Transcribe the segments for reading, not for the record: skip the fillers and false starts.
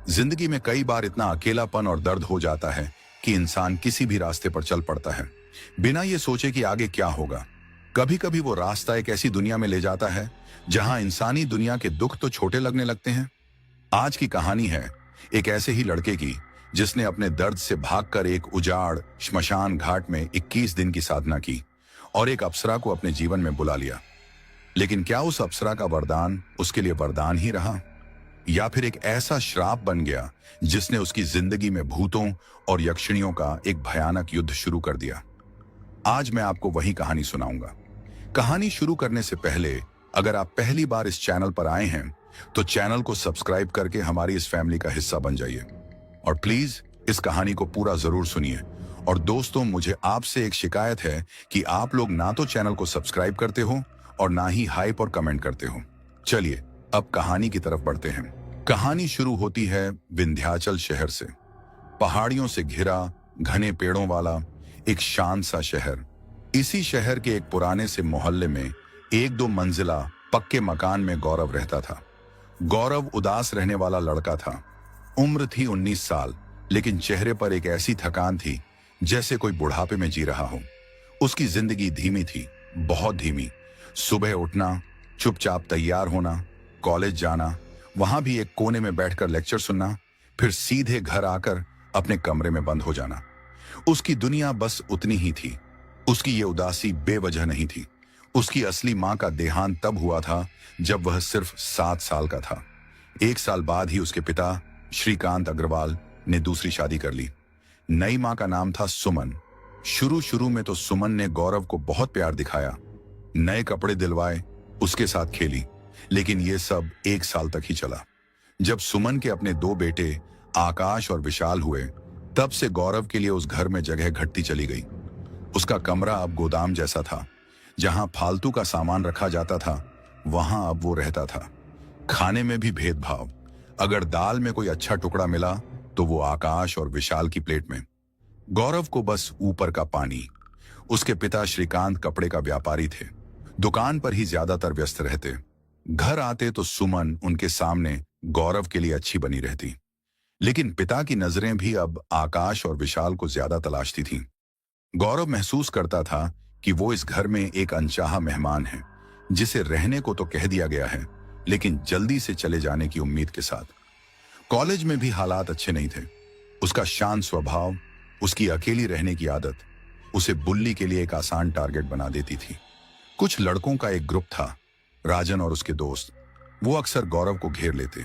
जिंदगी में कई बार इतना अकेलापन और दर्द हो जाता है कि इंसान किसी भी रास्ते पर चल पड़ता है बिना ये सोचे कि आगे क्या होगा। कभी कभी वो रास्ता एक ऐसी दुनिया में ले जाता है जहां इंसानी दुनिया के दुख तो छोटे लगने लगते हैं। आज की कहानी है एक ऐसे ही लड़के की जिसने अपने दर्द से भागकर एक उजाड़ श्मशान घाट में 21 दिन की साधना की और एक अप्सरा को अपने जीवन में बुला लिया। लेकिन क्या उस अप्सरा का वरदान उसके लिए वरदान ही रहा, या फिर एक ऐसा श्राप बन गया जिसने उसकी जिंदगी में भूतों और यक्षिणियों का एक भयानक युद्ध शुरू कर दिया। आज मैं आपको वही कहानी सुनाऊंगा। कहानी शुरू करने से पहले अगर आप पहली बार इस चैनल पर आए हैं तो चैनल को सब्सक्राइब करके हमारी इस फैमिली का हिस्सा बन जाइए और प्लीज इस कहानी को पूरा जरूर सुनिए। और दोस्तों, मुझे आपसे एक शिकायत है कि आप लोग ना तो चैनल को सब्सक्राइब करते हो और ना ही हाइप और कमेंट करते हो। चलिए अब कहानी की तरफ बढ़ते हैं। कहानी शुरू होती है विंध्याचल शहर से। पहाड़ियों से घिरा घने पेड़ों वाला एक शांत सा शहर। इसी शहर के एक पुराने से मोहल्ले में एक दो मंजिला पक्के मकान में गौरव रहता था। गौरव उदास रहने वाला लड़का था। उम्र थी 19 साल, लेकिन चेहरे पर एक ऐसी थकान थी जैसे कोई बुढ़ापे में जी रहा हो। उसकी जिंदगी धीमी थी, बहुत धीमी। सुबह उठना, चुपचाप तैयार होना, कॉलेज जाना, वहां भी एक कोने में बैठकर लेक्चर सुनना, फिर सीधे घर आकर अपने कमरे में बंद हो जाना। उसकी दुनिया बस उतनी ही थी। उसकी ये उदासी बेवजह नहीं थी। उसकी असली मां का देहांत तब हुआ था जब वह सिर्फ 7 साल का था। 1 साल बाद ही उसके पिता श्रीकांत अग्रवाल ने दूसरी शादी कर ली। नई मां का नाम था सुमन। शुरू में तो सुमन ने गौरव को बहुत प्यार दिखाया, नए कपड़े दिलवाए, उसके साथ खेली, लेकिन ये सब 1 साल तक ही चला। जब सुमन के अपने 2 बेटे आकाश और विशाल हुए, तब से गौरव के लिए उस घर में जगह घटती चली गई। उसका कमरा अब गोदाम जैसा था। जहां फालतू का सामान रखा जाता था वहां अब वो रहता था। खाने में भी भेदभाव। अगर दाल में कोई अच्छा टुकड़ा मिला तो वो आकाश और विशाल की प्लेट में। गौरव को बस ऊपर का पानी। उसके पिता श्रीकांत कपड़े का व्यापारी थे, दुकान पर ही ज्यादातर व्यस्त रहते। घर आते तो सुमन उनके सामने गौरव के लिए अच्छी बनी रहती, लेकिन पिता की नजरें भी अब आकाश और विशाल को ज्यादा तलाशती थीं। गौरव महसूस करता था कि वो इस घर में एक अनचाहा मेहमान है, जिसे रहने को तो कह दिया गया है, लेकिन जल्दी से चले जाने की उम्मीद के साथ। कॉलेज में भी हालात अच्छे नहीं थे। उसका शांत स्वभाव, उसकी अकेली रहने की आदत उसे बुल्ली के लिए एक आसान टारगेट बना देती थी। कुछ लड़कों का एक ग्रुप था, राजन और उसके दोस्त। वो अक्सर गौरव को घेर लेते।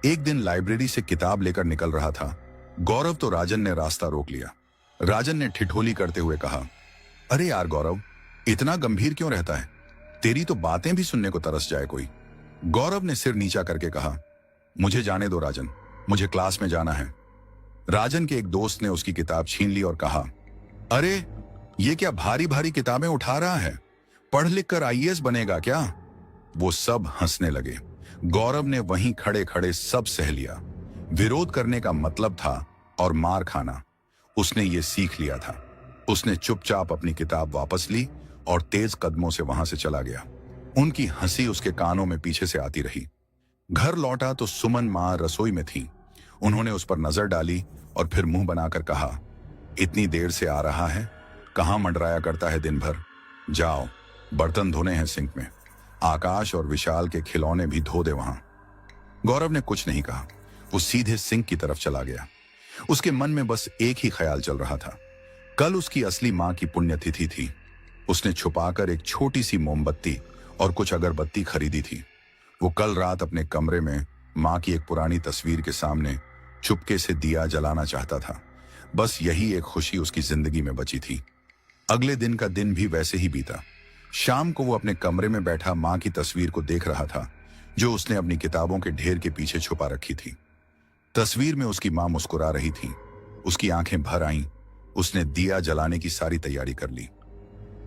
एक दिन लाइब्रेरी से किताब लेकर निकल रहा था गौरव, तो राजन ने रास्ता रोक लिया। राजन ने ठिठोली करते हुए कहा, अरे यार गौरव, इतना गंभीर क्यों रहता है? तेरी तो बातें भी सुनने को तरस जाए कोई। गौरव ने सिर नीचा करके कहा, मुझे जाने दो राजन, मुझे क्लास में जाना है। राजन के एक दोस्त ने उसकी किताब छीन ली और कहा, अरे ये क्या भारी भारी किताबें उठा रहा है? पढ़ लिख कर आईएएस बनेगा क्या? वो सब हंसने लगे। गौरव ने वहीं खड़े खड़े सब सह लिया। विरोध करने का मतलब था और मार खाना। उसने ये सीख लिया था। उसने चुपचाप अपनी किताब वापस ली और तेज कदमों से वहां से चला गया। उनकी हंसी उसके कानों में पीछे से आती रही। घर लौटा तो सुमन मां रसोई में थी। उन्होंने उस पर नजर डाली और फिर मुंह बनाकर कहा, इतनी देर से आ रहा है, कहां मंडराया करता है दिन भर? जाओ, बर्तन धोने हैं सिंक में। आकाश और विशाल के खिलौने भी धो दे वहां। गौरव ने कुछ नहीं कहा। वो सीधे सिंक की तरफ चला गया। उसके मन में बस एक ही ख्याल चल रहा था। कल उसकी असली मां की पुण्यतिथि थी। उसने छुपाकर एक छोटी सी मोमबत्ती और कुछ अगरबत्ती खरीदी थी। वो कल रात अपने कमरे में मां की एक पुरानी तस्वीर के सामने चुपके से दिया जलाना चाहता था। बस यही एक खुशी उसकी जिंदगी में बची थी। अगले दिन का दिन भी वैसे ही बीता। शाम को वो अपने कमरे में बैठा मां की तस्वीर को देख रहा था, जो उसने अपनी किताबों के ढेर के पीछे छुपा रखी थी। तस्वीर में उसकी मां मुस्कुरा रही थी। उसकी आंखें भर आईं। उसने दिया जलाने की सारी तैयारी कर ली।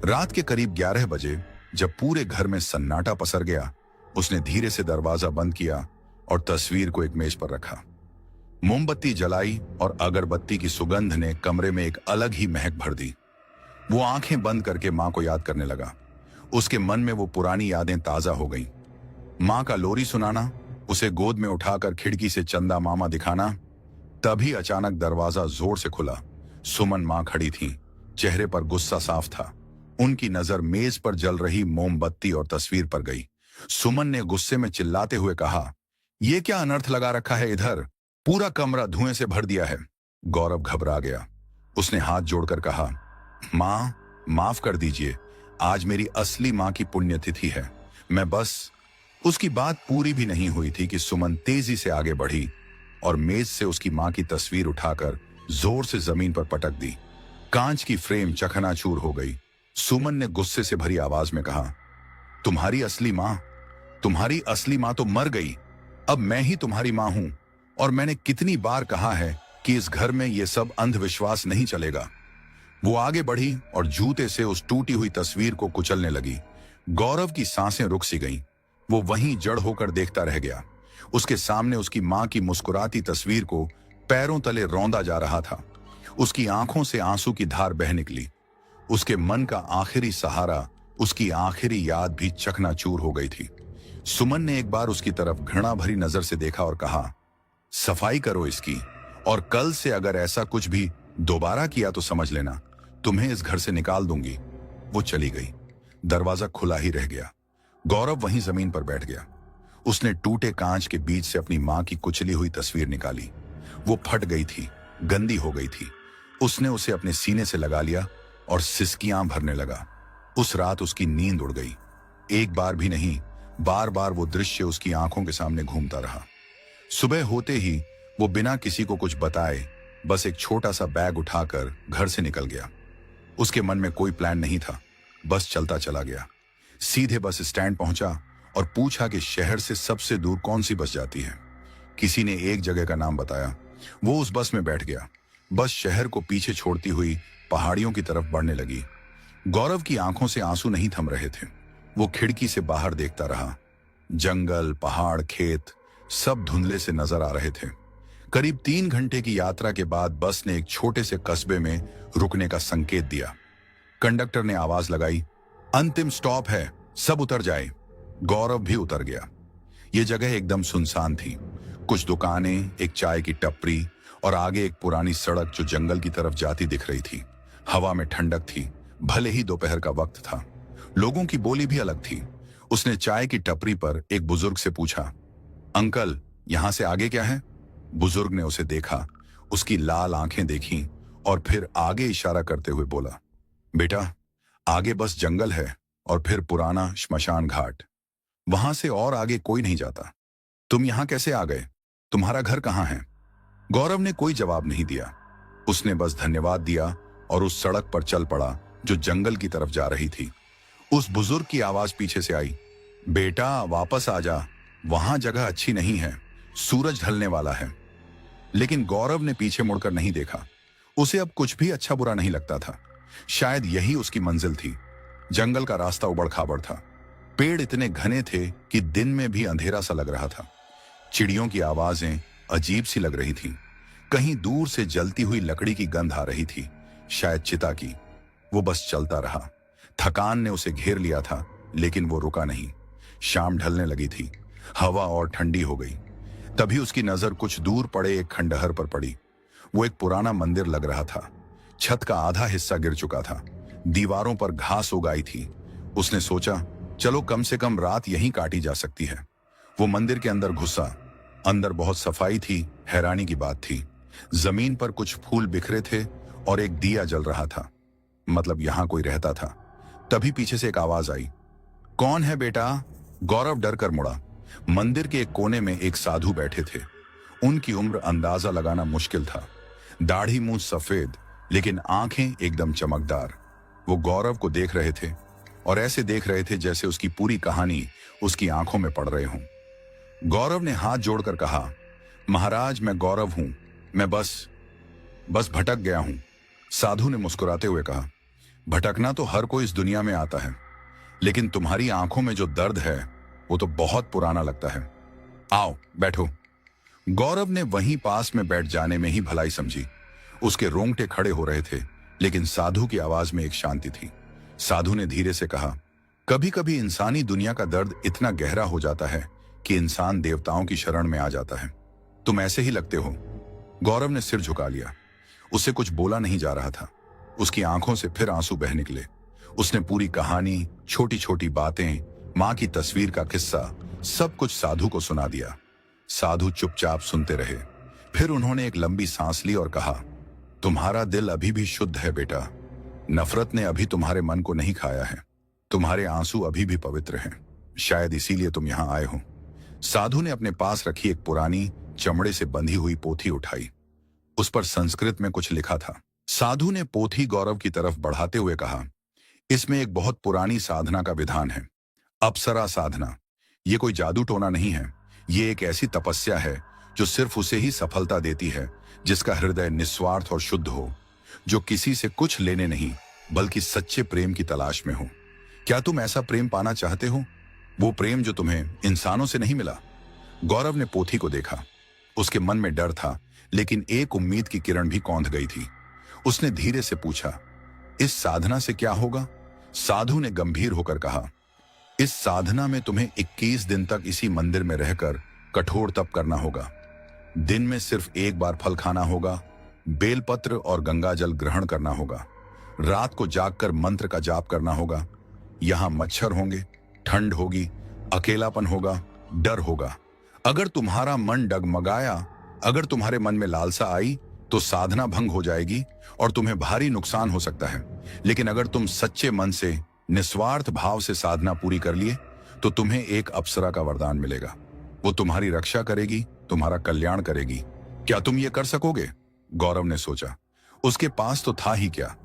रात के करीब 11 बजे जब पूरे घर में सन्नाटा पसर गया, उसने धीरे से दरवाजा बंद किया और तस्वीर को एक मेज पर रखा। मोमबत्ती जलाई और अगरबत्ती की सुगंध ने कमरे में एक अलग ही महक भर दी। वो आंखें बंद करके मां को याद करने लगा। उसके मन में वो पुरानी यादें ताजा हो गईं। मां का लोरी सुनाना, उसे गोद में उठाकर खिड़की से चंदा मामा दिखाना। तभी अचानक दरवाजा जोर से खुला। सुमन मां खड़ी थीं, चेहरे पर गुस्सा साफ था। उनकी नजर मेज पर जल रही मोमबत्ती और तस्वीर पर गई। सुमन ने गुस्से में चिल्लाते हुए कहा, यह क्या अनर्थ लगा रखा है इधर? पूरा कमरा धुएं से भर दिया है। गौरव घबरा गया। उसने हाथ जोड़कर कहा, मां, माफ कर दीजिए, आज मेरी असली मां की पुण्यतिथि है। मैं बस। उसकी बात पूरी भी नहीं हुई थी कि सुमन तेजी से आगे बढ़ी और मेज से उसकी मां की तस्वीर उठाकर जोर से जमीन पर पटक दी। कांच की फ्रेम चकनाचूर हो गई। सुमन ने गुस्से से भरी आवाज में कहा, तुम्हारी असली मां तो मर गई। अब मैं ही तुम्हारी मां हूं, और मैंने कितनी बार कहा है कि इस घर में यह सब अंधविश्वास नहीं चलेगा। वो आगे बढ़ी और जूते से उस टूटी हुई तस्वीर को कुचलने लगी। गौरव की सांसें रुक सी गईं। वो वहीं जड़ होकर देखता रह गया। उसके सामने उसकी मां की मुस्कुराती तस्वीर को पैरों तले रौंदा जा रहा था। उसकी आंखों से आंसू की धार बह निकली। उसके मन का आखिरी सहारा, उसकी आखिरी याद भी चकनाचूर हो गई थी। सुमन ने एक बार उसकी तरफ घृणा भरी नजर से देखा और कहा, सफाई करो इसकी, और कल से अगर ऐसा कुछ भी दोबारा किया तो समझ लेना, तुम्हें इस घर से निकाल दूंगी। वो चली गई। दरवाजा खुला ही रह गया। गौरव वहीं जमीन पर बैठ गया। उसने टूटे कांच के बीच से अपनी मां की कुचली हुई तस्वीर निकाली। वो फट गई थी, गंदी हो गई थी। उसने उसे अपने सीने से लगा लिया और सिसकियां भरने लगा। उस रात उसकी नींद उड़ गई। एक बार भी नहीं, बार बार वो दृश्य उसकी आंखों के सामने घूमता रहा। सुबह होते ही वो बिना किसी को कुछ बताए बस एक छोटा सा बैग उठाकर घर से निकल गया। उसके मन में कोई प्लान नहीं था, बस चलता चला गया। सीधे बस स्टैंड पहुंचा और पूछा कि शहर से सबसे दूर कौन सी बस जाती है। किसी ने एक जगह का नाम बताया। वो उस बस में बैठ गया। बस शहर को पीछे छोड़ती हुई पहाड़ियों की तरफ बढ़ने लगी। गौरव की आंखों से आंसू नहीं थम रहे थे। वो खिड़की से बाहर देखता रहा। जंगल, पहाड़, खेत सब धुंधले से नजर आ रहे थे। करीब 3 घंटे की यात्रा के बाद बस ने एक छोटे से कस्बे में रुकने का संकेत दिया। कंडक्टर ने आवाज लगाई, अंतिम स्टॉप है, सब उतर जाए। गौरव भी उतर गया। यह जगह एकदम सुनसान थी। कुछ दुकानें, एक चाय की टपरी और आगे एक पुरानी सड़क जो जंगल की तरफ जाती दिख रही थी। हवा में ठंडक थी, भले ही दोपहर का वक्त था। लोगों की बोली भी अलग थी। उसने चाय की टपरी पर एक बुजुर्ग से पूछा, अंकल, यहां से आगे क्या है? बुजुर्ग ने उसे देखा, उसकी लाल आंखें देखीं और फिर आगे इशारा करते हुए बोला, बेटा, आगे बस जंगल है और फिर पुराना श्मशान घाट। वहां से और आगे कोई नहीं जाता। तुम यहां कैसे आ गए? तुम्हारा घर कहां है? गौरव ने कोई जवाब नहीं दिया। उसने बस धन्यवाद दिया और उस सड़क पर चल पड़ा जो जंगल की तरफ जा रही थी। उस बुजुर्ग की आवाज पीछे से आई, बेटा वापस आ जा, वहां जगह अच्छी नहीं है, सूरज ढलने वाला है। लेकिन गौरव ने पीछे मुड़कर नहीं देखा। उसे अब कुछ भी अच्छा बुरा नहीं लगता था। शायद यही उसकी मंजिल थी। जंगल का रास्ता उबड़ खाबड़ था। पेड़ इतने घने थे कि दिन में भी अंधेरा सा लग रहा था। चिड़ियों की आवाजें अजीब सी लग रही थीं। कहीं दूर से जलती हुई लकड़ी की गंध आ रही थी, शायद चिता की। वो बस चलता रहा। थकान ने उसे घेर लिया था, लेकिन वो रुका नहीं। शाम ढलने लगी थी। हवा और ठंडी हो गई। तभी उसकी नजर कुछ दूर पड़े एक खंडहर पर पड़ी। वो एक पुराना मंदिर लग रहा था। छत का आधा हिस्सा गिर चुका था। दीवारों पर घास उगाई थी। उसने सोचा, चलो कम से कम रात यहीं काटी जा सकती है। वो मंदिर के अंदर घुसा। अंदर बहुत सफाई थी। हैरानी की बात थी, जमीन पर कुछ फूल बिखरे थे और एक दिया जल रहा था। मतलब यहां कोई रहता था। तभी पीछे से एक आवाज आई, कौन है बेटा? गौरव डर कर मुड़ा। मंदिर के एक कोने में एक साधु बैठे थे। उनकी उम्र अंदाजा लगाना मुश्किल था। दाढ़ी मुंह सफेद, लेकिन आंखें एकदम चमकदार। वो गौरव को देख रहे थे और ऐसे देख रहे थे जैसे उसकी पूरी कहानी उसकी आंखों में पड़ रहे हों। गौरव ने हाथ जोड़कर कहा, महाराज, मैं गौरव हूं। मैं बस भटक गया हूं। साधु ने मुस्कुराते हुए कहा, भटकना तो हर कोई इस दुनिया में आता है, लेकिन तुम्हारी आंखों में जो दर्द है वो तो बहुत पुराना लगता है। आओ बैठो। गौरव ने वहीं पास में बैठ जाने में ही भलाई समझी। उसके रोंगटे खड़े हो रहे थे, लेकिन साधु की आवाज में एक शांति थी। साधु ने धीरे से कहा, कभी कभी इंसानी दुनिया का दर्द इतना गहरा हो जाता है कि इंसान देवताओं की शरण में आ जाता है। तुम ऐसे ही लगते हो। गौरव ने सिर झुका लिया। उससे कुछ बोला नहीं जा रहा था। उसकी आंखों से फिर आंसू बह निकले। उसने पूरी कहानी, छोटी छोटी बातें, मां की तस्वीर का किस्सा, सब कुछ साधु को सुना दिया। साधु चुपचाप सुनते रहे। फिर उन्होंने एक लंबी सांस ली और कहा, तुम्हारा दिल अभी भी शुद्ध है बेटा। नफरत ने अभी तुम्हारे मन को नहीं खाया है। तुम्हारे आंसू अभी भी पवित्र हैं। शायद इसीलिए तुम यहां आए हो। साधु ने अपने पास रखी एक पुरानी चमड़े से बंधी हुई पोथी उठाई। उस पर संस्कृत में कुछ लिखा था। साधु ने पोथी गौरव की तरफ बढ़ाते हुए कहा, इसमें एक बहुत पुरानी साधना का विधान है, अप्सरा साधना। ये कोई जादू टोना नहीं है। ये एक ऐसी तपस्या है जो सिर्फ उसे ही सफलता देती है जिसका हृदय निस्वार्थ और शुद्ध हो, जो किसी से कुछ लेने नहीं बल्कि सच्चे प्रेम की तलाश में हो। क्या तुम ऐसा प्रेम पाना चाहते हो? वो प्रेम जो तुम्हें इंसानों से नहीं मिला। गौरव ने पोथी को देखा। उसके मन में डर था, लेकिन एक उम्मीद की किरण भी कौंध गई थी। उसने धीरे से पूछा, इस साधना से क्या होगा? साधु ने गंभीर होकर कहा, इस साधना में तुम्हें 21 दिन तक इसी मंदिर में रहकर कठोर तप करना होगा। दिन में सिर्फ एक बार फल खाना होगा, बेलपत्र और गंगा जल ग्रहण करना होगा। रात को जागकर मंत्र का जाप करना होगा। यहां मच्छर होंगे, ठंड होगी, अकेलापन होगा, डर होगा। अगर तुम्हारा मन डगमगाया, अगर तुम्हारे मन में लालसा आई, तो साधना भंग हो जाएगी और तुम्हें भारी नुकसान हो सकता है। लेकिन अगर तुम सच्चे मन से, निस्वार्थ भाव से साधना पूरी कर लिए, तो तुम्हें एक अप्सरा का वरदान मिलेगा। वो तुम्हारी रक्षा करेगी, तुम्हारा कल्याण करेगी। क्या तुम ये कर सकोगे? गौरव ने सोचा। उसके पास तो था ही क्या,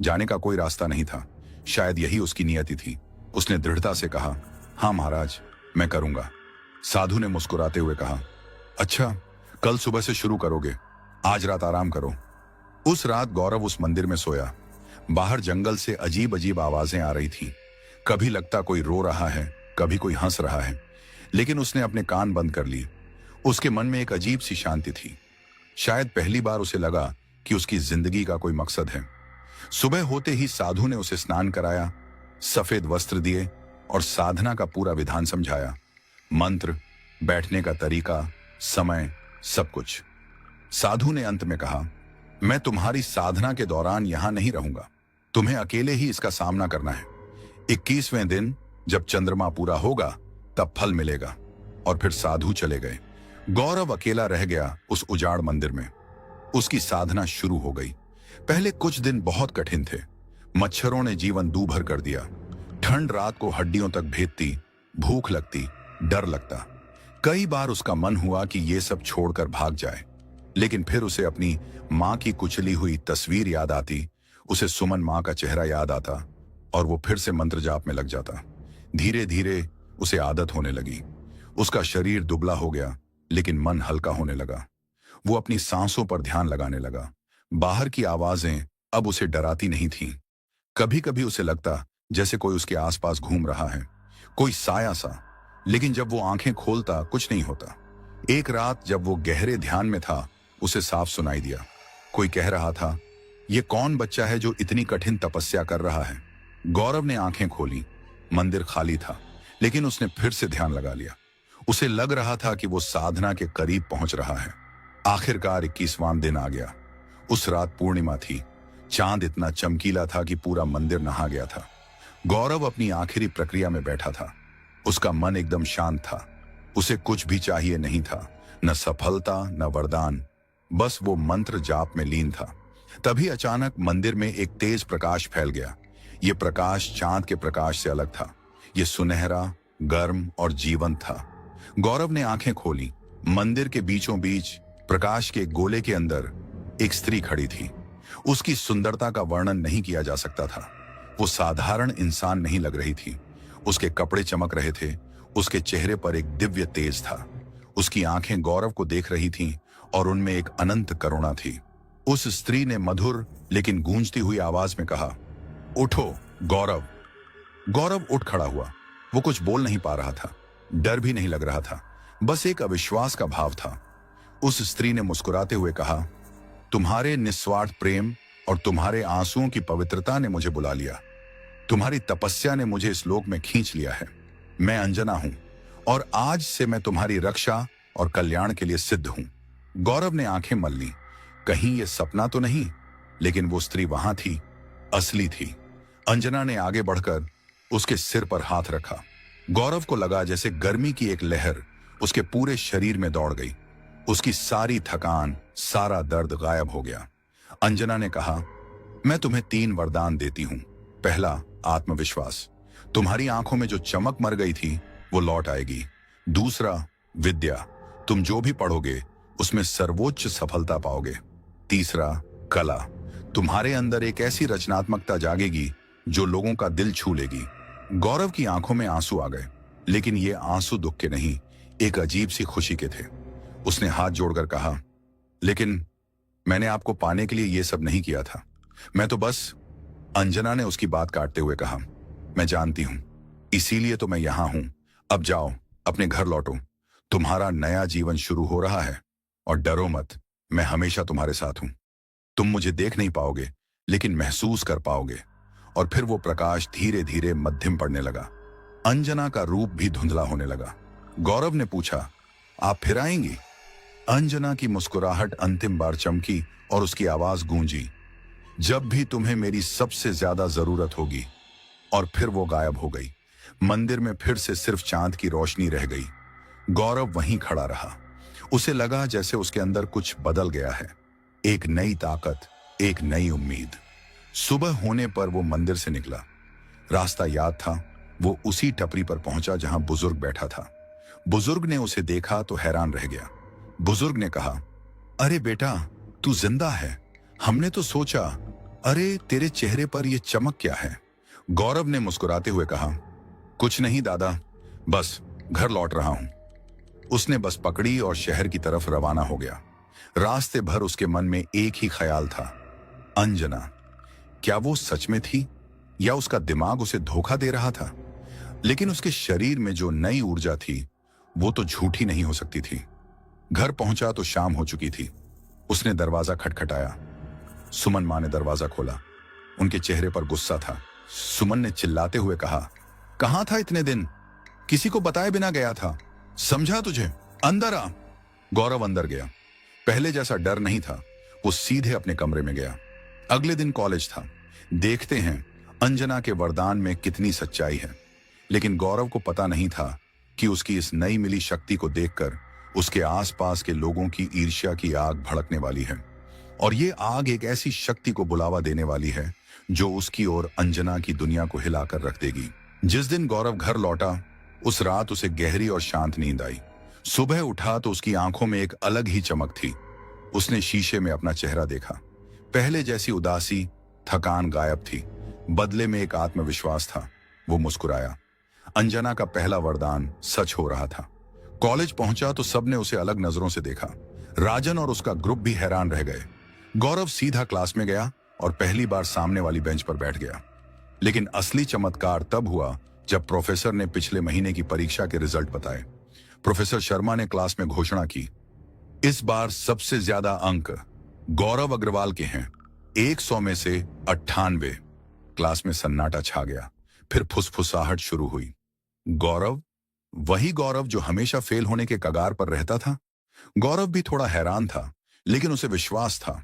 जाने का कोई रास्ता नहीं था। शायद यही उसकी नियति थी। उसने दृढ़ता से कहा, हाँ महाराज, मैं करूंगा। साधु ने मुस्कुराते हुए कहा, अच्छा, कल सुबह से शुरू करोगे। आज रात आराम करो। उस रात गौरव उस मंदिर में सोया। बाहर जंगल से अजीब अजीब आवाजें आ रही थी। कभी लगता कोई रो रहा है, कभी कोई हंस रहा है, लेकिन उसने अपने कान बंद कर लिए। उसके मन में एक अजीब सी शांति थी। शायद पहली बार उसे लगा कि उसकी जिंदगी का कोई मकसद है। सुबह होते ही साधु ने उसे स्नान कराया, सफेद वस्त्र दिए और साधना का पूरा विधान समझाया। मंत्र, बैठने का तरीका, समय, सब कुछ। साधु ने अंत में कहा, मैं तुम्हारी साधना के दौरान यहां नहीं रहूंगा। तुम्हें अकेले ही इसका सामना करना है। 21वें दिन जब चंद्रमा पूरा होगा तब फल मिलेगा। और फिर साधु चले गए। गौरव अकेला रह गया उस उजाड़ मंदिर में। उसकी साधना शुरू हो गई। पहले कुछ दिन बहुत कठिन थे। मच्छरों ने जीवन दूभर कर दिया। ठंड रात को हड्डियों तक भेदती, भूख लगती, डर लगता। कई बार उसका मन हुआ कि ये सब छोड़कर भाग जाए, लेकिन फिर उसे अपनी मां की कुचली हुई तस्वीर याद आती, उसे सुमन मां का चेहरा याद आता और वो फिर से मंत्र जाप में लग जाता। धीरे धीरे उसे आदत होने लगी। उसका शरीर दुबला हो गया, लेकिन मन हल्का होने लगा। वो अपनी सांसों पर ध्यान लगाने लगा। बाहर की आवाजें अब उसे डराती नहीं थीं। कभी कभी उसे लगता जैसे कोई उसके आसपास घूम रहा है, कोई साया सा, लेकिन जब वो आंखें खोलता कुछ नहीं होता। एक रात जब वो गहरे ध्यान में था, उसे साफ सुनाई दिया। कोई कह रहा था, ये कौन बच्चा है जो इतनी कठिन तपस्या कर रहा है? गौरव ने आंखें खोली। मंदिर खाली था, लेकिन उसने फिर से ध्यान लगा लिया। उसे लग रहा था कि वो साधना के करीब पहुंच रहा है। आखिरकार 21वां दिन आ गया। उस रात पूर्णिमा थी। चांद इतना चमकीला था कि पूरा मंदिर नहा गया था। गौरव अपनी आखिरी प्रक्रिया में बैठा था। उसका मन एकदम शांत था। उसे कुछ भी चाहिए नहीं था, न सफलता न वरदान, बस वो मंत्र जाप में लीन था। तभी अचानक मंदिर में एक तेज प्रकाश फैल गया। ये प्रकाश चांद के प्रकाश से अलग था। ये सुनहरा, गर्म और जीवंत था। गौरव ने आंखें खोली। मंदिर के बीचों बीच प्रकाश के गोले के अंदर एक स्त्री खड़ी थी। उसकी सुंदरता का वर्णन नहीं किया जा सकता था। वो साधारण इंसान नहीं लग रही थी। उसके कपड़े चमक रहे थे। उसके चेहरे पर एक दिव्य तेज था। उसकी आंखें गौरव को देख रही थीं और उनमें एक अनंत करुणा थी। उस स्त्री ने मधुर लेकिन गूंजती हुई आवाज में कहा, उठो गौरव। गौरव उठ खड़ा हुआ। वो कुछ बोल नहीं पा रहा था, डर भी नहीं लग रहा था, बस एक अविश्वास का भाव था। उस स्त्री ने मुस्कुराते हुए कहा, तुम्हारे निस्वार्थ प्रेम और तुम्हारे आंसुओं की पवित्रता ने मुझे बुला लिया। तुम्हारी तपस्या ने मुझे इस लोक में खींच लिया है। मैं अंजना हूं और आज से मैं तुम्हारी रक्षा और कल्याण के लिए सिद्ध हूं। गौरव ने आंखें मल ली। कहीं ये सपना तो नहीं, लेकिन वो स्त्री वहां थी, असली थी। अंजना ने आगे बढ़कर उसके सिर पर हाथ रखा। गौरव को लगा जैसे गर्मी की एक लहर उसके पूरे शरीर में दौड़ गई। उसकी सारी थकान, सारा दर्द गायब हो गया। अंजना ने कहा, मैं तुम्हें 3 वरदान देती हूं। पहला, आत्मविश्वास। तुम्हारी आंखों में जो चमक मर गई थी वो लौट आएगी। दूसरा, विद्या। तुम जो भी पढ़ोगे उसमें सर्वोच्च सफलता पाओगे। तीसरा, कला। तुम्हारे अंदर एक ऐसी रचनात्मकता जागेगी जो लोगों का दिल छू लेगी। गौरव की आंखों में आंसू आ गए, लेकिन ये आंसू दुख के नहीं, एक अजीब सी खुशी के थे। उसने हाथ जोड़कर कहा, लेकिन मैंने आपको पाने के लिए यह सब नहीं किया था। मैं तो बस। अंजना ने उसकी बात काटते हुए कहा, मैं जानती हूं, इसीलिए तो मैं यहां हूं। अब जाओ, अपने घर लौटो। तुम्हारा नया जीवन शुरू हो रहा है। और डरो मत, मैं हमेशा तुम्हारे साथ हूं। तुम मुझे देख नहीं पाओगे, लेकिन महसूस कर पाओगे। और फिर वो प्रकाश धीरे धीरे मध्यम पड़ने लगा। अंजना का रूप भी धुंधला होने लगा। गौरव ने पूछा, आप फिर आएंगी? अंजना की मुस्कुराहट अंतिम बार चमकी और उसकी आवाज गूंजी, जब भी तुम्हें मेरी सबसे ज्यादा जरूरत होगी। और फिर वो गायब हो गई। मंदिर में फिर से सिर्फ चांद की रोशनी रह गई। गौरव वहीं खड़ा रहा। उसे लगा जैसे उसके अंदर कुछ बदल गया है। एक नई ताकत, एक नई उम्मीद। सुबह होने पर वो मंदिर से निकला। रास्ता याद था। वो उसी टपरी पर पहुंचा जहां बुजुर्ग बैठा था। बुजुर्ग ने उसे देखा तो हैरान रह गया। बुजुर्ग ने कहा, अरे बेटा, तू जिंदा है। हमने तो सोचा। अरे तेरे चेहरे पर यह चमक क्या है? गौरव ने मुस्कुराते हुए कहा, कुछ नहीं दादा, बस घर लौट रहा हूं। उसने बस पकड़ी और शहर की तरफ रवाना हो गया। रास्ते भर उसके मन में एक ही ख्याल था, अंजना। क्या वो सच में थी या उसका दिमाग उसे धोखा दे रहा था? लेकिन उसके शरीर में जो नई ऊर्जा थी वो तो झूठी नहीं हो सकती थी। घर पहुंचा तो शाम हो चुकी थी। उसने दरवाजा खटखटाया। सुमन मां ने दरवाजा खोला। उनके चेहरे पर गुस्सा था। सुमन ने चिल्लाते हुए कहा, कहां था इतने दिन? किसी को बताए बिना गया था, समझा तुझे? अंदर आ। गौरव अंदर गया। पहले जैसा डर नहीं था। वो सीधे अपने कमरे में गया। अगले दिन कॉलेज था। देखते हैं अंजना के वरदान में कितनी सच्चाई है। लेकिन गौरव को पता नहीं था कि उसकी इस नई मिली शक्ति को देखकर उसके आसपास के लोगों की ईर्ष्या की आग भड़कने वाली है। और ये आग एक ऐसी शक्ति को बुलावा देने वाली है जो उसकी और अंजना की दुनिया को हिलाकर रख देगी। जिस दिन गौरव घर लौटा, उस रात उसे गहरी और शांत नींद आई। सुबह उठा तो उसकी आंखों में एक अलग ही चमक थी। उसने शीशे में अपना चेहरा देखा। पहले जैसी उदासी, थकान गायब थी। बदले में एक आत्मविश्वास था। वो मुस्कुराया। अंजना का पहला वरदान सच हो रहा था। कॉलेज पहुंचा तो सबने उसे अलग नजरों से देखा। राजन और उसका ग्रुप भी हैरान रह गए। गौरव सीधा क्लास में गया और पहली बार सामने वाली बेंच पर बैठ गया। लेकिन असली चमत्कार तब हुआ जब प्रोफेसर ने पिछले महीने की परीक्षा के रिजल्ट बताए। प्रोफेसर शर्मा ने क्लास में घोषणा की, इस बार सबसे ज्यादा अंक गौरव अग्रवाल के हैं, 100 में से 98। क्लास में सन्नाटा छा गया। फिर फुसफुसाहट शुरू हुई। गौरव? वही गौरव जो हमेशा फेल होने के कगार पर रहता था। गौरव भी थोड़ा हैरान था, लेकिन उसे विश्वास था।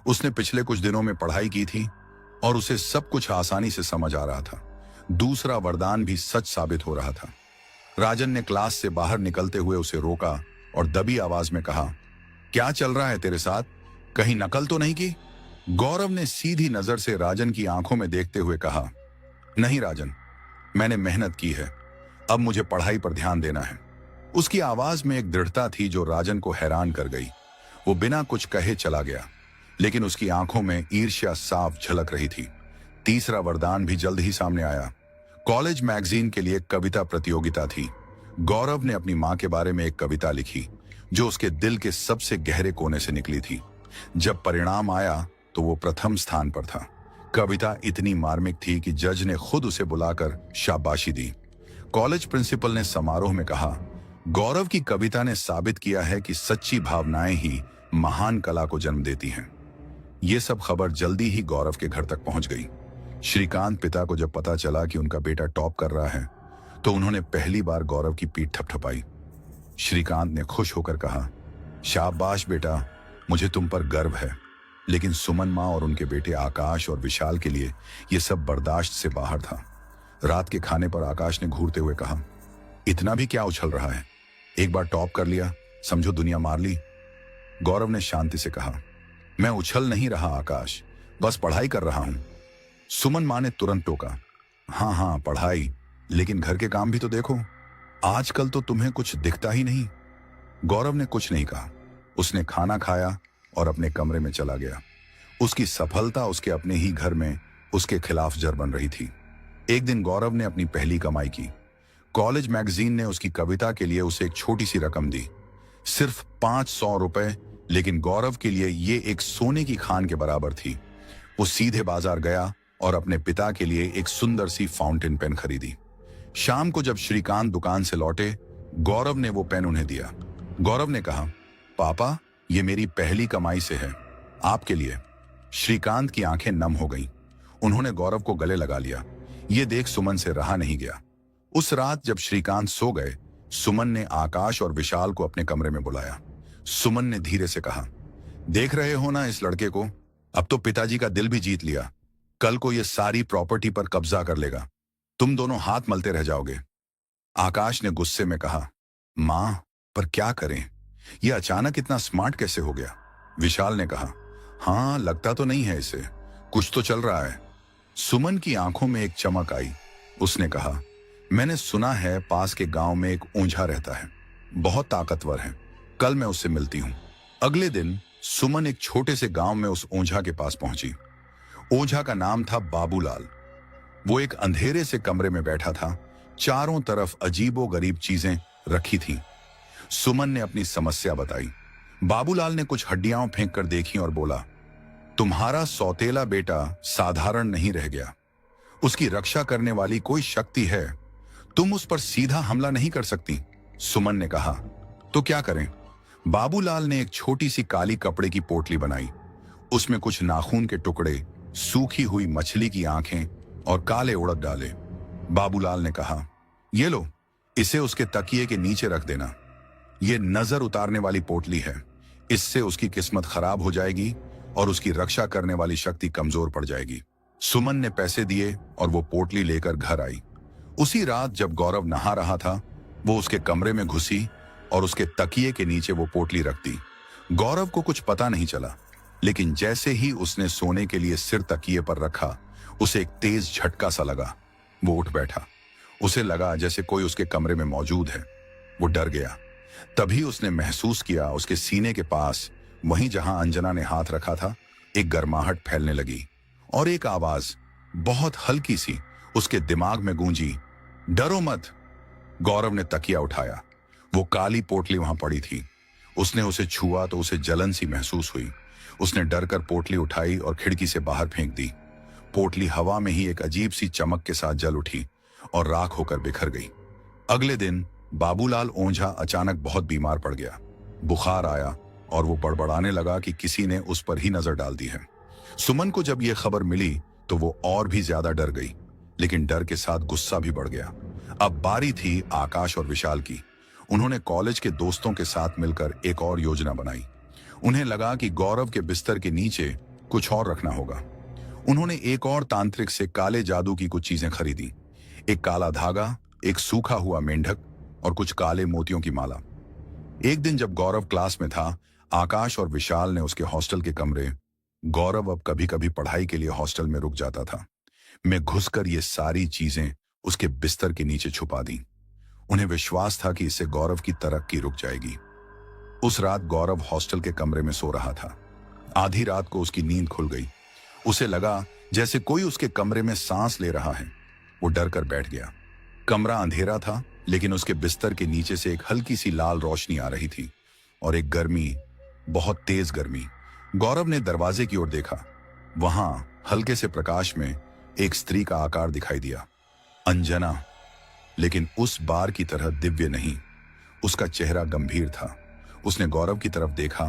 उसने पिछले कुछ दिनों में पढ़ाई की थी और उसे सब कुछ आसानी से समझ आ रहा था। दूसरा वरदान भी सच साबित हो रहा था। राजन ने क्लास से बाहर निकलते हुए उसे रोका और दबी आवाज में कहा, क्या चल रहा है तेरे साथ? कहीं नकल तो नहीं की? गौरव ने सीधी नजर से राजन की आंखों में देखते हुए कहा, नहीं राजन, मैंने मेहनत की है। अब मुझे पढ़ाई पर ध्यान देना है। उसकी आवाज में एक दृढ़ता थी जो राजन को हैरान कर गई। वो बिना कुछ कहे चला गया, लेकिन उसकी आंखों में ईर्ष्या साफ झलक रही थी। तीसरा वरदान भी जल्द ही सामने आया। कॉलेज मैगजीन के लिए कविता प्रतियोगिता थी। गौरव ने अपनी मां के बारे में एक कविता लिखी जो उसके दिल के सबसे गहरे कोने से निकली थी। जब परिणाम आया तो वो प्रथम स्थान पर था। कविता इतनी मार्मिक थी कि जज ने खुद उसे बुलाकर शाबाशी दी। कॉलेज प्रिंसिपल ने समारोह में कहा, गौरव की कविता ने साबित किया है कि सच्ची भावनाएं ही महान कला को जन्म देती हैं। ये सब खबर जल्दी ही गौरव के घर तक पहुंच गई। श्रीकांत पिता को जब पता चला कि उनका बेटा टॉप कर रहा है तो उन्होंने पहली बार गौरव की पीठ थपथपाई। श्रीकांत ने खुश होकर कहा, शाबाश बेटा, मुझे तुम पर गर्व है। लेकिन सुमन माँ और उनके बेटे आकाश और विशाल के लिए यह सब बर्दाश्त से बाहर था। रात के खाने पर आकाश ने घूरते हुए कहा, इतना भी क्या उछल रहा है? एक बार टॉप कर लिया, समझो दुनिया मार ली। गौरव ने शांति से कहा, मैं उछल नहीं रहा आकाश, बस पढ़ाई कर रहा हूं। सुमन माँ ने तुरंत टोका, हाँ हाँ पढ़ाई, लेकिन घर के काम भी तो देखो, आजकल तो तुम्हें कुछ दिखता ही नहीं। गौरव ने कुछ नहीं कहा। उसने खाना खाया और अपने कमरे में चला गया। उसकी सफलता उसके अपने ही घर में उसके खिलाफ जर बन रही थी। एक दिन गौरव ने अपनी पहली कमाई की। कॉलेज मैगजीन ने उसकी कविता के लिए उसे एक छोटी सी रकम दी, सिर्फ 500 रुपए, लेकिन गौरव के लिए ये एक सोने की खान के बराबर थी। वो सीधे बाजार गया और अपने पिता के लिए एक सुंदर सी फाउंटेन पेन खरीदी। शाम को जब श्रीकांत दुकान से लौटे, गौरव ने वो पेन उन्हें दिया। गौरव ने कहा, पापा, ये मेरी पहली कमाई से है, आपके लिए। श्रीकांत की आंखें नम हो गईं। उन्होंने गौरव को गले लगा लिया। ये देख सुमन से रहा नहीं गया। उस रात जब श्रीकांत सो गए, सुमन ने आकाश और विशाल को अपने कमरे में बुलाया। सुमन ने धीरे से कहा, देख रहे हो ना इस लड़के को, अब तो पिताजी का दिल भी जीत लिया। कल को ये सारी प्रॉपर्टी पर कब्जा कर लेगा, तुम दोनों हाथ मलते रह जाओगे। आकाश ने गुस्से में कहा, मां, पर क्या करें, यह अचानक इतना स्मार्ट कैसे हो गया? विशाल ने कहा, हाँ लगता तो नहीं है इसे, कुछ तो चल रहा है। सुमन की आंखों में एक चमक आई। उसने कहा, मैंने सुना है पास के गांव में एक ओंझा रहता है, बहुत ताकतवर है, कल मैं उससे मिलती हूं। अगले दिन सुमन एक छोटे से गांव में उस ओंझा के पास पहुंची। ओंझा का नाम था बाबूलाल। वो एक अंधेरे से कमरे में बैठा था। चारों तरफ अजीबो गरीब चीजें रखी थीं। सुमन ने अपनी समस्या बताई। बाबूलाल ने कुछ हड्डियां फेंक कर देखी और बोला, तुम्हारा सौतेला बेटा साधारण नहीं रह गया, उसकी रक्षा करने वाली कोई शक्ति है, तुम उस पर सीधा हमला नहीं कर सकती। सुमन ने कहा, तो क्या करें? बाबूलाल ने एक छोटी सी काली कपड़े की पोटली बनाई। उसमें कुछ नाखून के टुकड़े, सूखी हुई मछली की आंखें और काले उड़द डाले। बाबूलाल ने कहा, ये लो, इसे उसके तकिए के नीचे रख देना। ये नजर उतारने वाली पोटली है, इससे उसकी किस्मत खराब हो जाएगी और उसकी रक्षा करने वाली शक्ति कमजोर पड़ जाएगी। सुमन ने पैसे दिए और वो पोटली लेकर घर आई। उसी रात जब गौरव नहा रहा था, वो उसके कमरे में घुसी और उसके तकिए के नीचे वो पोटली रख दी। गौरव को कुछ पता नहीं चला, लेकिन जैसे ही उसने सोने के लिए सिर तकिए पर रखा, उसे एक तेज झटका सा लगा। वो उठ बैठा। उसे लगा जैसे कोई उसके कमरे में मौजूद है। वो डर गया। तभी उसने महसूस किया उसके सीने के पास, वहीं जहां अंजना ने हाथ रखा था, एक गर्माहट फैलने लगी और एक आवाज बहुत हल्की सी उसके दिमाग में गूंजी, डरो मत। गौरव ने तकिया उठाया। वो काली पोटली वहां पड़ी थी। उसने उसे छुआ तो उसे जलन सी महसूस हुई। उसने डरकर पोटली उठाई और खिड़की से बाहर फेंक दी। पोटली हवा में ही एक अजीब सी चमक के साथ जल उठी और राख होकर बिखर गई। अगले दिन बाबूलाल ओंझा अचानक बहुत बीमार पड़ गया। बुखार आया और वो बड़बड़ाने लगा कि किसी ने उस पर ही नजर डाल दी है। सुमन को जब यह खबर मिली तो वो और भी ज्यादा डर गई, लेकिन डर के साथ गुस्सा भी बढ़ गया। अब बारी थी आकाश और विशाल की। उन्होंने कॉलेज के दोस्तों के साथ मिलकर एक और योजना बनाई। उन्हें लगा कि गौरव के बिस्तर के नीचे कुछ और रखना होगा। उन्होंने एक और तांत्रिक से काले जादू की कुछ चीजें खरीदी, एक काला धागा, एक सूखा हुआ मेंढक और कुछ काले मोतियों की माला। एक दिन जब गौरव क्लास में था, आकाश और विशाल ने उसके हॉस्टल के कमरे, गौरव अब कभी कभी पढ़ाई के लिए हॉस्टल में रुक जाता था, में घुसकर ये सारी चीजें उसके बिस्तर के नीचे छुपा दी। उन्हें विश्वास था कि इससे गौरव की तरक्की रुक जाएगी। उस रात गौरव हॉस्टल के कमरे में सो रहा था। आधी रात को उसकी नींद खुल गई। उसे लगा जैसे कोई उसके कमरे में सांस ले रहा है। वो डर कर बैठ गया। कमरा अंधेरा था, लेकिन उसके बिस्तर के नीचे से एक हल्की सी लाल रोशनी आ रही थी और एक गर्मी, बहुत तेज गर्मी। गौरव ने दरवाजे की ओर देखा। वहां हल्के से प्रकाश में एक स्त्री का आकार दिखाई दिया, अंजना, लेकिन उस बार की तरह दिव्य नहीं। उसका चेहरा गंभीर था। उसने गौरव की तरफ देखा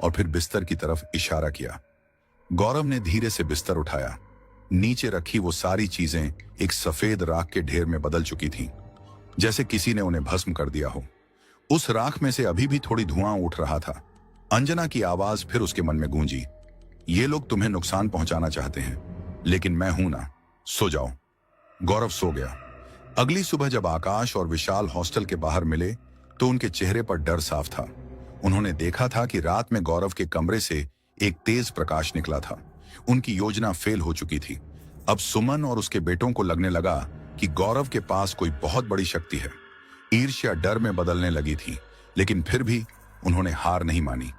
और फिर बिस्तर की तरफ इशारा किया। गौरव ने धीरे से बिस्तर उठाया। नीचे रखी वो सारी चीजें एक सफेद राख के ढेर में बदल चुकी थीं। जैसे किसी ने उन्हें भस्म कर दिया हो। उस राख में से अभी भी थोड़ी धुआं उठ रहा था। अंजना की आवाज फिर उसके मन में गूंजी, ये लोग तुम्हें नुकसान पहुंचाना चाहते हैं, लेकिन मैं हूं ना, सो जाओ। गौरव सो गया। अगली सुबह जब आकाश और विशाल हॉस्टल के बाहर मिले तो उनके चेहरे पर डर साफ था। उन्होंने देखा था कि रात में गौरव के कमरे से एक तेज प्रकाश निकला था। उनकी योजना फेल हो चुकी थी। अब सुमन और उसके बेटों को लगने लगा कि गौरव के पास कोई बहुत बड़ी शक्ति है। ईर्ष्या डर में बदलने लगी थी, लेकिन फिर भी उन्होंने हार नहीं मानी।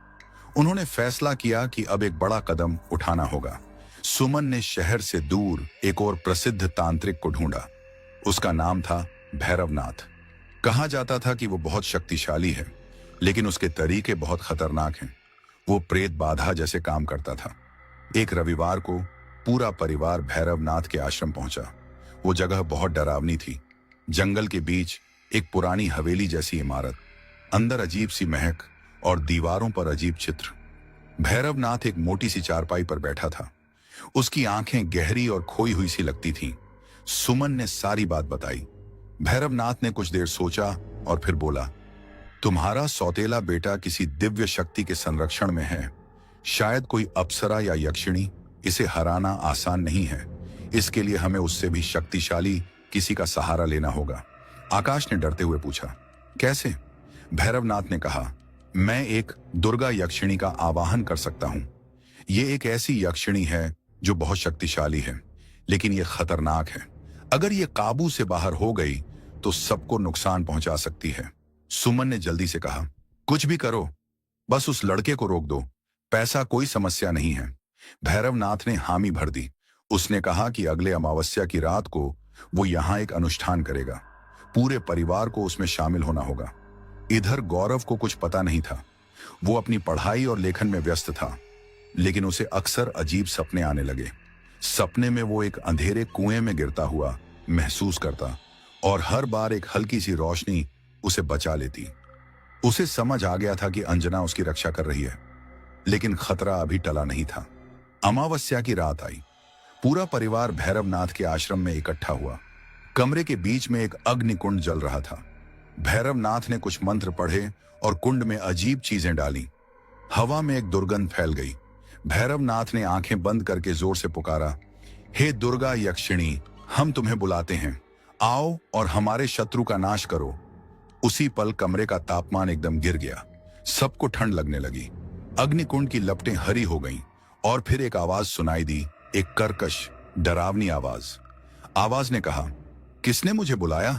उन्होंने फैसला किया कि अब एक बड़ा कदम उठाना होगा। सुमन ने शहर से दूर एक और प्रसिद्ध तांत्रिक को ढूंढा। उसका नाम था भैरवनाथ। कहा जाता था कि वो बहुत शक्तिशाली है, लेकिन उसके तरीके बहुत खतरनाक हैं। वो प्रेत बाधा जैसे काम करता था। एक रविवार को पूरा परिवार भैरवनाथ के आश्रम पहुंचा। वो जगह बहुत डरावनी थी। जंगल के बीच एक पुरानी हवेली जैसी इमारत, अंदर अजीब सी महक और दीवारों पर अजीब चित्र। भैरवनाथ एक मोटी सी चारपाई पर बैठा था। उसकी आंखें गहरी और खोई हुई सी लगती थीं। सुमन ने सारी बात बताई। भैरवनाथ ने कुछ देर सोचा और फिर बोला, तुम्हारा सौतेला बेटा किसी दिव्य शक्ति के संरक्षण में है। शायद कोई अप्सरा या यक्षिणी। इसे हराना आसान नहीं है। इसके लिए हमें उससे भी शक्तिशाली किसी का सहारा लेना होगा। आकाश ने डरते हुए पूछा, कैसे? भैरवनाथ ने कहा, मैं एक दुर्गा यक्षिणी का आवाहन कर सकता हूं। ये एक ऐसी यक्षिणी है जो बहुत शक्तिशाली है, लेकिन ये खतरनाक है। अगर ये काबू से बाहर हो गई तो सबको नुकसान पहुंचा सकती है। सुमन ने जल्दी से कहा, कुछ भी करो, बस उस लड़के को रोक दो। पैसा कोई समस्या नहीं है। भैरवनाथ ने हामी भर दी। उसने कहा कि अगले अमावस्या की रात को वो यहां एक अनुष्ठान करेगा। पूरे परिवार को उसमें शामिल होना होगा। इधर गौरव को कुछ पता नहीं था। वो अपनी पढ़ाई और लेखन में व्यस्त था, लेकिन उसे अक्सर अजीब सपने आने लगे। सपने में वो एक अंधेरे कुएं में गिरता हुआ महसूस करता और हर बार एक हल्की सी रोशनी उसे बचा लेती। उसे समझ आ गया था कि अंजना उसकी रक्षा कर रही है, लेकिन खतरा अभी टला नहीं था। अमावस्या की रात आई। पूरा परिवार भैरवनाथ के आश्रम में इकट्ठा हुआ। कमरे के बीच में एक अग्नि कुंड जल रहा था। भैरवनाथ ने कुछ मंत्र पढ़े और कुंड में अजीब चीजें डाली। हवा में एक दुर्गंध फैल गई। भैरवनाथ ने आंखें बंद करके जोर से पुकारा, हे दुर्गा यक्षिणी, हम तुम्हें बुलाते हैं। आओ और हमारे शत्रु का नाश करो। उसी पल कमरे का तापमान एकदम गिर गया। सबको ठंड लगने लगी। अग्निकुंड की लपटें हरी हो गईं और फिर एक आवाज सुनाई दी, एक कर्कश, डरावनी आवाज। आवाज ने कहा, किसने मुझे बुलाया?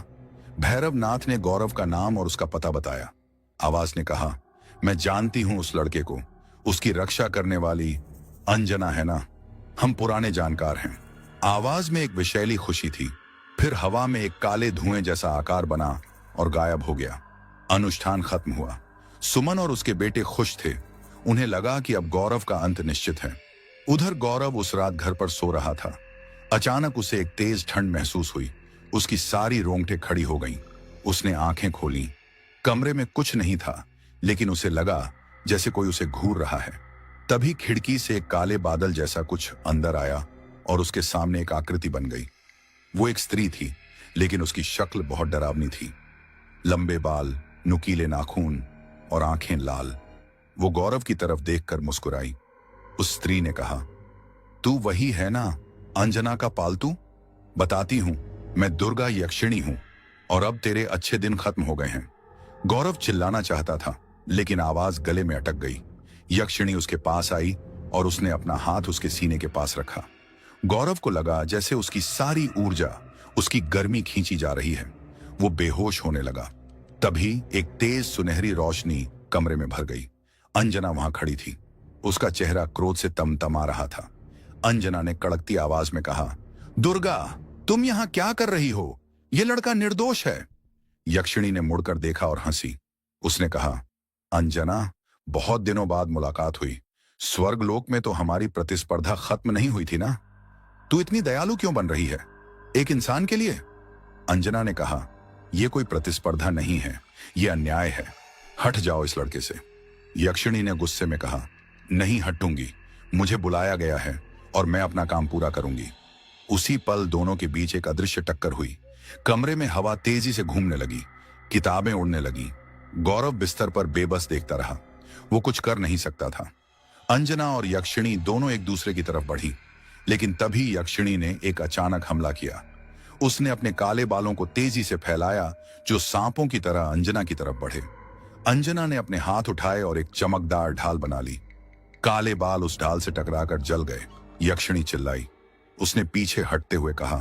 भैरवनाथ ने गौरव का नाम और उसका पता बताया। आवाज ने कहा, मैं जानती हूं उस लड़के को। उसकी रक्षा करने वाली अंजना है ना? हम पुराने जानकार हैं। आवाज में एक विषैली खुशी थी। फिर हवा में एक काले धुएं जैसा आकार बना और गायब हो गया। अनुष्ठान खत्म हुआ। सुमन और उसके बेटे खुश थे। उन्हें लगा कि अब गौरव का अंत निश्चित है। उधर गौरव उस रात घर पर सो रहा था। अचानक उसे एक तेज ठंड महसूस हुई। उसकी सारी रोंगटें खड़ी हो गईं। उसने आंखें खोलीं। कमरे में कुछ नहीं था, लेकिन उसे लगा जैसे कोई उसे घूर रहा है। तभी खिड़की से एक काले बादल जैसा कुछ अंदर आया और उसके सामने एक आकृति बन गई। वो एक स्त्री थी, लेकिन उसकी शक्ल बहुत डरावनी थी। लंबे बाल, नुकीले नाखून और आंखें लाल। वो गौरव की तरफ देखकर मुस्कुराई। उस स्त्री ने कहा, तू वही है ना, अंजना का पालतू? बताती हूं, मैं दुर्गा यक्षिणी हूं और अब तेरे अच्छे दिन खत्म हो गए हैं। गौरव चिल्लाना चाहता था, लेकिन आवाज गले में अटक गई। यक्षिणी उसके पास आई और उसने अपना हाथ उसके सीने के पास रखा। गौरव को लगा जैसे उसकी सारी ऊर्जा, उसकी गर्मी खींची जा रही है। वो बेहोश होने लगा। तभी एक तेज सुनहरी रोशनी कमरे में भर गई। अंजना वहां खड़ी थी। उसका चेहरा क्रोध से तमतमा रहा था। अंजना ने कड़कती आवाज में कहा, दुर्गा, तुम यहां क्या कर रही हो? यह लड़का निर्दोष है। यक्षिणी ने मुड़कर देखा और हंसी। उसने कहा, अंजना, बहुत दिनों बाद मुलाकात हुई। स्वर्गलोक में तो हमारी प्रतिस्पर्धा खत्म नहीं हुई थी ना? तू इतनी दयालु क्यों बन रही है एक इंसान के लिए? अंजना ने कहा, यह कोई प्रतिस्पर्धा नहीं है, यह अन्याय है। हट जाओ इस लड़के से। यक्षिणी ने गुस्से में कहा, नहीं हटूंगी। मुझे बुलाया गया है और मैं अपना काम पूरा करूंगी। उसी पल दोनों के बीच एक अदृश्य टक्कर हुई। कमरे में हवा तेजी से घूमने लगी, किताबें उड़ने लगी। गौरव बिस्तर पर बेबस देखता रहा। वो कुछ कर नहीं सकता था। अंजना और यक्षिणी दोनों एक दूसरे की तरफ बढ़ी, लेकिन तभी यक्षिणी ने एक अचानक हमला किया। उसने अपने काले बालों को तेजी से फैलाया, जो सांपों की तरह अंजना की तरफ बढ़े। अंजना ने अपने हाथ उठाए और एक चमकदार ढाल बना ली। काले बाल उस ढाल से टकराकर जल गए। यक्षिणी चिल्लाई। उसने पीछे हटते हुए कहा,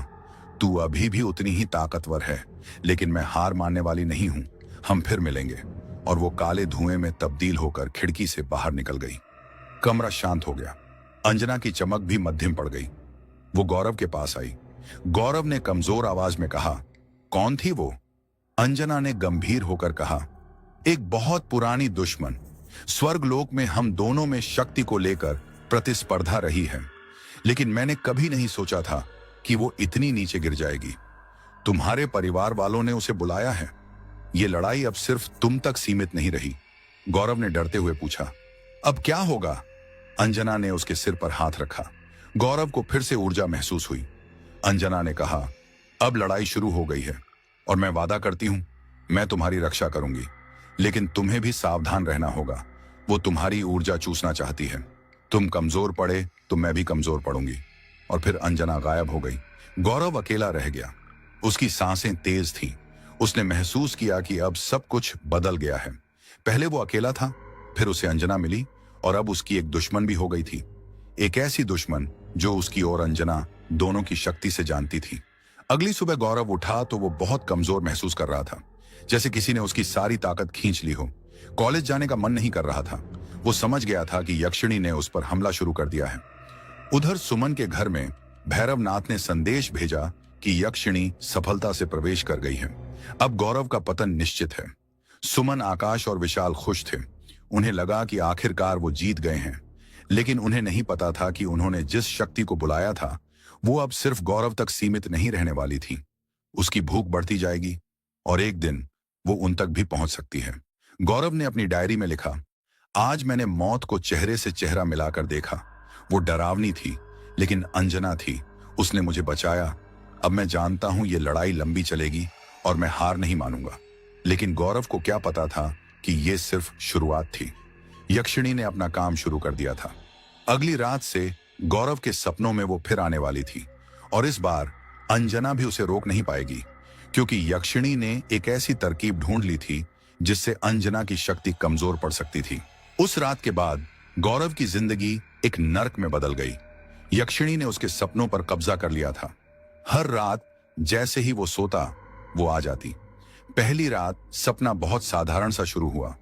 तू अभी भी उतनी ही ताकतवर है, लेकिन मैं हार मानने वाली नहीं हूं। हम फिर मिलेंगे। और वो काले धुएं में तब्दील होकर खिड़की से बाहर निकल गई। कमरा शांत हो गया। अंजना की चमक भी मध्यम पड़ गई। वो गौरव के पास आई। गौरव ने कमजोर आवाज में कहा, कौन थी वो? अंजना ने गंभीर होकर कहा, एक बहुत पुरानी दुश्मन। स्वर्गलोक में हम दोनों में शक्ति को लेकर प्रतिस्पर्धा रही है, लेकिन मैंने कभी नहीं सोचा था कि वो इतनी नीचे गिर जाएगी। तुम्हारे परिवार वालों ने उसे बुलाया है। ये लड़ाई अब सिर्फ तुम तक सीमित नहीं रही। गौरव ने डरते हुए पूछा, अब क्या होगा? अंजना ने उसके सिर पर हाथ रखा। गौरव को फिर से ऊर्जा महसूस हुई। अंजना ने कहा, अब लड़ाई शुरू हो गई है और मैं वादा करती हूं, मैं तुम्हारी रक्षा करूंगी, लेकिन तुम्हें भी सावधान रहना होगा। वो तुम्हारी ऊर्जा चूसना चाहती है। तुम कमजोर पड़े तो मैं भी कमजोर पड़ूंगी। और फिर अंजना गायब हो गई। गौरव अकेला रह गया। उसकी सांसें तेज थीं। उसने महसूस किया कि अब सब कुछ बदल गया है। पहले वो अकेला था, फिर उसे अंजना मिली, और अब उसकी एक दुश्मन भी हो गई थी। एक ऐसी दुश्मन जो उसकी और अंजना दोनों की शक्ति से जानती थी। अगली सुबह गौरव उठा तो वो बहुत कमजोर महसूस कर रहा था, जैसे किसी ने उसकी सारी ताकत खींच ली हो। कॉलेज जाने का मन नहीं कर रहा था। वो समझ गया था कि यक्षिणी ने उस पर हमला शुरू कर दिया है। उधर सुमन के घर में भैरवनाथ ने संदेश भेजा कि यक्षिणी सफलता से प्रवेश कर गई है। अब गौरव का पतन निश्चित है। सुमन, आकाश और विशाल खुश थे। उन्हें लगा कि आखिरकार वो जीत गए हैं, लेकिन उन्हें नहीं पता था कि उन्होंने जिस शक्ति को बुलाया था वो अब सिर्फ गौरव तक सीमित नहीं रहने वाली थी। उसकी भूख बढ़ती जाएगी और एक दिन वो उन तक भी पहुंच सकती है। गौरव ने अपनी डायरी में लिखा, आज मैंने मौत को चेहरे से चेहरा मिलाकर देखा। वो डरावनी थी, लेकिन अंजना थी। उसने मुझे बचाया। अब मैं जानता हूं ये लड़ाई लंबी चलेगी और मैं हार नहीं मानूंगा। लेकिन गौरव को क्या पता था कि ये सिर्फ शुरुआत थी। यक्षिणी ने अपना काम शुरू कर दिया था। अगली रात से गौरव के सपनों में वो फिर आने वाली थी, और इस बार अंजना भी उसे रोक नहीं पाएगी, क्योंकि यक्षिणी ने एक ऐसी तरकीब ढूंढ ली थी जिससे अंजना की शक्ति कमजोर पड़ सकती थी। उस रात के बाद गौरव की जिंदगी एक नर्क में बदल गई। यक्षिणी ने उसके सपनों पर कब्जा कर लिया था। हर रात जैसे ही वो सोता, वो आ जाती। पहली रात सपना बहुत साधारण सा शुरू हुआ।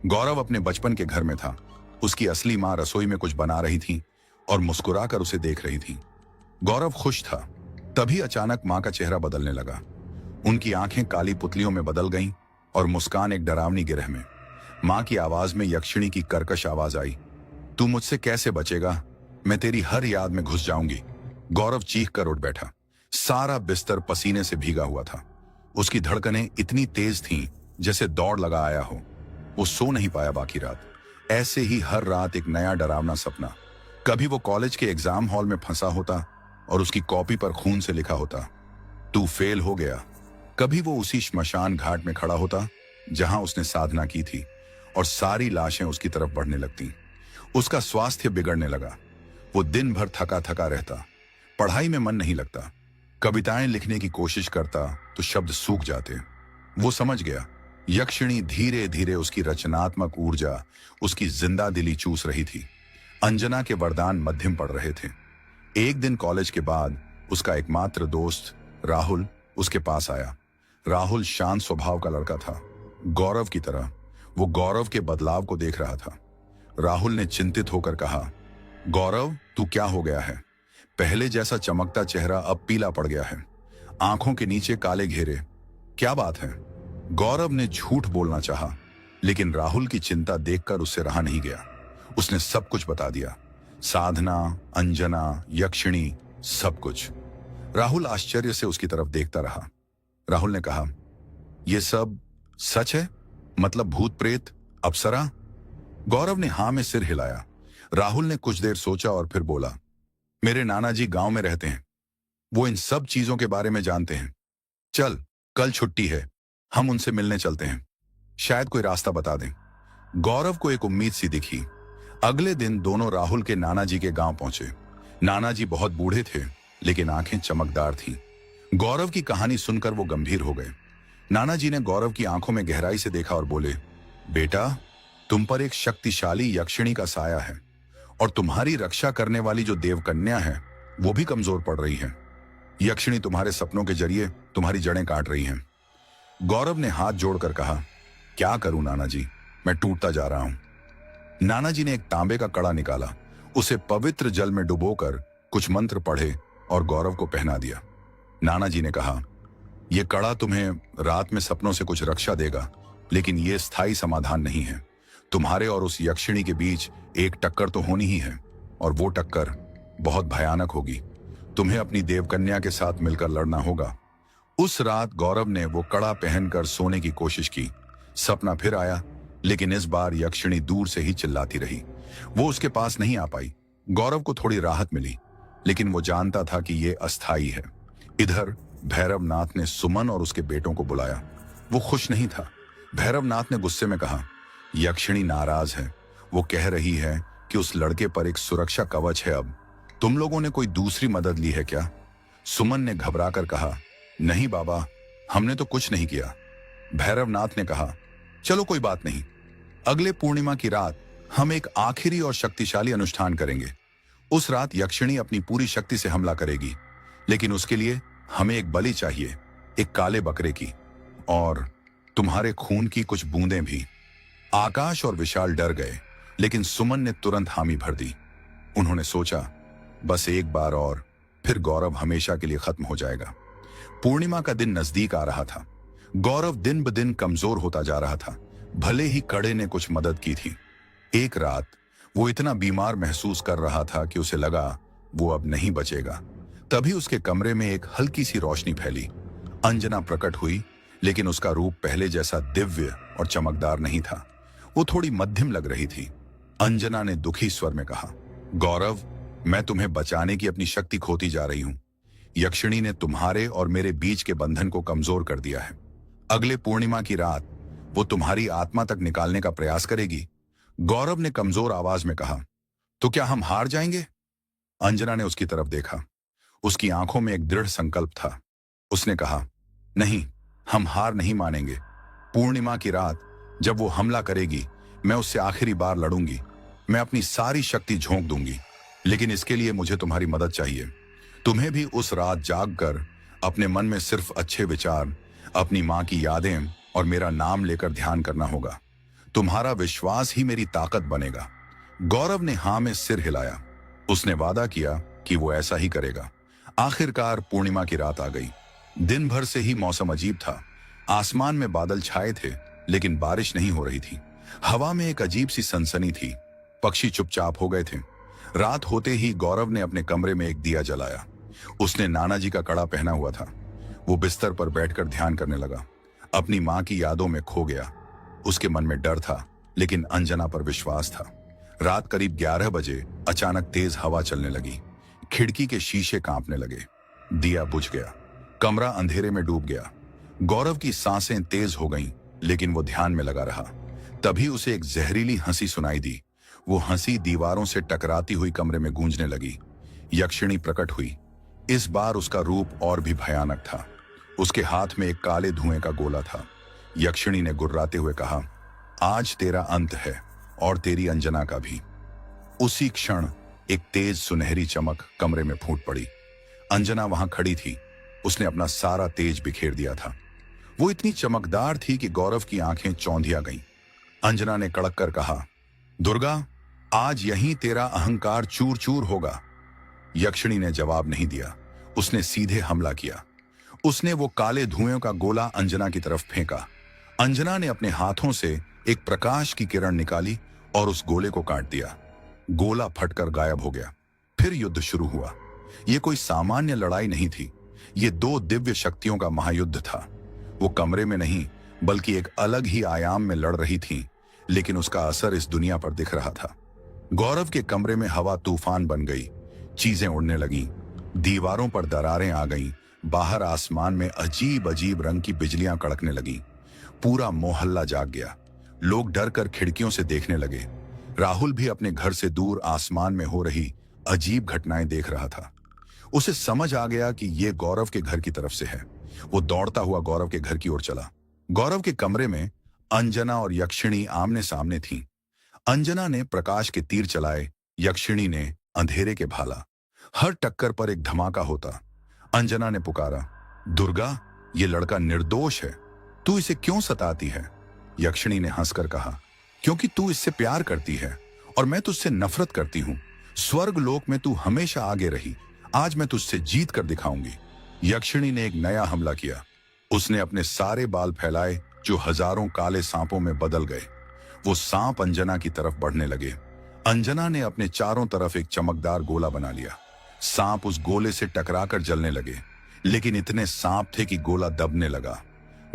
गौरव अपने बचपन के घर में था। उसकी असली माँ रसोई में कुछ बना रही थी और मुस्कुराकर उसे देख रही थी। गौरव खुश था। तभी अचानक माँ का चेहरा बदलने लगा। उनकी आंखें काली पुतलियों में बदल गईं और मुस्कान एक डरावनी गिरह में। माँ की आवाज में यक्षिणी की कर्कश आवाज आई, तू मुझसे कैसे बचेगा? मैं तेरी हर याद में घुस जाऊंगी। गौरव चीख कर उठ बैठा। सारा बिस्तर पसीने से भीगा हुआ था। उसकी धड़कनें इतनी तेज थीं जैसे दौड़ लगा आया हो। वो सो नहीं पाया बाकी रात। ऐसे ही हर रात एक नया डरावना सपना। कभी वो कॉलेज के एग्जाम हॉल में फंसा होता और उसकी कॉपी पर खून से लिखा होता, तू फेल हो गया। कभी वो उसी श्मशान घाट में खड़ा होता जहां उसने साधना की थी, और सारी लाशें उसकी तरफ बढ़ने लगती। उसका स्वास्थ्य बिगड़ने लगा। वो दिन भर थका थका रहता। पढ़ाई में मन नहीं लगता। कविताएं लिखने की कोशिश करता तो शब्द सूख जाते। वो समझ गया, यक्षिणी धीरे धीरे उसकी रचनात्मक ऊर्जा, उसकी जिंदा दिली चूस रही थी। अंजना के वरदान मध्यम पड़ रहे थे। एक दिन कॉलेज के बाद उसका एकमात्र दोस्त राहुल उसके पास आया। राहुल शांत स्वभाव का लड़का था, गौरव की तरह। वो गौरव के बदलाव को देख रहा था। राहुल ने चिंतित होकर कहा, गौरव, तू क्या हो गया है? पहले जैसा चमकता चेहरा अब पीला पड़ गया है। आंखों के नीचे काले घेरे। क्या बात है? गौरव ने झूठ बोलना चाहा, लेकिन राहुल की चिंता देखकर उससे रहा नहीं गया। उसने सब कुछ बता दिया। साधना, अंजना, यक्षिणी, सब कुछ। राहुल आश्चर्य से उसकी तरफ देखता रहा। राहुल ने कहा, यह सब सच है? मतलब भूत प्रेत, अप्सरा? गौरव ने हां में सिर हिलाया। राहुल ने कुछ देर सोचा और फिर बोला, मेरे नाना जी गांव में रहते हैं। वो इन सब चीजों के बारे में जानते हैं। चल, कल छुट्टी है, हम उनसे मिलने चलते हैं, शायद कोई रास्ता बता दें। गौरव को एक उम्मीद सी दिखी। अगले दिन दोनों राहुल के नाना जी के गांव पहुंचे। नाना जी बहुत बूढ़े थे, लेकिन आंखें चमकदार थीं। गौरव की कहानी सुनकर वो गंभीर हो गए। नाना जी ने गौरव की आंखों में गहराई से देखा और बोले, बेटा, तुम पर एक शक्तिशाली यक्षिणी का साया है और तुम्हारी रक्षा करने वाली जो देवकन्या है वो भी कमजोर पड़ रही है। यक्षिणी तुम्हारे सपनों के जरिए तुम्हारी जड़ें काट रही हैं। गौरव ने हाथ जोड़कर कहा, क्या करूं नाना जी, मैं टूटता जा रहा हूं। नाना जी ने एक तांबे का कड़ा निकाला, उसे पवित्र जल में डुबोकर कुछ मंत्र पढ़े और गौरव को पहना दिया। नाना जी ने कहा, यह कड़ा तुम्हें रात में सपनों से कुछ रक्षा देगा, लेकिन यह स्थायी समाधान नहीं है। तुम्हारे और उस यक्षिणी के बीच एक टक्कर तो होनी ही है, और वो टक्कर बहुत भयानक होगी। तुम्हें अपनी देवकन्या के साथ मिलकर लड़ना होगा। उस रात गौरव ने वो कड़ा पहनकर सोने की कोशिश की। सपना फिर आया, लेकिन इस बार यक्षिणी दूर से ही चिल्लाती रही। वो उसके पास नहीं आ पाई। गौरव को थोड़ी राहत मिली, लेकिन वो जानता था कि ये अस्थायी है। इधर भैरवनाथ ने सुमन और उसके बेटों को बुलाया। वो खुश नहीं था। भैरवनाथ ने गुस्से में कहा, यक्षिणी नाराज है। वो कह रही है कि उस लड़के पर एक सुरक्षा कवच है। अब तुम लोगों ने कोई दूसरी मदद ली है क्या? सुमन ने घबराकर कहा, नहीं बाबा, हमने तो कुछ नहीं किया। भैरवनाथ ने कहा, चलो कोई बात नहीं, अगले पूर्णिमा की रात हम एक आखिरी और शक्तिशाली अनुष्ठान करेंगे। उस रात यक्षिणी अपनी पूरी शक्ति से हमला करेगी, लेकिन उसके लिए हमें एक बलि चाहिए, एक काले बकरे की, और तुम्हारे खून की कुछ बूंदें भी। आकाश और विशाल डर गए, लेकिन सुमन ने तुरंत हामी भर दी। उन्होंने सोचा, बस एक बार और, फिर गौरव हमेशा के लिए खत्म हो जाएगा। पूर्णिमा का दिन नजदीक आ रहा था। गौरव दिन ब दिन कमजोर होता जा रहा था, भले ही कड़े ने कुछ मदद की थी। एक रात वो इतना बीमार महसूस कर रहा था कि उसे लगा वो अब नहीं बचेगा। तभी उसके कमरे में एक हल्की सी रोशनी फैली। अंजना प्रकट हुई, लेकिन उसका रूप पहले जैसा दिव्य और चमकदार नहीं था। वो थोड़ी मध्यम लग रही थी। अंजना ने दुखी स्वर में कहा, गौरव, मैं तुम्हें बचाने की अपनी शक्ति खोती जा रही हूं। यक्षिणी ने तुम्हारे और मेरे बीच के बंधन को कमजोर कर दिया है। अगले पूर्णिमा की रात वो तुम्हारी आत्मा तक निकालने का प्रयास करेगी। गौरव ने कमजोर आवाज में कहा, तो क्या हम हार जाएंगे? अंजना ने उसकी तरफ देखा। उसकी आंखों में एक दृढ़ संकल्प था। उसने कहा, नहीं, हम हार नहीं मानेंगे। पूर्णिमा की रात जब वो हमला करेगी, मैं उससे आखिरी बार लड़ूंगी। मैं अपनी सारी शक्ति झोंक दूंगी, लेकिन इसके लिए मुझे तुम्हारी मदद चाहिए। तुम्हें भी उस रात जागकर अपने मन में सिर्फ अच्छे विचार, अपनी मां की यादें और मेरा नाम लेकर ध्यान करना होगा। तुम्हारा विश्वास ही मेरी ताकत बनेगा। गौरव ने हां में सिर हिलाया। उसने वादा किया कि वो ऐसा ही करेगा। आखिरकार पूर्णिमा की रात आ गई। दिन भर से ही मौसम अजीब था। आसमान में बादल छाए थे, लेकिन बारिश नहीं हो रही थी। हवा में एक अजीब सी सनसनी थी। पक्षी चुपचाप हो गए थे। रात होते ही गौरव ने अपने कमरे में एक दिया जलाया। उसने नाना जी का कड़ा पहना हुआ था। वो बिस्तर पर बैठकर ध्यान करने लगा। अपनी मां की यादों में खो गया। उसके मन में डर था, लेकिन अंजना पर विश्वास था। रात करीब 11 बजे अचानक तेज हवा चलने लगी। खिड़की के शीशे कांपने लगे। दिया बुझ गया। कमरा अंधेरे में डूब गया। गौरव की सांसें तेज हो गईं, लेकिन वो ध्यान में लगा रहा। तभी उसे एक जहरीली हंसी सुनाई दी। वो हंसी दीवारों से टकराती हुई कमरे में गूंजने लगी। यक्षिणी प्रकट हुई। इस बार उसका रूप और भी भयानक था। उसके हाथ में एक काले धुएं का गोला था। यक्षिणी ने गुर्राते हुए कहा, आज तेरा अंत है, और तेरी अंजना का भी। उसी क्षण एक तेज सुनहरी चमक कमरे में फूट पड़ी। अंजना वहां खड़ी थी। उसने अपना सारा तेज बिखेर दिया था। वो इतनी चमकदार थी कि गौरव की आंखें चौंधिया गईं। अंजना ने कड़क कर कहा, दुर्गा, आज यहीं तेरा अहंकार चूर चूर होगा। यक्षिणी ने जवाब नहीं दिया। उसने सीधे हमला किया। उसने वो काले धुएं का गोला अंजना की तरफ फेंका। अंजना ने अपने हाथों से एक प्रकाश की किरण निकाली और उस गोले को काट दिया। गोला फटकर गायब हो गया। फिर युद्ध शुरू हुआ। यह कोई सामान्य लड़ाई नहीं थी। ये दो दिव्य शक्तियों का महायुद्ध था। वो कमरे में नहीं, बल्कि एक अलग ही आयाम में लड़ रही थी, लेकिन उसका असर इस दुनिया पर दिख रहा था। गौरव के कमरे में हवा तूफान बन गई। चीजें उड़ने लगीं। दीवारों पर दरारें आ गईं। बाहर आसमान में अजीब अजीब रंग की बिजलियां कड़कने लगी। पूरा मोहल्ला जाग गया। लोग डर कर खिड़कियों से देखने लगे। राहुल भी अपने घर से दूर आसमान में हो रही अजीब घटनाएं देख रहा था। उसे समझ आ गया कि ये गौरव के घर की तरफ से है। वो दौड़ता हुआ गौरव के घर की ओर चला। गौरव के कमरे में अंजना और यक्षिणी आमने सामने थीं। अंजना ने प्रकाश के तीर चलाए, यक्षिणी ने अंधेरे के भाला। हर टक्कर पर एक धमाका होता। अंजना ने पुकारा, दुर्गा, ये लड़का निर्दोष है, तू इसे क्यों सताती है? यक्षिणी ने हंसकर कहा, क्योंकि तू इससे प्यार करती है और मैं तुझसे नफरत करती हूं। स्वर्ग लोक में तू हमेशा आगे रही, आज मैं तुझसे जीत कर दिखाऊंगी। यक्षिणी ने एक नया हमला किया। उसने अपने सारे बाल फैलाए जो हजारों काले सांपों में बदल गए। वो सांप अंजना की तरफ बढ़ने लगे। अंजना ने अपने चारों तरफ एक चमकदार गोला बना लिया। सांप उस गोले से टकराकर जलने लगे, लेकिन इतने सांप थे कि गोला दबने लगा।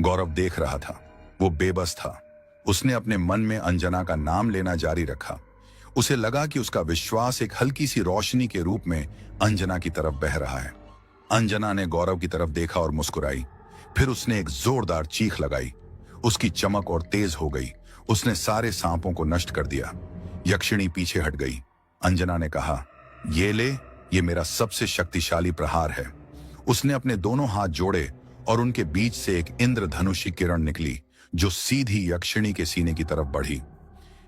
गौरव देख रहा था। वो बेबस था। उसने अपने मन में अंजना का नाम लेना जारी रखा। उसे लगा कि उसका विश्वास एक हल्की सी रोशनी के रूप में अंजना की तरफ बह रहा है। अंजना ने गौरव की तरफ देखा और मुस्कुराई। फिर उसने एक जोरदार चीख लगाई। उसकी चमक और तेज हो गई। उसने सारे सांपों को नष्ट कर दिया। यक्षिणी पीछे हट गई। अंजना ने कहा, ये ले, ये मेरा सबसे शक्तिशाली प्रहार है। उसने अपने दोनों हाथ जोड़े और उनके बीच से एक इंद्रधनुष की किरण निकली जो सीधी यक्षिणी के सीने की तरफ बढ़ी।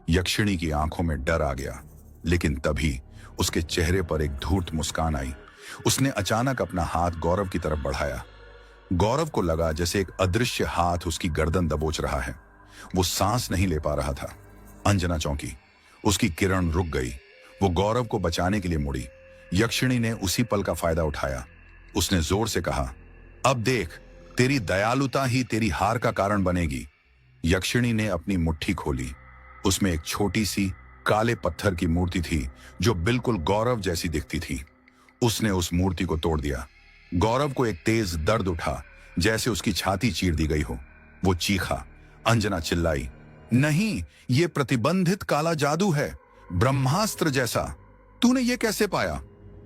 यक्षिणी की आंखों में डर आ गया, लेकिन तभी उसके चेहरे पर एक धूर्त मुस्कान आई। उसने अचानक अपना हाथ गौरव की तरफ बढ़ाया। गौरव को लगा जैसे एक अदृश्य हाथ उसकी गर्दन दबोच रहा है। वो सांस नहीं ले पा रहा था। अंजना चौंकी। उसकी किरण रुक गई। वो गौरव को बचाने के लिए मुड़ी। यक्षिणी ने उसी पल का फायदा उठाया। उसने जोर से कहा, अब देख, तेरी दयालुता ही तेरी हार का कारण बनेगी। यक्षिणी ने अपनी मुट्ठी खोली। उसमें एक छोटी सी काले पत्थर की मूर्ति थी जो बिल्कुल गौरव जैसी दिखती थी। उसने उस मूर्ति को तोड़ दिया। गौरव को एक तेज दर्द उठा, जैसे उसकी छाती चीर दी गई हो। वो चीखा। अंजना चिल्लाई, नहीं, ये प्रतिबंधित काला जादू है, ब्रह्मास्त्र जैसा। तूने ये कैसे पाया?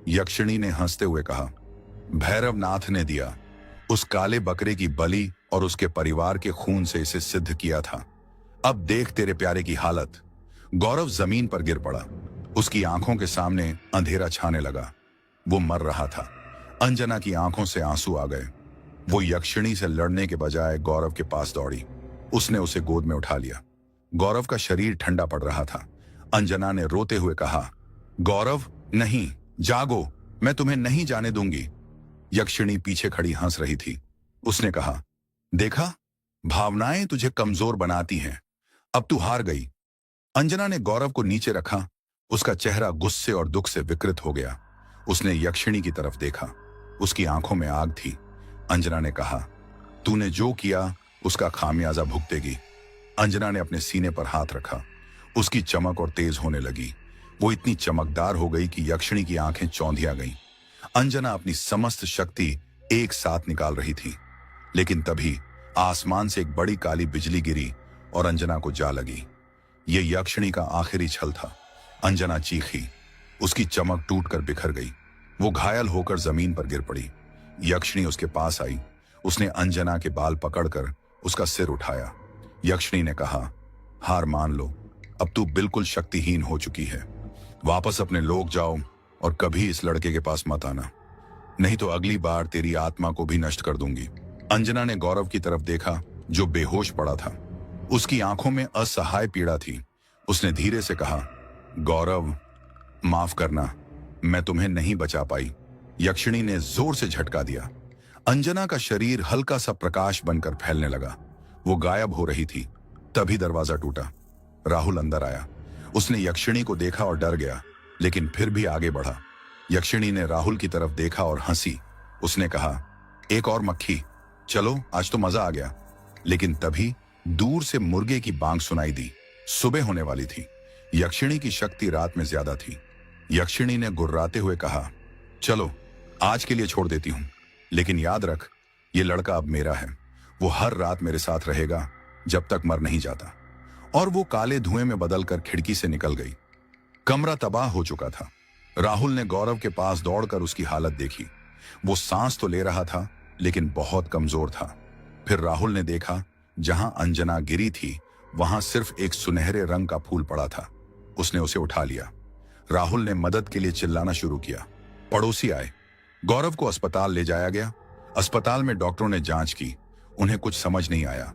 यक्षिणी ने हंसते हुए कहा, भैरवनाथ ने दिया। उस काले बकरे की बलि और उसके परिवार के खून से इसे सिद्ध किया था। अब देख तेरे प्यारे की हालत। गौरव जमीन पर गिर पड़ा। उसकी आंखों के सामने अंधेरा छाने लगा। वो मर रहा था। अंजना की आंखों से आंसू आ गए। वो यक्षिणी से लड़ने के बजाय गौरव के पास दौड़ी। उसने उसे गोद में उठा लिया। गौरव का शरीर ठंडा पड़ रहा था। अंजना ने रोते हुए कहा, गौरव, नहीं, जागो, मैं तुम्हें नहीं जाने दूंगी। यक्षिणी पीछे खड़ी हंस रही थी। उसने कहा, देखा, भावनाएं तुझे कमजोर बनाती हैं। अब तू हार गई। अंजना ने गौरव को नीचे रखा। उसका चेहरा गुस्से और दुख से विकृत हो गया। उसने यक्षिणी की तरफ देखा। उसकी आंखों में आग थी। अंजना ने कहा, तूने जो किया उसका खामियाजा भुगतेगी। अंजना ने अपने सीने पर हाथ रखा। उसकी चमक और तेज होने लगी। वो इतनी चमकदार हो गई कि यक्षिणी की आंखें चौंधिया गईं। अंजना अपनी समस्त शक्ति एक साथ निकाल रही थी, लेकिन तभी आसमान से एक बड़ी काली बिजली गिरी और अंजना को जा लगी। ये यक्षिणी का आखिरी छल था। अंजना चीखी। उसकी चमक टूटकर बिखर गई। वो घायल होकर जमीन पर गिर पड़ी। यक्षिणी उसके पास आई। उसने अंजना के बाल पकड़कर उसका सिर उठाया। यक्षिणी ने कहा, हार मान लो, अब तू बिल्कुल शक्तिहीन हो चुकी है। वापस अपने लोक जाओ और कभी इस लड़के के पास मत आना, नहीं तो अगली बार तेरी आत्मा को भी नष्ट कर दूंगी। अंजना ने गौरव की तरफ देखा जो बेहोश पड़ा था। उसकी आंखों में असहाय पीड़ा थी। उसने धीरे से कहा, गौरव, माफ करना, मैं तुम्हें नहीं बचा पाई। यक्षिणी ने जोर से झटका दिया। अंजना का शरीर हल्का सा प्रकाश बनकर फैलने लगा। वो गायब हो रही थी। तभी दरवाजा टूटा। राहुल अंदर आया। उसने यक्षिणी को देखा और डर गया, लेकिन फिर भी आगे बढ़ा। यक्षिणी ने राहुल की तरफ देखा और हंसी। उसने कहा, एक और मक्खी, चलो, आज तो मजा आ गया। लेकिन तभी दूर से मुर्गे की बांग सुनाई दी। सुबह होने वाली थी। यक्षिणी की शक्ति रात में ज्यादा थी। यक्षिणी ने गुर्राते हुए कहा, चलो, आज के लिए छोड़ देती हूं, लेकिन याद रख, ये लड़का अब मेरा है। वो हर रात मेरे साथ रहेगा जब तक मर नहीं जाता। और वो काले धुएं में बदलकर खिड़की से निकल गई। कमरा तबाह हो चुका था। राहुल ने गौरव के पास दौड़कर उसकी हालत देखी। वो सांस तो ले रहा था, लेकिन बहुत कमजोर था। फिर राहुल ने देखा जहां अंजना गिरी थी वहां सिर्फ एक सुनहरे रंग का फूल पड़ा था। उसने उसे उठा लिया। राहुल ने मदद के लिए चिल्लाना शुरू किया। पड़ोसी आए। गौरव को अस्पताल ले जाया गया। अस्पताल में डॉक्टरों ने जांच की। उन्हें कुछ समझ नहीं आया।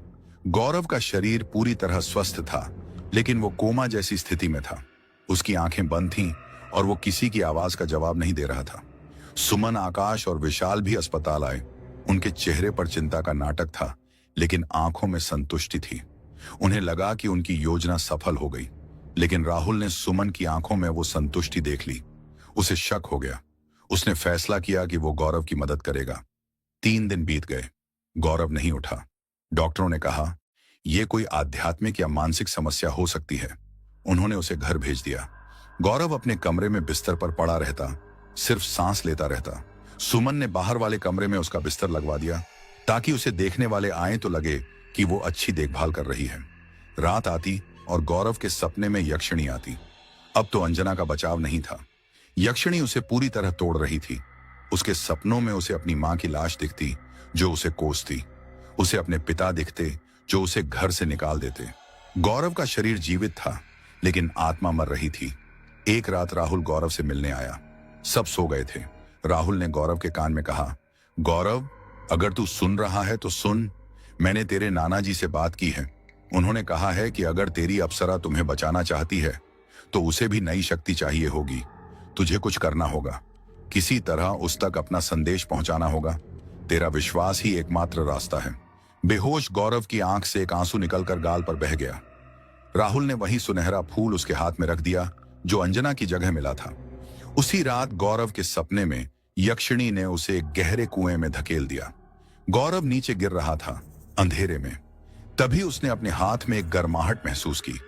गौरव का शरीर पूरी तरह स्वस्थ था, लेकिन वो कोमा जैसी स्थिति में था। उसकी आंखें बंद थीं और वो किसी की आवाज का जवाब नहीं दे रहा था। सुमन, आकाश और विशाल भी अस्पताल आए। उनके चेहरे पर चिंता का नाटक था, लेकिन आंखों में संतुष्टि थी। उन्हें लगा कि उनकी योजना सफल हो गई। लेकिन राहुल ने सुमन की आंखों में वो संतुष्टि देख ली। उसे शक हो गया। उसने फैसला किया कि वो गौरव की मदद करेगा। 3 दिन बीत गए। गौरव नहीं उठा। डॉक्टरों ने कहा यह कोई आध्यात्मिक या मानसिक समस्या हो सकती है। उन्होंने उसे घर भेज दिया। गौरव अपने कमरे में बिस्तर पर पड़ा रहता, सिर्फ सांस लेता रहता। सुमन ने बाहर वाले कमरे में उसका बिस्तर लगवा दिया, ताकि उसे देखने वाले आए तो लगे कि वो अच्छी देखभाल कर रही है। रात आती और गौरव के सपने में यक्षिणी आती। अब तो अंजना का बचाव नहीं था। यक्षिणी उसे पूरी तरह तोड़ रही थी। उसके सपनों में उसे अपनी मां की लाश दिखती, जो उसे कोसती। उसे अपने पिता दिखते, जो उसे घर से निकाल देते। गौरव का शरीर जीवित था, लेकिन आत्मा मर रही थी। एक रात राहुल गौरव से मिलने आया। सब सो गए थे। राहुल ने गौरव के कान में कहा, गौरव, अगर तू सुन रहा है तो सुन। मैंने तेरे नाना जी से बात की है। उन्होंने कहा है कि अगर तेरी अप्सरा तुम्हें बचाना चाहती है तो उसे भी नई शक्ति चाहिए होगी। तुझे कुछ करना होगा। किसी तरह उस तक अपना संदेश पहुंचाना होगा। तेरा विश्वास ही एकमात्र रास्ता है। बेहोश गौरव की आंख से एक आंसू निकलकर गाल पर बह गया। राहुल ने वही सुनहरा फूल उसके हाथ में रख दिया जो अंजना की जगह मिला था। उसी रात गौरव के सपने में यक्षिणी ने उसे एक गहरे कुएं में धकेल दिया। गौरव नीचे गिर रहा था, अंधेरे में। तभी उसने अपने हाथ में एक गर्माहट महसूस की,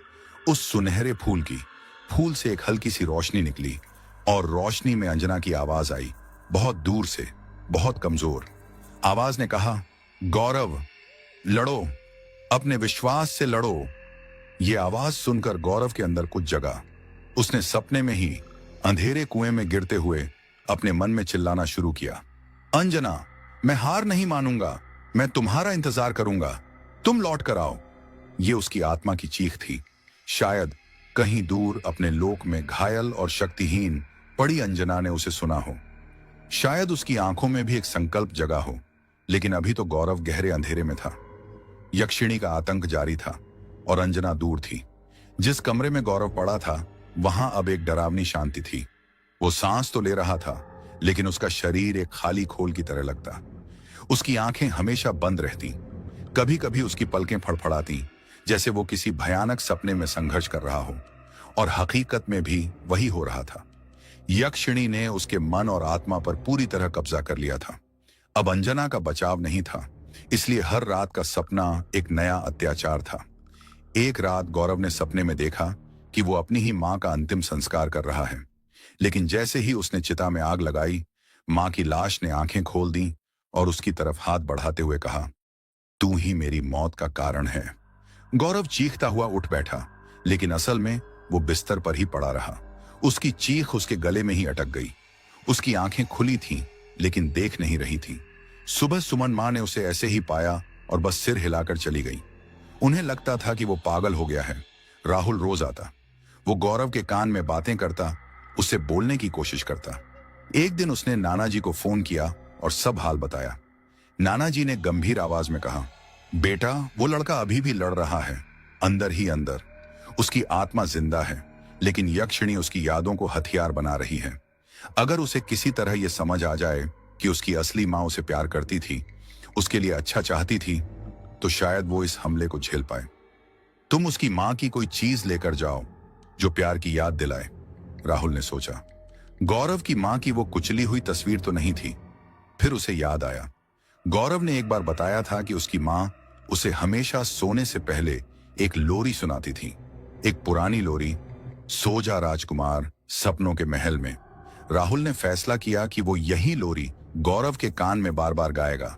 उस सुनहरे फूल की। फूल से एक हल्की सी रोशनी निकली और रोशनी में अंजना की आवाज आई, बहुत दूर से, बहुत कमजोर। आवाज ने कहा, गौरव, लड़ो, अपने विश्वास से लड़ो। ये आवाज सुनकर गौरव के अंदर कुछ जगा। उसने सपने में ही अंधेरे कुएं में गिरते हुए अपने मन में चिल्लाना शुरू किया, अंजना, मैं हार नहीं मानूंगा। मैं तुम्हारा इंतजार करूंगा। तुम लौट कर आओ। ये उसकी आत्मा की चीख थी। शायद कहीं दूर अपने लोक में घायल और शक्तिहीन पड़ी अंजना ने उसे सुना हो। शायद उसकी आंखों में भी एक संकल्प जगा हो। लेकिन अभी तो गौरव गहरे अंधेरे में था। यक्षिणी का आतंक जारी था और अंजना दूर थी। जिस कमरे में गौरव पड़ा था वहां अब एक डरावनी शांति थी। वो सांस तो ले रहा था, लेकिन उसका शरीर एक खाली खोल की तरह लगता। उसकी आंखें हमेशा बंद रहती। कभी कभी उसकी पलकें फड़फड़ाती, जैसे वो किसी भयानक सपने में संघर्ष कर रहा हो। और हकीकत में भी वही हो रहा था। यक्षिणी ने उसके मन और आत्मा पर पूरी तरह कब्जा कर लिया था। अब अंजना का बचाव नहीं था, इसलिए हर रात का सपना एक नया अत्याचार था। एक रात गौरव ने सपने में देखा कि वो अपनी ही मां का अंतिम संस्कार कर रहा है। लेकिन जैसे ही उसने चिता में आग लगाई, मां की लाश ने आंखें खोल दी और उसकी तरफ हाथ बढ़ाते हुए कहा, तू ही मेरी मौत का कारण है। गौरव चीखता हुआ उठ बैठा, लेकिन असल में वो बिस्तर पर ही पड़ा रहा। उसकी चीख उसके गले में ही अटक गई। उसकी आंखें खुली थीं, लेकिन देख नहीं रही थी। सुबह सुमन मां ने उसे ऐसे ही पाया और बस सिर हिलाकर चली गई। उन्हें लगता था कि वो पागल हो गया है। राहुल रोज आता। वो गौरव के कान में बातें करता, उससे बोलने की कोशिश करता। एक दिन उसने नाना जी को फोन किया और सब हाल बताया। नाना जी ने गंभीर आवाज में कहा, बेटा, वो लड़का अभी भी लड़ रहा है, अंदर ही अंदर। उसकी आत्मा जिंदा है, लेकिन यक्षिणी उसकी यादों को हथियार बना रही है। अगर उसे किसी तरह यह समझ आ जाए कि उसकी असली मां उसे प्यार करती थी, उसके लिए अच्छा चाहती थी, तो शायद वो इस हमले को झेल पाए। तुम उसकी मां की कोई चीज लेकर जाओ जो प्यार की याद दिलाए, राहुल ने सोचा। गौरव की मां की वो कुचली हुई तस्वीर तो नहीं थी। फिर उसे याद आया, गौरव ने एक बार बताया था कि उसकी मां उसे हमेशा सोने से पहले एक लोरी सुनाती थी। एक पुरानी लोरी, सो जा राजकुमार सपनों के महल में। राहुल ने फैसला किया कि वो यही लोरी गौरव के कान में बार बार गाएगा।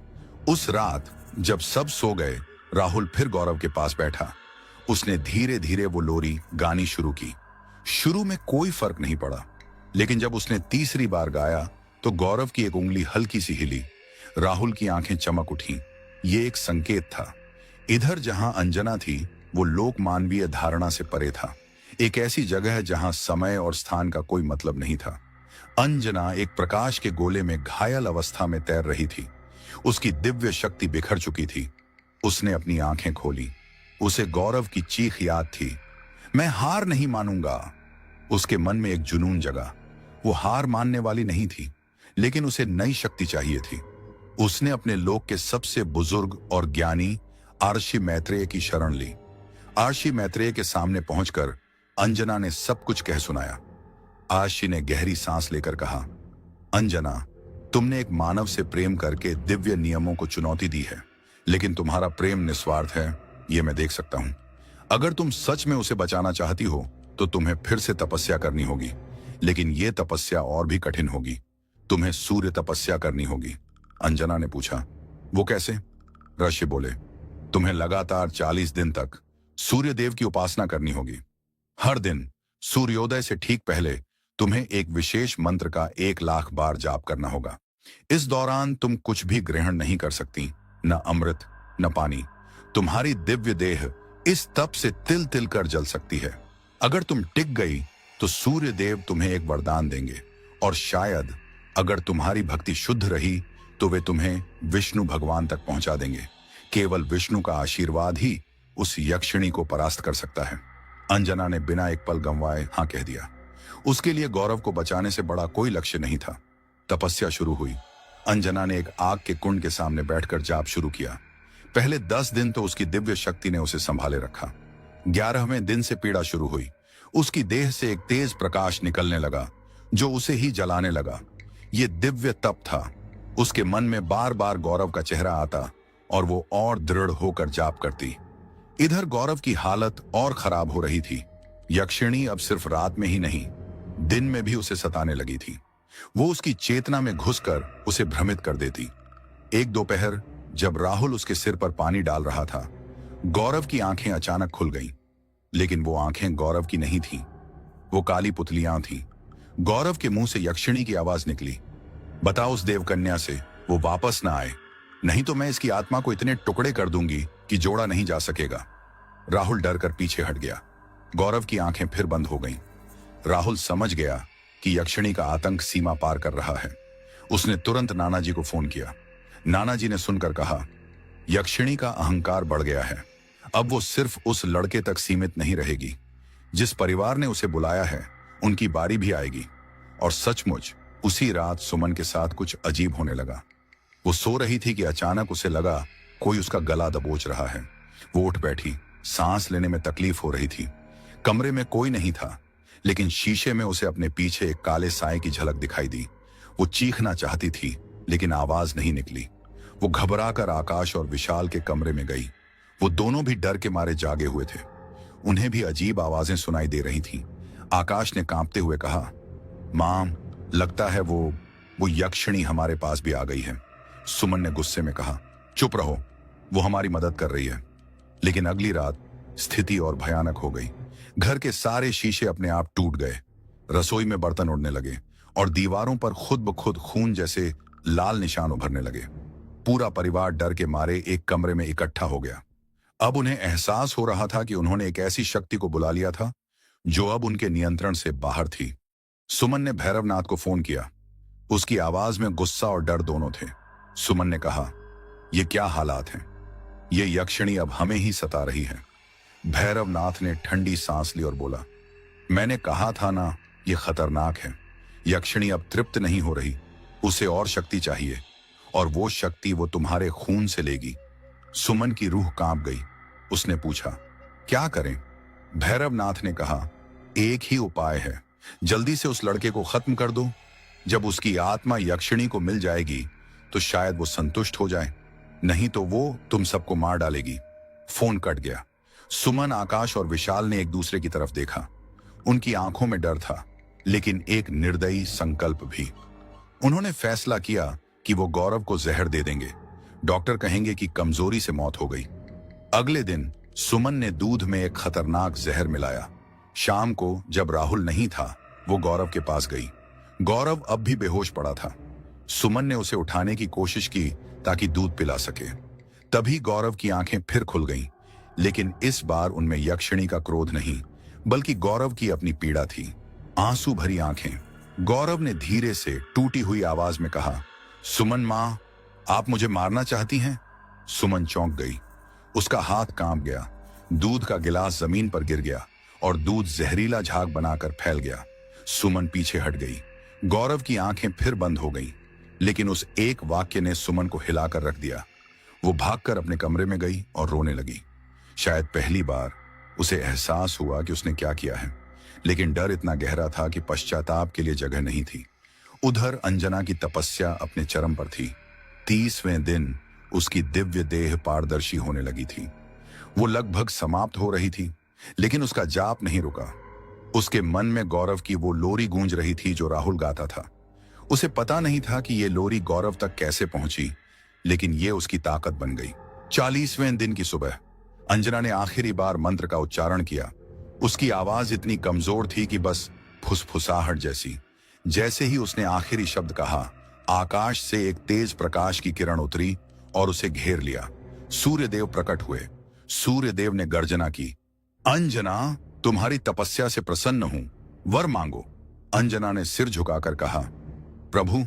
उस रात जब सब सो गए, राहुल फिर गौरव के पास बैठा। उसने धीरे धीरे वो लोरी गानी शुरू की। शुरू में कोई फर्क नहीं पड़ा, लेकिन जब उसने तीसरी बार गाया तो गौरव की एक उंगली हल्की सी हिली। राहुल की आंखें चमक उठी। ये एक संकेत था। इधर जहां अंजना थी वो लोक मानवीय धारणा से परे था। एक ऐसी जगह है जहां समय और स्थान का कोई मतलब नहीं था। अंजना एक प्रकाश के गोले में घायल अवस्था में तैर रही थी। उसकी दिव्य शक्ति बिखर चुकी थी। उसने अपनी आंखें खोली। उसे गौरव की चीख याद थी। मैं हार नहीं मानूंगा। उसके मन में एक जुनून जगा। वो हार मानने वाली नहीं थी, लेकिन उसे नई शक्ति चाहिए थी। उसने अपने लोक के सबसे बुजुर्ग और ज्ञानी आर्षि मैत्रेय की शरण ली। आर्षि मैत्रेय के सामने पहुंचकर अंजना ने सब कुछ कह सुनाया। आर्षि ने गहरी सांस लेकर कहा, अंजना, तुमने एक मानव से प्रेम करके दिव्य नियमों को चुनौती दी है, लेकिन तुम्हारा प्रेम निस्वार्थ है, ये मैं देख सकता हूं। अगर तुम सच में उसे बचाना चाहती हो तो तुम्हें फिर से तपस्या करनी होगी, लेकिन यह तपस्या और भी कठिन होगी। तुम्हें सूर्य तपस्या करनी होगी। अंजना ने पूछा, वो कैसे? ऋषि बोले, तुम्हें लगातार 40 दिन तक सूर्य देव की उपासना करनी होगी। हर दिन सूर्योदय से ठीक पहले तुम्हें एक विशेष मंत्र का 1,00,000 बार जाप करना होगा। इस दौरान तुम कुछ भी ग्रहण नहीं कर सकती, न अमृत न पानी। तुम्हारी दिव्य देह इस तप से तिल तिल कर जल सकती है। अगर तुम टिक गई तो सूर्य देव तुम्हें एक वरदान देंगे, और शायद अगर तुम्हारी भक्ति शुद्ध रही तो वे तुम्हें विष्णु भगवान तक पहुंचा देंगे। केवल विष्णु का आशीर्वाद ही उस यक्षिणी को परास्त कर सकता है। अंजना ने बिना एक पल गंवाए हाँ कह दिया। उसके लिए गौरव को बचाने से बड़ा कोई लक्ष्य नहीं था। तपस्या शुरू हुई। अंजना ने एक आग के कुंड के सामने बैठकर जाप शुरू किया। पहले 10 दिन तो उसकी दिव्य शक्ति ने उसे संभाले रखा। 11वें दिन से पीड़ा शुरू हुई। उसकी देह से एक तेज प्रकाश निकलने लगा जो उसे ही जलाने लगा। यह दिव्य तप था। उसके मन में बार बार गौरव का चेहरा आता और वो और दृढ़ होकर जाप करती। इधर गौरव की हालत और खराब हो रही थी। यक्षिणी अब सिर्फ रात में ही नहीं, दिन में भी उसे सताने लगी थी। वो उसकी चेतना में घुसकर उसे भ्रमित कर देती। एक दोपहर जब राहुल उसके सिर पर पानी डाल रहा था, गौरव की आंखें अचानक खुल गईं। लेकिन वो आंखें गौरव की नहीं थीं। वो काली पुतलियां थीं। गौरव के मुंह से यक्षिणी की आवाज निकली, बता उस देवकन्या से वो वापस ना आए, नहीं तो मैं इसकी आत्मा को इतने टुकड़े कर दूंगी कि जोड़ा नहीं जा सकेगा। राहुल डर कर पीछे हट गया। गौरव की आंखें फिर बंद हो गईं। राहुल समझ गया कि यक्षिणी का आतंक सीमा पार कर रहा है। उसने तुरंत नाना जी को फोन किया। नाना जी ने सुनकर कहा, यक्षिणी का अहंकार बढ़ गया है। अब वो सिर्फ उस लड़के तक सीमित नहीं रहेगी। जिस परिवार ने उसे बुलाया है उनकी बारी भी आएगी। और सचमुच उसी रात सुमन के साथ कुछ अजीब होने लगा। वो सो रही थी कि अचानक उसे लगा कोई उसका गला दबोच रहा है। वो उठ बैठी। सांस लेने में तकलीफ हो रही थी। कमरे में कोई नहीं था, लेकिन शीशे में उसे अपने पीछे एक काले साए की झलक दिखाई दी। वो चीखना चाहती थी, लेकिन आवाज नहीं निकली। वो घबराकर आकाश और विशाल के कमरे में गई। वो दोनों भी डर के मारे जागे हुए थे। उन्हें भी अजीब आवाजें सुनाई दे रही थीं। आकाश ने कांपते हुए कहा, मां, लगता है वो यक्षिणी हमारे पास भी आ गई है। सुमन ने गुस्से में कहा, चुप रहो, वो हमारी मदद कर रही है। लेकिन अगली रात स्थिति और भयानक हो गई। घर के सारे शीशे अपने आप टूट गए। रसोई में बर्तन उड़ने लगे और दीवारों पर खुद ब खुद खून जैसे लाल निशान उभरने लगे। पूरा परिवार डर के मारे एक कमरे में इकट्ठा हो गया। अब उन्हें एहसास हो रहा था कि उन्होंने एक ऐसी शक्ति को बुला लिया था जो अब उनके नियंत्रण से बाहर थी। सुमन ने भैरवनाथ को फोन किया। उसकी आवाज में गुस्सा और डर दोनों थे। सुमन ने कहा, यह क्या हालात हैं? ये यक्षिणी अब हमें ही सता रही है। भैरवनाथ ने ठंडी सांस ली और बोला, मैंने कहा था ना, यह खतरनाक है। यक्षिणी अब तृप्त नहीं हो रही। उसे और शक्ति चाहिए, और वो शक्ति वो तुम्हारे खून से लेगी। सुमन की रूह कांप गई। उसने पूछा, क्या करें? भैरवनाथ ने कहा, एक ही उपाय है, जल्दी से उस लड़के को खत्म कर दो। जब उसकी आत्मा यक्षिणी को मिल जाएगी तो शायद वो संतुष्ट हो जाए, नहीं तो वो तुम सबको मार डालेगी। फोन कट गया। सुमन, आकाश और विशाल ने एक दूसरे की तरफ देखा। उनकी आंखों में डर था, लेकिन एक निर्दयी संकल्प भी। उन्होंने फैसला किया कि वो गौरव को जहर दे देंगे। डॉक्टर कहेंगे कि कमजोरी से मौत हो गई। अगले दिन सुमन ने दूध में एक खतरनाक जहर मिलाया। शाम को जब राहुल नहीं था, वो गौरव के पास गई। गौरव अब भी बेहोश पड़ा था। सुमन ने उसे उठाने की कोशिश की ताकि दूध पिला सके। तभी गौरव की आंखें फिर खुल गईं, लेकिन इस बार उनमें यक्षिणी का क्रोध नहीं, बल्कि गौरव की अपनी पीड़ा थी। आंसू भरी आंखें। गौरव ने धीरे से टूटी हुई आवाज में कहा, सुमन मां, आप मुझे मारना चाहती हैं? सुमन चौंक गई। उसका हाथ कांप गया। दूध का गिलास जमीन पर गिर गया और दूध जहरीला झाग बनाकर फैल गया। सुमन पीछे हट गई। गौरव की आंखें फिर बंद हो गईं, लेकिन उस एक वाक्य ने सुमन को हिलाकर रख दिया। वो भागकर अपने कमरे में गई और रोने लगी। शायद पहली बार उसे एहसास हुआ कि उसने क्या किया है, लेकिन डर इतना गहरा था कि पश्चाताप के लिए जगह नहीं थी। उधर अंजना की तपस्या अपने चरम पर थी। 30वें दिन उसकी दिव्य देह पारदर्शी होने लगी थी। वो लगभग समाप्त हो रही थी, लेकिन उसका जाप नहीं रुका। उसके मन में गौरव की वो लोरी गूंज रही थी जो राहुल गाता था। उसे पता नहीं था कि ये लोरी गौरव तक कैसे पहुंची, लेकिन ये उसकी ताकत बन गई। 40वें दिन की सुबह अंजना ने आखिरी बार मंत्र का उच्चारण किया। उसकी आवाज इतनी कमजोर थी कि बस फुसफुसाहट जैसी। जैसे ही उसने आखिरी शब्द कहा, आकाश से एक तेज प्रकाश की किरण उतरी और उसे घेर लिया। सूर्यदेव प्रकट हुए। सूर्यदेव ने गर्जना की, अंजना, तुम्हारी तपस्या से प्रसन्न हूं, वर मांगो। अंजना ने सिर झुकाकर कहा, प्रभु,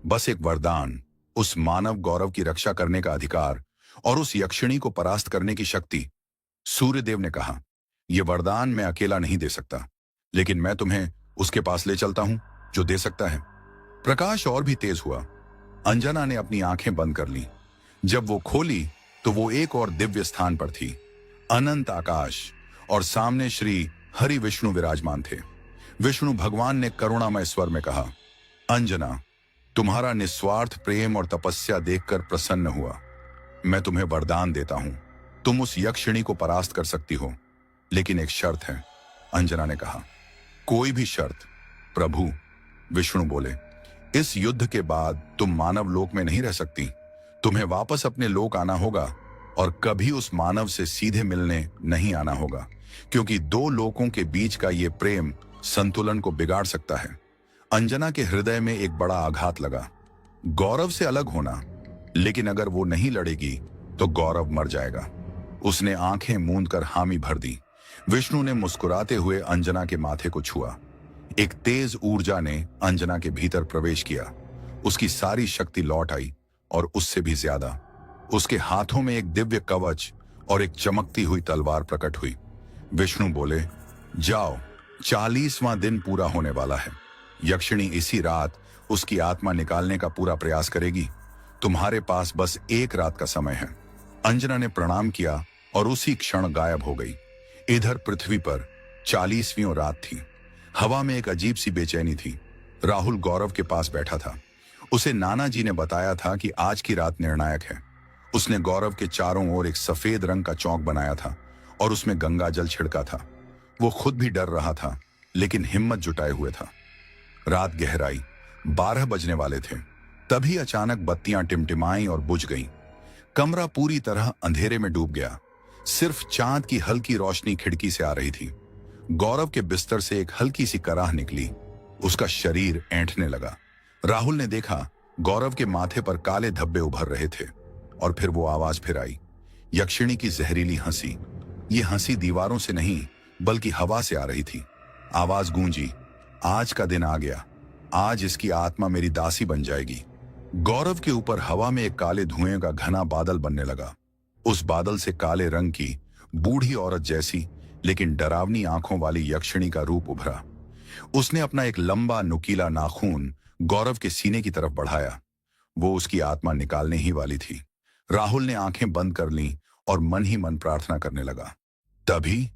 बस एक वरदान, उस मानव गौरव की रक्षा करने का अधिकार और उस यक्षिणी को परास्त करने की शक्ति। सूर्यदेव ने कहा, यह वरदान मैं अकेला नहीं दे सकता, लेकिन मैं तुम्हें उसके पास ले चलता हूं जो दे सकता है। प्रकाश और भी तेज हुआ। अंजना ने अपनी आंखें बंद कर ली। जब वो खोली तो वो एक और दिव्य स्थान पर थी। अनंत आकाश और सामने श्री हरि विष्णु विराजमान थे। विष्णु भगवान ने करुणामय स्वर में कहा, अंजना, तुम्हारा निस्वार्थ प्रेम और तपस्या देखकर प्रसन्न हुआ। मैं तुम्हें वरदान देता हूं, तुम उस यक्षिणी को परास्त कर सकती हो, लेकिन एक शर्त है। अंजना ने कहा, कोई भी शर्त? प्रभु, विष्णु बोले, इस युद्ध के बाद तुम मानव लोक में नहीं रह सकती। तुम्हें वापस अपने लोक आना होगा और कभी उस मानव से सीधे मिलने नहीं आना होगा, क्योंकि दो लोकों के बीच का ये प्रेम संतुलन को बिगाड़ सकता है। अंजना के हृदय में एक बड़ा आघात लगा। गौरव से अलग होना, लेकिन अगर वो नहीं लड़ेगी तो गौरव मर जाएगा। उसने आंखें मूंद कर हामी भर दी। विष्णु ने मुस्कुराते हुए अंजना के माथे को छुआ। एक तेज ऊर्जा ने अंजना के भीतर प्रवेश किया। उसकी सारी शक्ति लौट आई और उससे भी ज्यादा। उसके हाथों में एक दिव्य कवच और एक चमकती हुई तलवार प्रकट हुई। विष्णु बोले, जाओ, 40वां दिन पूरा होने वाला है। यक्षिणी इसी रात उसकी आत्मा निकालने का पूरा प्रयास करेगी। तुम्हारे पास बस एक रात का समय है। अंजना ने प्रणाम किया और उसी क्षण गायब हो गई। इधर पृथ्वी पर 40वीं रात थी। हवा में एक अजीब सी बेचैनी थी। राहुल गौरव के पास बैठा था। उसे नाना जी ने बताया था कि आज की रात निर्णायक है। उसने गौरव के चारों ओर एक सफेद रंग का चौक बनाया था और उसमें गंगा जल छिड़का था। वो खुद भी डर रहा था, लेकिन हिम्मत जुटाए हुए था। रात गहराई, 12 बजने वाले थे। तभी अचानक बत्तियां टिमटिमाईं और बुझ गईं। कमरा पूरी तरह अंधेरे में डूब गया। सिर्फ चांद की हल्की रोशनी खिड़की से आ रही थी। गौरव के बिस्तर से एक हल्की सी कराह निकली। उसका शरीर ऐंठने लगा। राहुल ने देखा, गौरव के माथे पर काले धब्बे उभर रहे थे। और फिर वो आवाज फिर आई, यक्षिणी की जहरीली हंसी। ये हंसी दीवारों से नहीं, बल्कि हवा से आ रही थी। आवाज गूंजी, आज का दिन आ गया। आज इसकी आत्मा मेरी दासी बन जाएगी। गौरव के ऊपर हवा में एक काले धुएं का घना बादल बनने लगा। उस बादल से काले रंग की बूढ़ी औरत जैसी लेकिन डरावनी आंखों वाली यक्षिणी का रूप उभरा। उसने अपना एक लंबा नुकीला नाखून गौरव के सीने की तरफ बढ़ाया। वो उसकी आत्मा निकालने ही वाली थी। राहुल ने आंखें बंद कर लीं और मन ही मन प्रार्थना करने लगा। तभी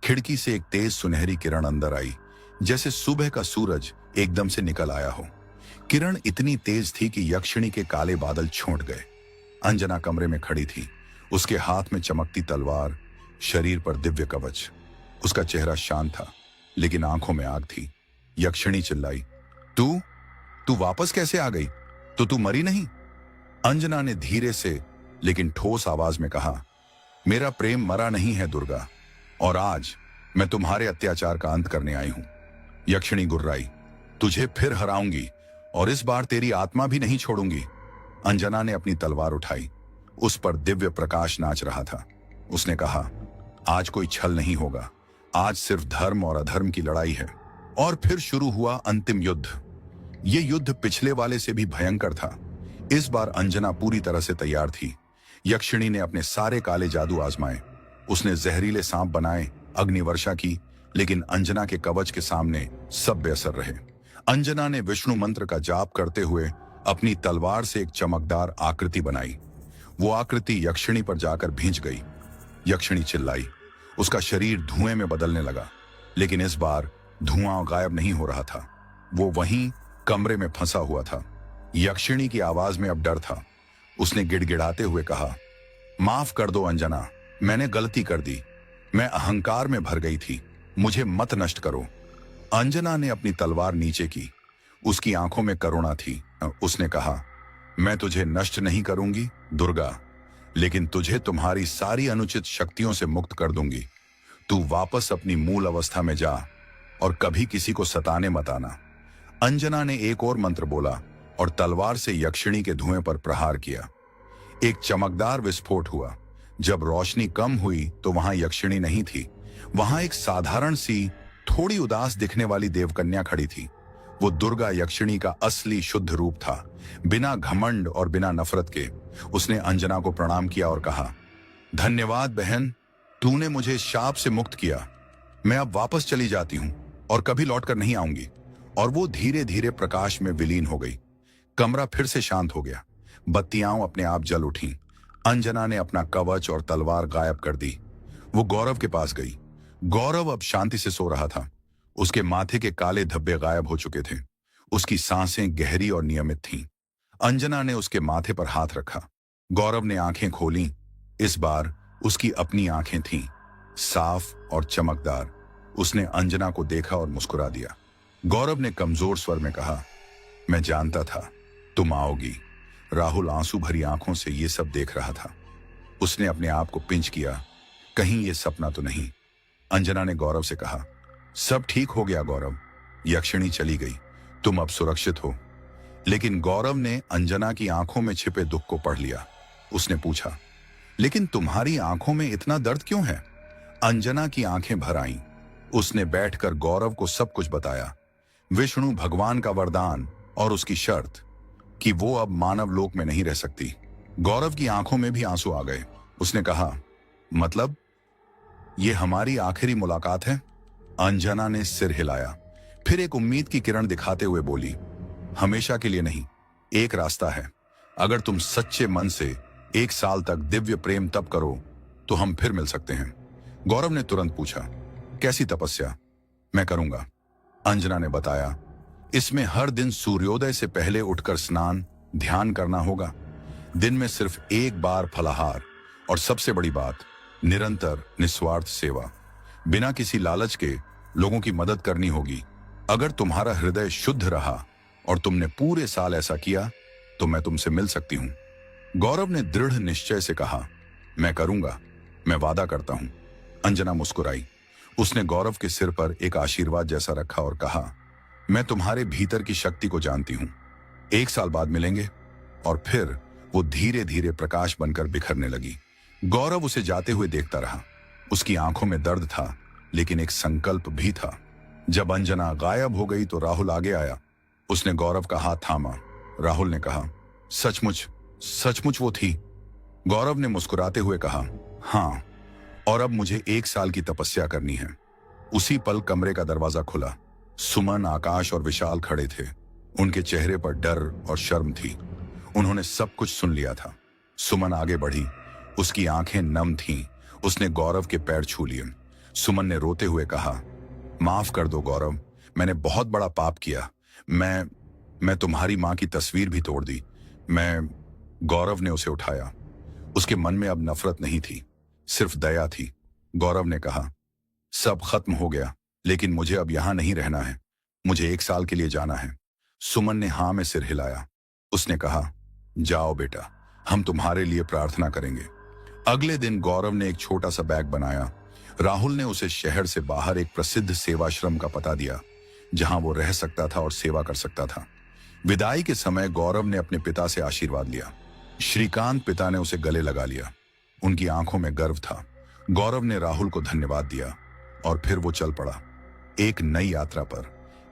खिड़की से एक तेज सुनहरी किरण अंदर आई, जैसे सुबह का सूरज एकदम से निकल आया हो। किरण इतनी तेज थी कि यक्षिणी के काले बादल छोंट गए। अंजना कमरे में खड़ी थी। उसके हाथ में चमकती तलवार, शरीर पर दिव्य कवच। उसका चेहरा शांत था, लेकिन आंखों में आग थी। यक्षिणी चिल्लाई, तू वापस कैसे आ गई? तो तू मरी नहीं? अंजना ने धीरे से लेकिन ठोस आवाज में कहा, मेरा प्रेम मरा नहीं है दुर्गा, और आज मैं तुम्हारे अत्याचार का अंत करने आई हूं। यक्षिणी गुर्राई, तुझे फिर हराऊंगी और इस बार तेरी आत्मा भी नहीं छोड़ूंगी। अंजना ने अपनी तलवार उठाई। उस पर दिव्य प्रकाश नाच रहा था। उसने कहा, आज कोई छल नहीं होगा, आज सिर्फ धर्म और अधर्म की लड़ाई है। और फिर शुरू हुआ अंतिम युद्ध। ये युद्ध पिछले वाले से भी भयंकर था। इस बार अंजना पूरी तरह से तैयार थी। यक्षिणी ने अपने सारे काले जादू आजमाए। उसने जहरीले सांप बनाए, अग्निवर्षा की, लेकिन अंजना के कवच के सामने सब बेअसर रहे। अंजना ने विष्णु मंत्र का जाप करते हुए अपनी तलवार से एक चमकदार आकृति बनाई। वो आकृति यक्षिणी पर जाकर भींच गई। यक्षिणी चिल्लाई। उसका शरीर धुएं में बदलने लगा, लेकिन इस बार धुआं गायब नहीं हो रहा था। वो वहीं कमरे में फंसा हुआ था। यक्षिणी की आवाज में अब डर था। उसने गिड़गिड़ाते हुए कहा, माफ कर दो अंजना, मैंने गलती कर दी। मैं अहंकार में भर गई थी, मुझे मत नष्ट करो। अंजना ने अपनी तलवार नीचे की। उसकी आंखों में करुणा थी। उसने कहा, मैं तुझे नष्ट नहीं करूंगी दुर्गा, लेकिन तुझे तुम्हारी सारी अनुचित शक्तियों से मुक्त कर दूंगी। तू वापस अपनी मूल अवस्था में जा और कभी किसी को सताने मत आना। अंजना ने एक और मंत्र बोला और तलवार से यक्षिणी के धुएं पर प्रहार किया। एक चमकदार विस्फोट हुआ। जब रोशनी कम हुई तो वहां यक्षिणी नहीं थी। वहां एक साधारण सी, थोड़ी उदास दिखने वाली देवकन्या खड़ी थी। वो दुर्गा यक्षिणी का असली शुद्ध रूप था। बिना घमंड और बिना नफरत के उसने अंजना को प्रणाम किया और कहा, धन्यवाद बहन, तूने मुझे इस शाप से मुक्त किया। मैं अब वापस चली जाती हूं और कभी लौटकर नहीं आऊंगी। और वो धीरे धीरे प्रकाश में विलीन हो गई। कमरा फिर से शांत हो गया। बत्तियां अपने आप जल उठीं। अंजना ने अपना कवच और तलवार गायब कर दी। वो गौरव के पास गई। गौरव अब शांति से सो रहा था। उसके माथे के काले धब्बे गायब हो चुके थे। उसकी सांसें गहरी और नियमित थीं। अंजना ने उसके माथे पर हाथ रखा। गौरव ने आंखें खोलीं। इस बार उसकी अपनी आंखें थीं, साफ और चमकदार। उसने अंजना को देखा और मुस्कुरा दिया। गौरव ने कमजोर स्वर में कहा, मैं जानता था तुम आओगी। राहुल आंसू भरी आंखों से ये सब देख रहा था। उसने अपने आप को पिंच किया, कहीं ये सपना तो नहीं। अंजना ने गौरव से कहा, सब ठीक हो गया गौरव, यक्षिणी चली गई, तुम अब सुरक्षित हो। लेकिन गौरव ने अंजना की आंखों में छिपे दुख को पढ़ लिया। उसने पूछा, लेकिन तुम्हारी आंखों में इतना दर्द क्यों है? अंजना की आंखें भर आईं। उसने बैठकर गौरव को सब कुछ बताया। विष्णु भगवान का वरदान और उसकी शर्त कि वो अब मानव लोक में नहीं रह सकती। गौरव की आंखों में भी आंसू आ गए। उसने कहा, मतलब ये हमारी आखिरी मुलाकात है? अंजना ने सिर हिलाया, फिर एक उम्मीद की किरण दिखाते हुए बोली, हमेशा के लिए नहीं, एक रास्ता है। अगर तुम सच्चे मन से 1 साल तक दिव्य प्रेम तप करो तो हम फिर मिल सकते हैं। गौरव ने तुरंत पूछा, कैसी तपस्या? मैं करूंगा, अंजना ने बताया। इसमें हर दिन सूर्योदय से पहले उठकर स्नान, ध्यान करना होगा। दिन में सिर्फ 1 बार फलाहार और सबसे बड़ी बात, निरंतर निस्वार्थ सेवा। बिना किसी लालच के लोगों की मदद करनी होगी। अगर तुम्हारा हृदय शुद्ध रहा और तुमने पूरे साल ऐसा किया तो मैं तुमसे मिल सकती हूं। गौरव ने दृढ़ निश्चय से कहा, मैं करूंगा, मैं वादा करता हूं। अंजना मुस्कुराई। उसने गौरव के सिर पर एक आशीर्वाद जैसा रखा और कहा, मैं तुम्हारे भीतर की शक्ति को जानती हूं। 1 साल बाद मिलेंगे। और फिर वो धीरे धीरे प्रकाश बनकर बिखरने लगी। गौरव उसे जाते हुए देखता रहा। उसकी आंखों में दर्द था, लेकिन एक संकल्प भी था। जब अंजना गायब हो गई तो राहुल आगे आया। उसने गौरव का हाथ थामा। राहुल ने कहा, सचमुच सचमुच वो थी? गौरव ने मुस्कुराते हुए कहा, हां, और अब मुझे 1 साल की तपस्या करनी है। उसी पल कमरे का दरवाजा खुला। सुमन, आकाश और विशाल खड़े थे। उनके चेहरे पर डर और शर्म थी। उन्होंने सब कुछ सुन लिया था। सुमन आगे बढ़ी। उसकी आंखें नम थीं। उसने गौरव के पैर छू लिए। सुमन ने रोते हुए कहा, माफ कर दो गौरव, मैंने बहुत बड़ा पाप किया। मैं तुम्हारी मां की तस्वीर भी तोड़ दी। गौरव ने उसे उठाया। उसके मन में अब नफरत नहीं थी, सिर्फ दया थी। गौरव ने कहा, सब खत्म हो गया, लेकिन मुझे अब यहां नहीं रहना है। मुझे 1 साल के लिए जाना है। सुमन ने हां में सिर हिलाया। उसने कहा, जाओ बेटा, हम तुम्हारे लिए प्रार्थना करेंगे। अगले दिन गौरव ने एक छोटा सा बैग बनाया। राहुल ने उसे शहर से बाहर एक प्रसिद्ध सेवाश्रम का पता दिया, जहां वो रह सकता था और सेवा कर सकता था। विदाई के समय गौरव ने अपने पिता से आशीर्वाद लिया। श्रीकांत पिता ने उसे गले लगा लिया। उनकी आंखों में गर्व था। गौरव ने राहुल को धन्यवाद दिया और फिर वो चल पड़ा एक नई यात्रा पर,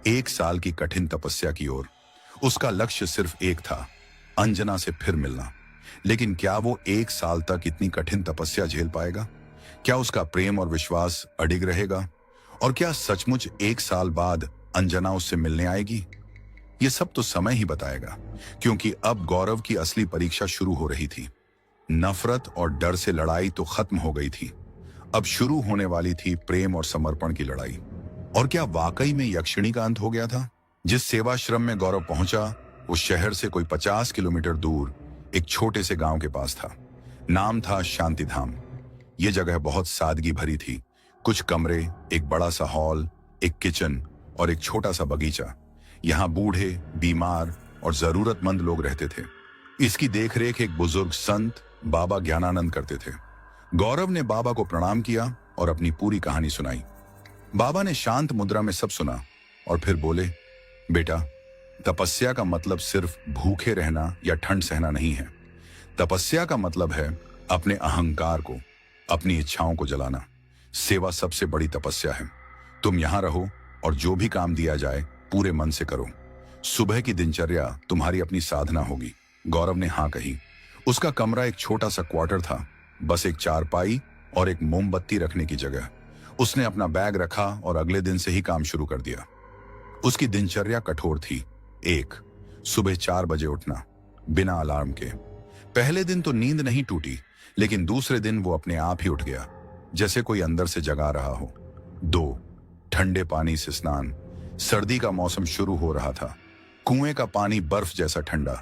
1 साल की कठिन तपस्या की ओर। उसका लक्ष्य सिर्फ एक था, अंजना से फिर मिलना। लेकिन क्या वो 1 साल तक इतनी कठिन तपस्या झेल पाएगा? क्या उसका प्रेम और विश्वास अडिग रहेगा? और क्या सचमुच 1 साल बाद अंजना उससे मिलने आएगी? ये सब तो समय ही बताएगा, क्योंकि अब गौरव की असली परीक्षा शुरू हो रही थी। नफरत और डर से लड़ाई तो खत्म हो गई थी, अब शुरू होने वाली थी प्रेम और समर्पण की लड़ाई। और क्या वाकई में यक्षिणी का अंत हो गया था? जिस सेवाश्रम में गौरव पहुंचा, उस शहर से कोई 50 किलोमीटर दूर एक छोटे से गांव के पास था। नाम था शांतिधाम। यह जगह बहुत सादगी भरी थी। कुछ कमरे, एक बड़ा सा हॉल, एक किचन और एक छोटा सा बगीचा। यहाँ बूढ़े, बीमार और जरूरतमंद लोग रहते थे। इसकी देखरेख एक बुजुर्ग संत बाबा ज्ञानानंद करते थे। गौरव ने बाबा को प्रणाम किया और अपनी पूरी कहानी सुनाई। बाबा ने शांत मुद्रा में सब सुना और फिर बोले, बेटा, तपस्या का मतलब सिर्फ भूखे रहना या ठंड सहना नहीं है। तपस्या का मतलब है अपने अहंकार को, अपनी इच्छाओं को जलाना। सेवा सबसे बड़ी तपस्या है। तुम यहां रहो और जो भी काम दिया जाए पूरे मन से करो। सुबह की दिनचर्या तुम्हारी अपनी साधना होगी। गौरव ने हाँ कही। उसका कमरा एक छोटा सा क्वार्टर था, बस एक चारपाई और एक मोमबत्ती रखने की जगह। उसने अपना बैग रखा और अगले दिन से ही काम शुरू कर दिया। उसकी दिनचर्या कठोर थी। 1, सुबह 4 बजे उठना, बिना अलार्म के। पहले दिन तो नींद नहीं टूटी, लेकिन दूसरे दिन वो अपने आप ही उठ गया, जैसे कोई अंदर से जगा रहा हो। 2, ठंडे पानी से स्नान। सर्दी का मौसम शुरू हो रहा था। कुएं का पानी बर्फ जैसा ठंडा।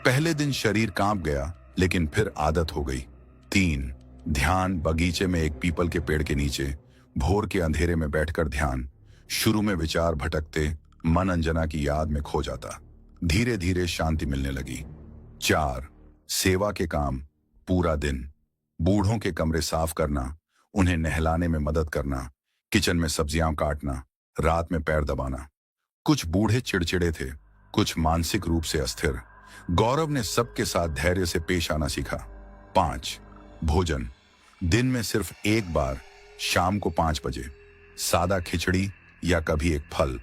पहले दिन शरीर कांप गया, लेकिन फिर आदत हो गई। 3, ध्यान। बगीचे में एक पीपल के पेड़ के नीचे भोर के अंधेरे में बैठकर ध्यान। शुरू में विचार भटकते, मन अंजना की याद में खो जाता। धीरे धीरे शांति मिलने लगी। 4, सेवा के काम। पूरा दिन बूढ़ों के कमरे साफ करना, उन्हें नहलाने में मदद करना, किचन में सब्जियां काटना, रात में पैर दबाना। कुछ बूढ़े चिड़चिड़े थे, कुछ मानसिक रूप से अस्थिर। गौरव ने सबके साथ धैर्य से पेश आना सीखा। 5, भोजन। दिन में सिर्फ एक बार, शाम को 5 बजे, सादा खिचड़ी या कभी एक फल।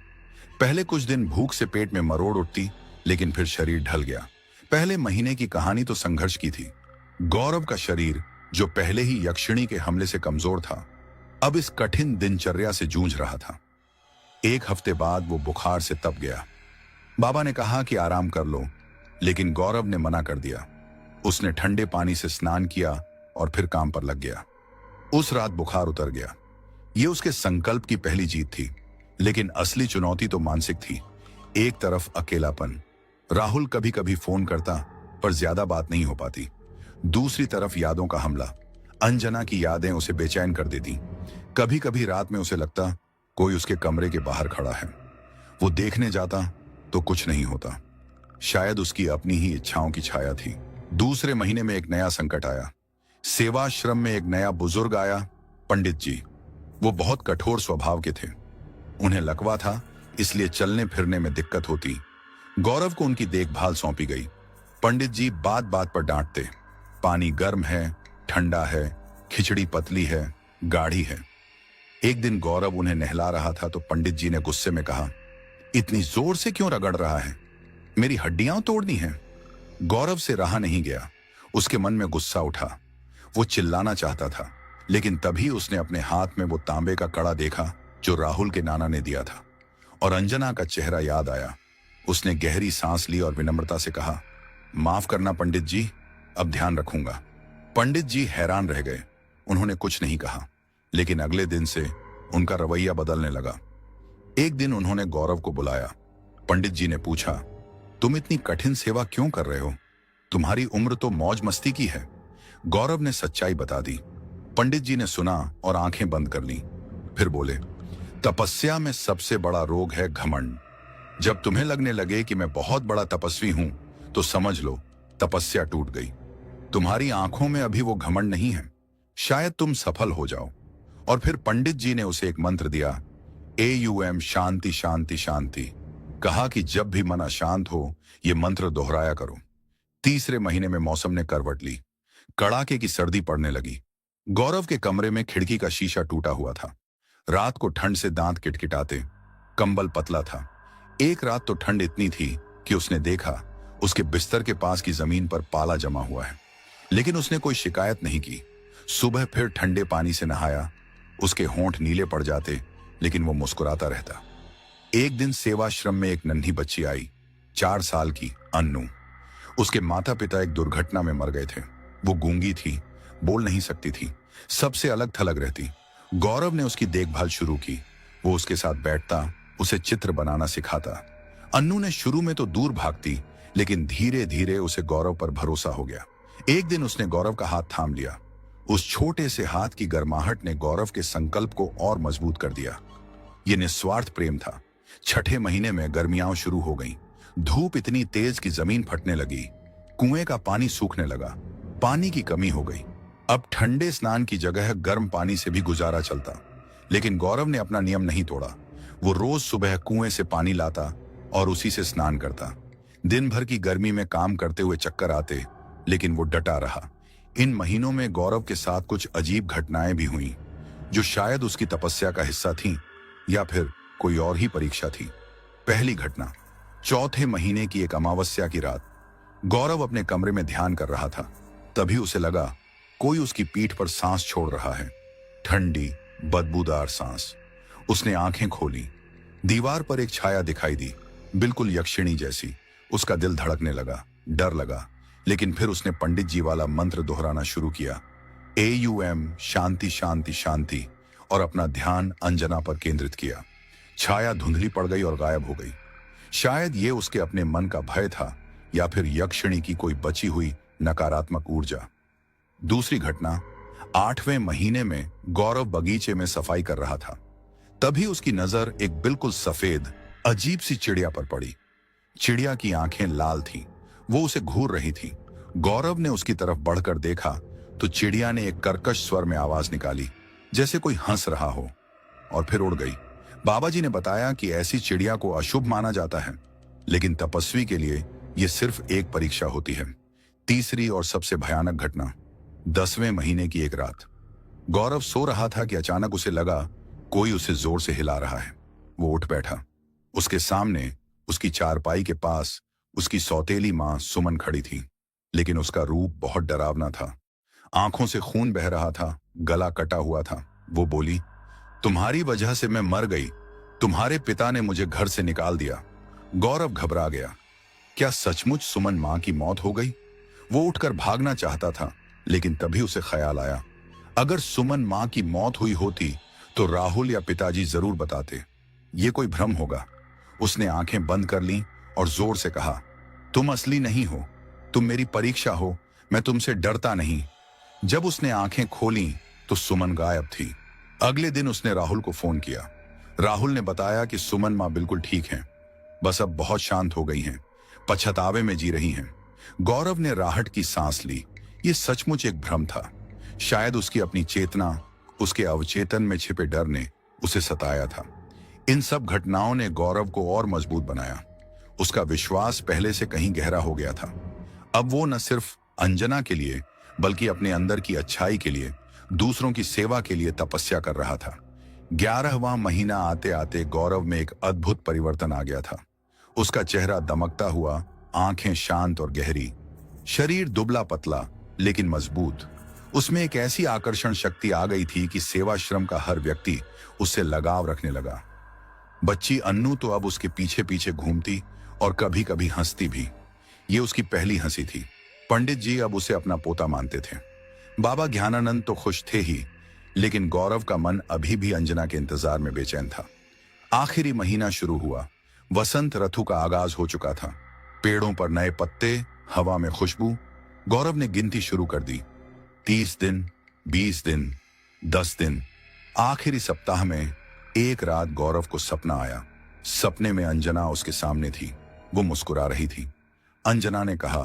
पहले कुछ दिन भूख से पेट में मरोड़ उठती, लेकिन फिर शरीर ढल गया। पहले महीने की कहानी तो संघर्ष की थी। गौरव का शरीर, जो पहले ही यक्षिणी के हमले से कमजोर था, अब इस कठिन दिनचर्या से जूझ रहा था। 1 हफ्ते बाद वो बुखार से तप गया। बाबा ने कहा कि आराम कर लो, लेकिन गौरव ने मना कर दिया। उसने ठंडे पानी से स्नान किया और फिर काम पर लग गया। उस रात बुखार उतर गया। ये उसके संकल्प की पहली जीत थी, लेकिन असली चुनौती तो मानसिक थी। एक तरफ अकेलापन, राहुल कभी कभी फोन करता पर ज्यादा बात नहीं हो पाती। दूसरी तरफ यादों का हमला, अंजना की यादें उसे बेचैन कर देती। कभी कभी रात में उसे लगता कोई उसके कमरे के बाहर खड़ा है। वो देखने जाता तो कुछ नहीं होता। शायद उसकी अपनी ही इच्छाओं की छाया थी। दूसरे महीने में एक नया संकट आया। सेवाश्रम में एक नया बुजुर्ग आया, पंडित जी। वो बहुत कठोर स्वभाव के थे। उन्हें लकवा था, इसलिए चलने फिरने में दिक्कत होती। गौरव को उनकी देखभाल सौंपी गई। पंडित जी बात बात पर डांटते, पानी गर्म है, ठंडा है, खिचड़ी पतली है, गाढ़ी है। एक दिन गौरव उन्हें नहला रहा था तो पंडित जी ने गुस्से में कहा, इतनी जोर से क्यों रगड़ रहा है? मेरी हड्डियां तोड़नी हैं। गौरव से रहा नहीं गया। उसके मन में गुस्सा उठा। वो चिल्लाना चाहता था, लेकिन तभी उसने अपने हाथ में वो तांबे का कड़ा देखा जो राहुल के नाना ने दिया था, और अंजना का चेहरा याद आया। उसने गहरी सांस ली और विनम्रता से कहा, माफ करना पंडित जी, अब ध्यान रखूंगा। पंडित जी हैरान रह गए। उन्होंने कुछ नहीं कहा, लेकिन अगले दिन से उनका रवैया बदलने लगा। एक दिन उन्होंने गौरव को बुलाया। पंडित जी ने पूछा, तुम इतनी कठिन सेवा क्यों कर रहे हो? तुम्हारी उम्र तो मौज मस्ती की है। गौरव ने सच्चाई बता दी। पंडित जी ने सुना और आंखें बंद कर ली। फिर बोले, तपस्या में सबसे बड़ा रोग है घमंड। जब तुम्हें लगने लगे कि मैं बहुत बड़ा तपस्वी हूं, तो समझ लो तपस्या टूट गई। तुम्हारी आंखों में अभी वो घमंड नहीं है। शायद तुम सफल हो जाओ। और फिर पंडित जी ने उसे एक मंत्र दिया, AUM, शांति शांति शांति। कहा कि जब भी मन अशांत हो ये मंत्र दोहराया करो। तीसरे महीने में मौसम ने करवट ली। कड़ाके की सर्दी पड़ने लगी। गौरव के कमरे में खिड़की का शीशा टूटा हुआ था। रात को ठंड से दांत किटकिटाते। कंबल पतला था। एक रात तो ठंड इतनी थी कि उसने देखा उसके बिस्तर के पास की जमीन पर पाला जमा हुआ है, लेकिन उसने कोई शिकायत नहीं की। सुबह फिर ठंडे पानी से नहाया। उसके होंठ नीले पड़ जाते, लेकिन वो मुस्कुराता रहता। एक दिन सेवाश्रम में एक नन्ही बच्ची आई, 4 साल की, अन्नू। उसके माता पिता एक दुर्घटना में मर गए थे। वो गूंगी थी, बोल नहीं सकती थी, सबसे अलग थलग रहती। गौरव ने उसकी देखभाल शुरू की। वो उसके साथ बैठता, उसे चित्र बनाना सिखाता। अन्नू ने शुरू में तो दूर भागती, लेकिन धीरे धीरे उसे गौरव पर भरोसा हो गया। एक दिन उसने गौरव का हाथ थाम लिया। उस छोटे से हाथ की गर्माहट ने गौरव के संकल्प को और मजबूत कर दिया। यह निस्वार्थ प्रेम था। छठे महीने में गर्मियां शुरू हो गईं। धूप इतनी तेज कि जमीन फटने लगी। कुएं का पानी सूखने लगा। पानी की कमी हो गई। अब ठंडे स्नान की जगह गर्म पानी से भी गुजारा चलता। लेकिन गौरव ने अपना नियम नहीं तोड़ा। वो रोज सुबह कुएं से पानी लाता और उसी से स्नान करता। दिन भर की गर्मी में काम करते हुए चक्कर आते, लेकिन वो डटा रहा। इन महीनों में गौरव के साथ कुछ अजीब घटनाएं भी हुईं, जो शायद उसकी तपस्या का हिस्सा थीं या फिर कोई और ही परीक्षा थी। पहली घटना, चौथे महीने की एक अमावस्या की रात। गौरव अपने कमरे में ध्यान कर रहा था। तभी उसे लगा कोई उसकी पीठ पर सांस छोड़ रहा है। ठंडी, बदबूदार सांस। उसने आंखें खोली। दीवार पर एक छाया दिखाई दी, बिल्कुल यक्षिणी जैसी। उसका दिल धड़कने लगा, डर लगा, लेकिन फिर उसने पंडित जी वाला मंत्र दोहराना शुरू किया। AUM, शांति शांति शांति, और अपना ध्यान अंजना पर केंद्रित किया। छाया धुंधली पड़ गई और गायब हो गई। शायद ये उसके अपने मन का भय था या फिर यक्षिणी की कोई बची हुई नकारात्मक ऊर्जा। दूसरी घटना, 8वें महीने में गौरव बगीचे में सफाई कर रहा था। तभी उसकी नजर एक बिल्कुल सफेद, अजीब सी चिड़िया पर पड़ी। चिड़िया की आंखें लाल थीं। वो उसे घूर रही थी। गौरव ने उसकी तरफ बढ़कर देखा तो चिड़िया ने एक कर्कश स्वर में आवाज निकाली, जैसे कोई हंस रहा हो, और फिर उड़ गई। बाबा जी ने बताया कि ऐसी चिड़िया को अशुभ माना जाता है, लेकिन तपस्वी के लिए यह सिर्फ एक परीक्षा होती है। तीसरी और सबसे भयानक घटना, 10वें महीने की एक रात। गौरव सो रहा था कि अचानक उसे लगा कोई उसे जोर से हिला रहा है। वो उठ बैठा। उसके सामने, उसकी चारपाई के पास, उसकी सौतेली मां सुमन खड़ी थी, लेकिन उसका रूप बहुत डरावना था। आंखों से खून बह रहा था, गला कटा हुआ था। वो बोली, तुम्हारी वजह से मैं मर गई। तुम्हारे पिता ने मुझे घर से निकाल दिया। गौरव घबरा गया। क्या सचमुच सुमन मां की मौत हो गई? वो उठकर भागना चाहता था, लेकिन तभी उसे ख्याल आया, अगर सुमन मां की मौत हुई होती तो राहुल या पिताजी जरूर बताते। ये कोई भ्रम होगा। उसने आंखें बंद कर लीं और जोर से कहा, तुम असली नहीं हो, तुम मेरी परीक्षा हो, मैं तुमसे डरता नहीं। जब उसने आंखें खोली तो सुमन गायब थी। अगले दिन उसने राहुल को फोन किया। राहुल ने बताया कि सुमन मां बिल्कुल ठीक हैं, बस अब बहुत शांत हो गई हैं, पछतावे में जी रही हैं। गौरव ने राहत की सांस ली। ये सचमुच एक भ्रम था। शायद उसकी अपनी चेतना, उसके अवचेतन में छिपे डर ने उसे सताया था। इन सब घटनाओं ने गौरव को और मजबूत बनाया। उसका विश्वास पहले से कहीं गहरा हो गया था। अब वो न सिर्फ अंजना के लिए, बल्कि अपने अंदर की अच्छाई के लिए, दूसरों की सेवा के लिए तपस्या कर रहा था। 11वां महीना आते आते गौरव में एक अद्भुत परिवर्तन आ गया था। उसका चेहरा दमकता हुआ, आंखें शांत और गहरी, शरीर दुबला पतला लेकिन मजबूत। उसमें एक ऐसी आकर्षण शक्ति आ गई थी कि सेवाश्रम का हर व्यक्ति उससे लगाव रखने लगा। बच्ची अन्नू तो अब उसके पीछे पीछे घूमती और कभी कभी हंसती भी। ये उसकी पहली हंसी थी। पंडित जी अब उसे अपना पोता मानते थे। बाबा ज्ञानानंद तो खुश थे ही, लेकिन गौरव का मन अभी भी अंजना के इंतजार में बेचैन था। आखिरी महीना शुरू हुआ। वसंत ऋतु का आगाज हो चुका था। पेड़ों पर नए पत्ते, हवा में खुशबू। गौरव ने गिनती शुरू कर दी। 30 दिन, 20 दिन, 10 दिन। आखिरी सप्ताह में एक रात गौरव को सपना आया। सपने में अंजना उसके सामने थी। वो मुस्कुरा रही थी। अंजना ने कहा,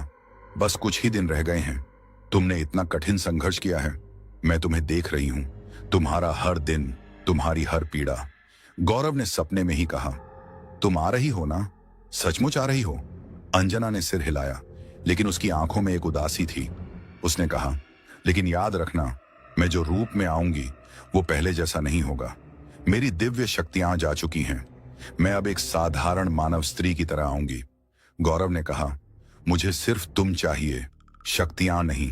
बस कुछ ही दिन रह गए हैं। तुमने इतना कठिन संघर्ष किया है। मैं तुम्हें देख रही हूं, तुम्हारा हर दिन, तुम्हारी हर पीड़ा। गौरव ने सपने में ही कहा, तुम आ रही हो ना? सचमुच आ रही हो? अंजना ने सिर हिलाया, लेकिन उसकी आंखों में एक उदासी थी। उसने कहा, लेकिन याद रखना, मैं जो रूप में आऊंगी वो पहले जैसा नहीं होगा। मेरी दिव्य शक्तियां जा चुकी हैं। मैं अब एक साधारण मानव स्त्री की तरह आऊंगी। गौरव ने कहा, मुझे सिर्फ तुम चाहिए, शक्तियां नहीं।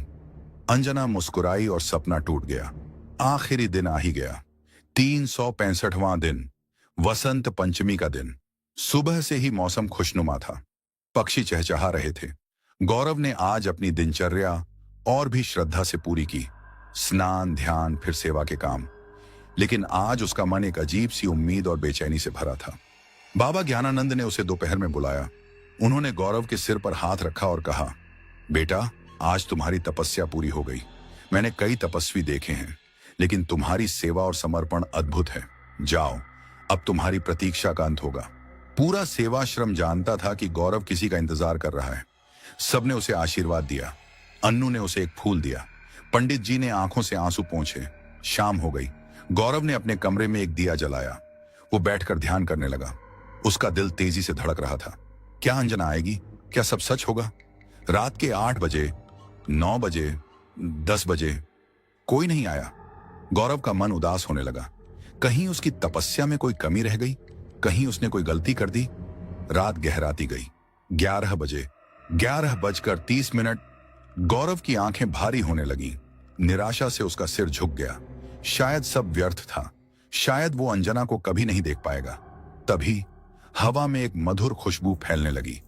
अंजना मुस्कुराई और सपना टूट गया। आखिरी दिन आ ही गया। 365वां दिन, वसंत पंचमी का दिन। सुबह से ही मौसम खुशनुमा था। पक्षी चहचहा रहे थे। गौरव ने आज अपनी दिनचर्या और भी श्रद्धा से पूरी की। स्नान, ध्यान, फिर सेवा के काम। लेकिन आज उसका मन एक अजीब सी उम्मीद और बेचैनी से भरा था। बाबा ज्ञानानंद ने उसे दोपहर में बुलाया। उन्होंने गौरव के सिर पर हाथ रखा और कहा, बेटा, आज तुम्हारी तपस्या पूरी हो गई। मैंने कई तपस्वी देखे हैं, लेकिन तुम्हारी सेवा और समर्पण अद्भुत है। जाओ, अब तुम्हारी प्रतीक्षा का अंत होगा। पूरा सेवाश्रम जानता था कि गौरव किसी का इंतजार कर रहा है। सबने उसे आशीर्वाद दिया। अन्नू ने उसे एक फूल दिया। पंडित जी ने आंखों से आंसू पोंछे। शाम हो गई। गौरव ने अपने कमरे में एक दिया जलाया। वो बैठकर ध्यान करने लगा। उसका दिल तेजी से धड़क रहा था। क्या अंजना आएगी? क्या सब सच होगा? रात के 8 बजे, 9 बजे, 10 बजे, कोई नहीं आया। गौरव का मन उदास होने लगा। कहीं उसकी तपस्या में कोई कमी रह गई? कहीं उसने कोई गलती कर दी? रात गहराती गई। 11 बजे, 11:30। गौरव की आंखें भारी होने लगी। निराशा से उसका सिर झुक गया। शायद सब व्यर्थ था। शायद वो अंजना को कभी नहीं देख पाएगा। तभी हवा में एक मधुर खुशबू फैलने लगी।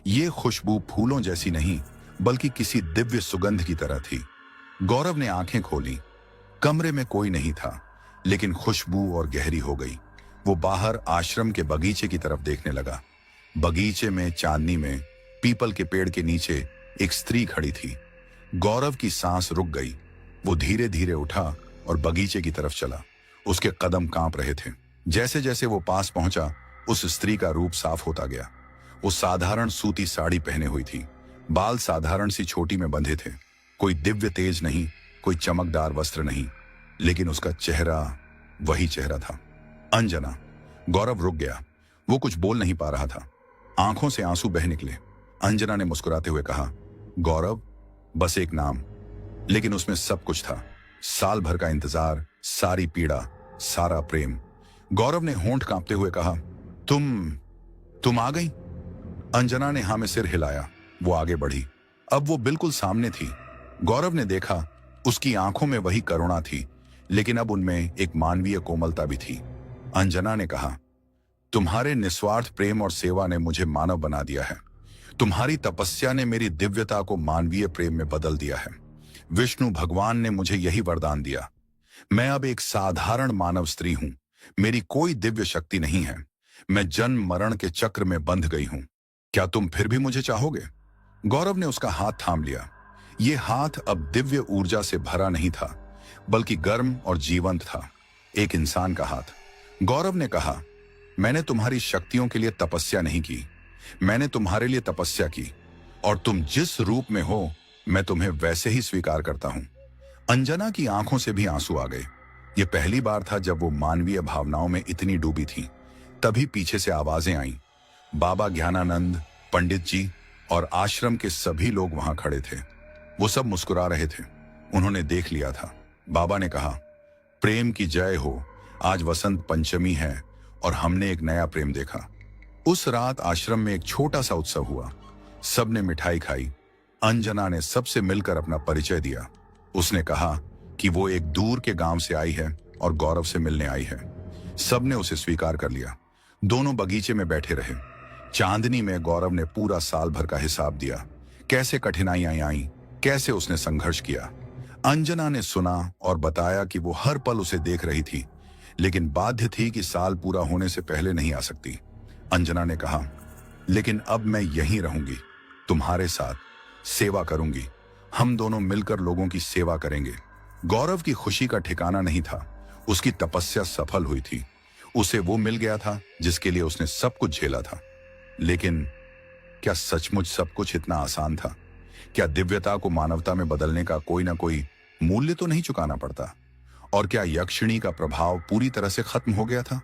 ये खुशबू फूलों जैसी नहीं, बल्कि किसी दिव्य सुगंध की तरह थी। गौरव ने आंखें खोली। कमरे में कोई नहीं था, लेकिन खुशबू और गहरी हो गई। वो बाहर आश्रम के बगीचे की तरफ देखने लगा। बगीचे में, चांदनी में, पीपल के पेड़ के नीचे एक स्त्री खड़ी थी। गौरव की सांस रुक गई। वो धीरे धीरे उठा और बगीचे की तरफ चला। उसके कदम कांप रहे थे। जैसे जैसे वो पास पहुंचा, उस स्त्री का रूप साफ होता गया। वो साधारण सूती साड़ी पहने हुई थी। बाल साधारण सी छोटी में बंधे थे। कोई दिव्य तेज नहीं, कोई चमकदार वस्त्र नहीं, लेकिन उसका चेहरा वही चेहरा था, अंजना। गौरव रुक गया। वो कुछ बोल नहीं पा रहा था। आंखों से आंसू बह निकले। अंजना ने मुस्कुराते हुए कहा, गौरव, बस एक नाम, लेकिन उसमें सब कुछ था। साल भर का इंतजार, सारी पीड़ा, सारा प्रेम। गौरव ने होंठ कांपते हुए कहा, तुम आ गई? अंजना ने हाँ में सिर हिलाया। वो आगे बढ़ी। अब वो बिल्कुल सामने थी। गौरव ने देखा, उसकी आंखों में वही करुणा थी, लेकिन अब उनमें एक मानवीय कोमलता भी थी। अंजना ने कहा, तुम्हारे निस्वार्थ प्रेम और सेवा ने मुझे मानव बना दिया है। तुम्हारी तपस्या ने मेरी दिव्यता को मानवीय प्रेम में बदल दिया है। विष्णु भगवान ने मुझे यही वरदान दिया। मैं अब एक साधारण मानव स्त्री हूं। मेरी कोई दिव्य शक्ति नहीं है। मैं जन्म मरण के चक्र में बंध गई हूं। क्या तुम फिर भी मुझे चाहोगे? गौरव ने उसका हाथ थाम लिया। ये हाथ अब दिव्य ऊर्जा से भरा नहीं था, बल्कि गर्म और जीवंत था। एक इंसान का हाथ। गौरव ने कहा, मैंने तुम्हारी शक्तियों के लिए तपस्या नहीं की, मैंने तुम्हारे लिए तपस्या की, और तुम जिस रूप में हो, मैं तुम्हें वैसे ही स्वीकार करता हूं। अंजना की आंखों से भी आंसू आ गए। यह पहली बार था जब वो मानवीय भावनाओं में इतनी डूबी थी। तभी पीछे से आवाजें आईं। बाबा ज्ञानानंद, पंडित जी और आश्रम के सभी लोग वहां खड़े थे। वो सब मुस्कुरा रहे थे। उन्होंने देख लिया था। बाबा ने कहा, प्रेम की जय हो। आज वसंत पंचमी है और हमने एक नया प्रेम देखा। उस रात आश्रम में एक छोटा सा उत्सव हुआ। सबने मिठाई खाई। अंजना ने सबसे मिलकर अपना परिचय दिया। उसने कहा कि वो एक दूर के गांव से आई है और गौरव से मिलने आई है। सबने उसे स्वीकार कर लिया। दोनों बगीचे में बैठे रहे। चांदनी में गौरव ने पूरा साल भर का हिसाब दिया। कैसे कठिनाइयां आईं, कैसे उसने संघर्ष किया। अंजना ने सुना और बताया कि वो हर पल उसे देख रही थी, लेकिन बाध्य थी कि साल पूरा होने से पहले नहीं आ सकती। अंजना ने कहा, लेकिन अब मैं यहीं रहूंगी, तुम्हारे साथ सेवा करूंगी। हम दोनों मिलकर लोगों की सेवा करेंगे। गौरव की खुशी का ठिकाना नहीं था। उसकी तपस्या सफल हुई थी। उसे वो मिल गया था जिसके लिए उसने सब कुछ झेला था। लेकिन क्या सचमुच सब कुछ इतना आसान था? क्या दिव्यता को मानवता में बदलने का कोई ना कोई मूल्य तो नहीं चुकाना पड़ता? और क्या यक्षिणी का प्रभाव पूरी तरह से खत्म हो गया था?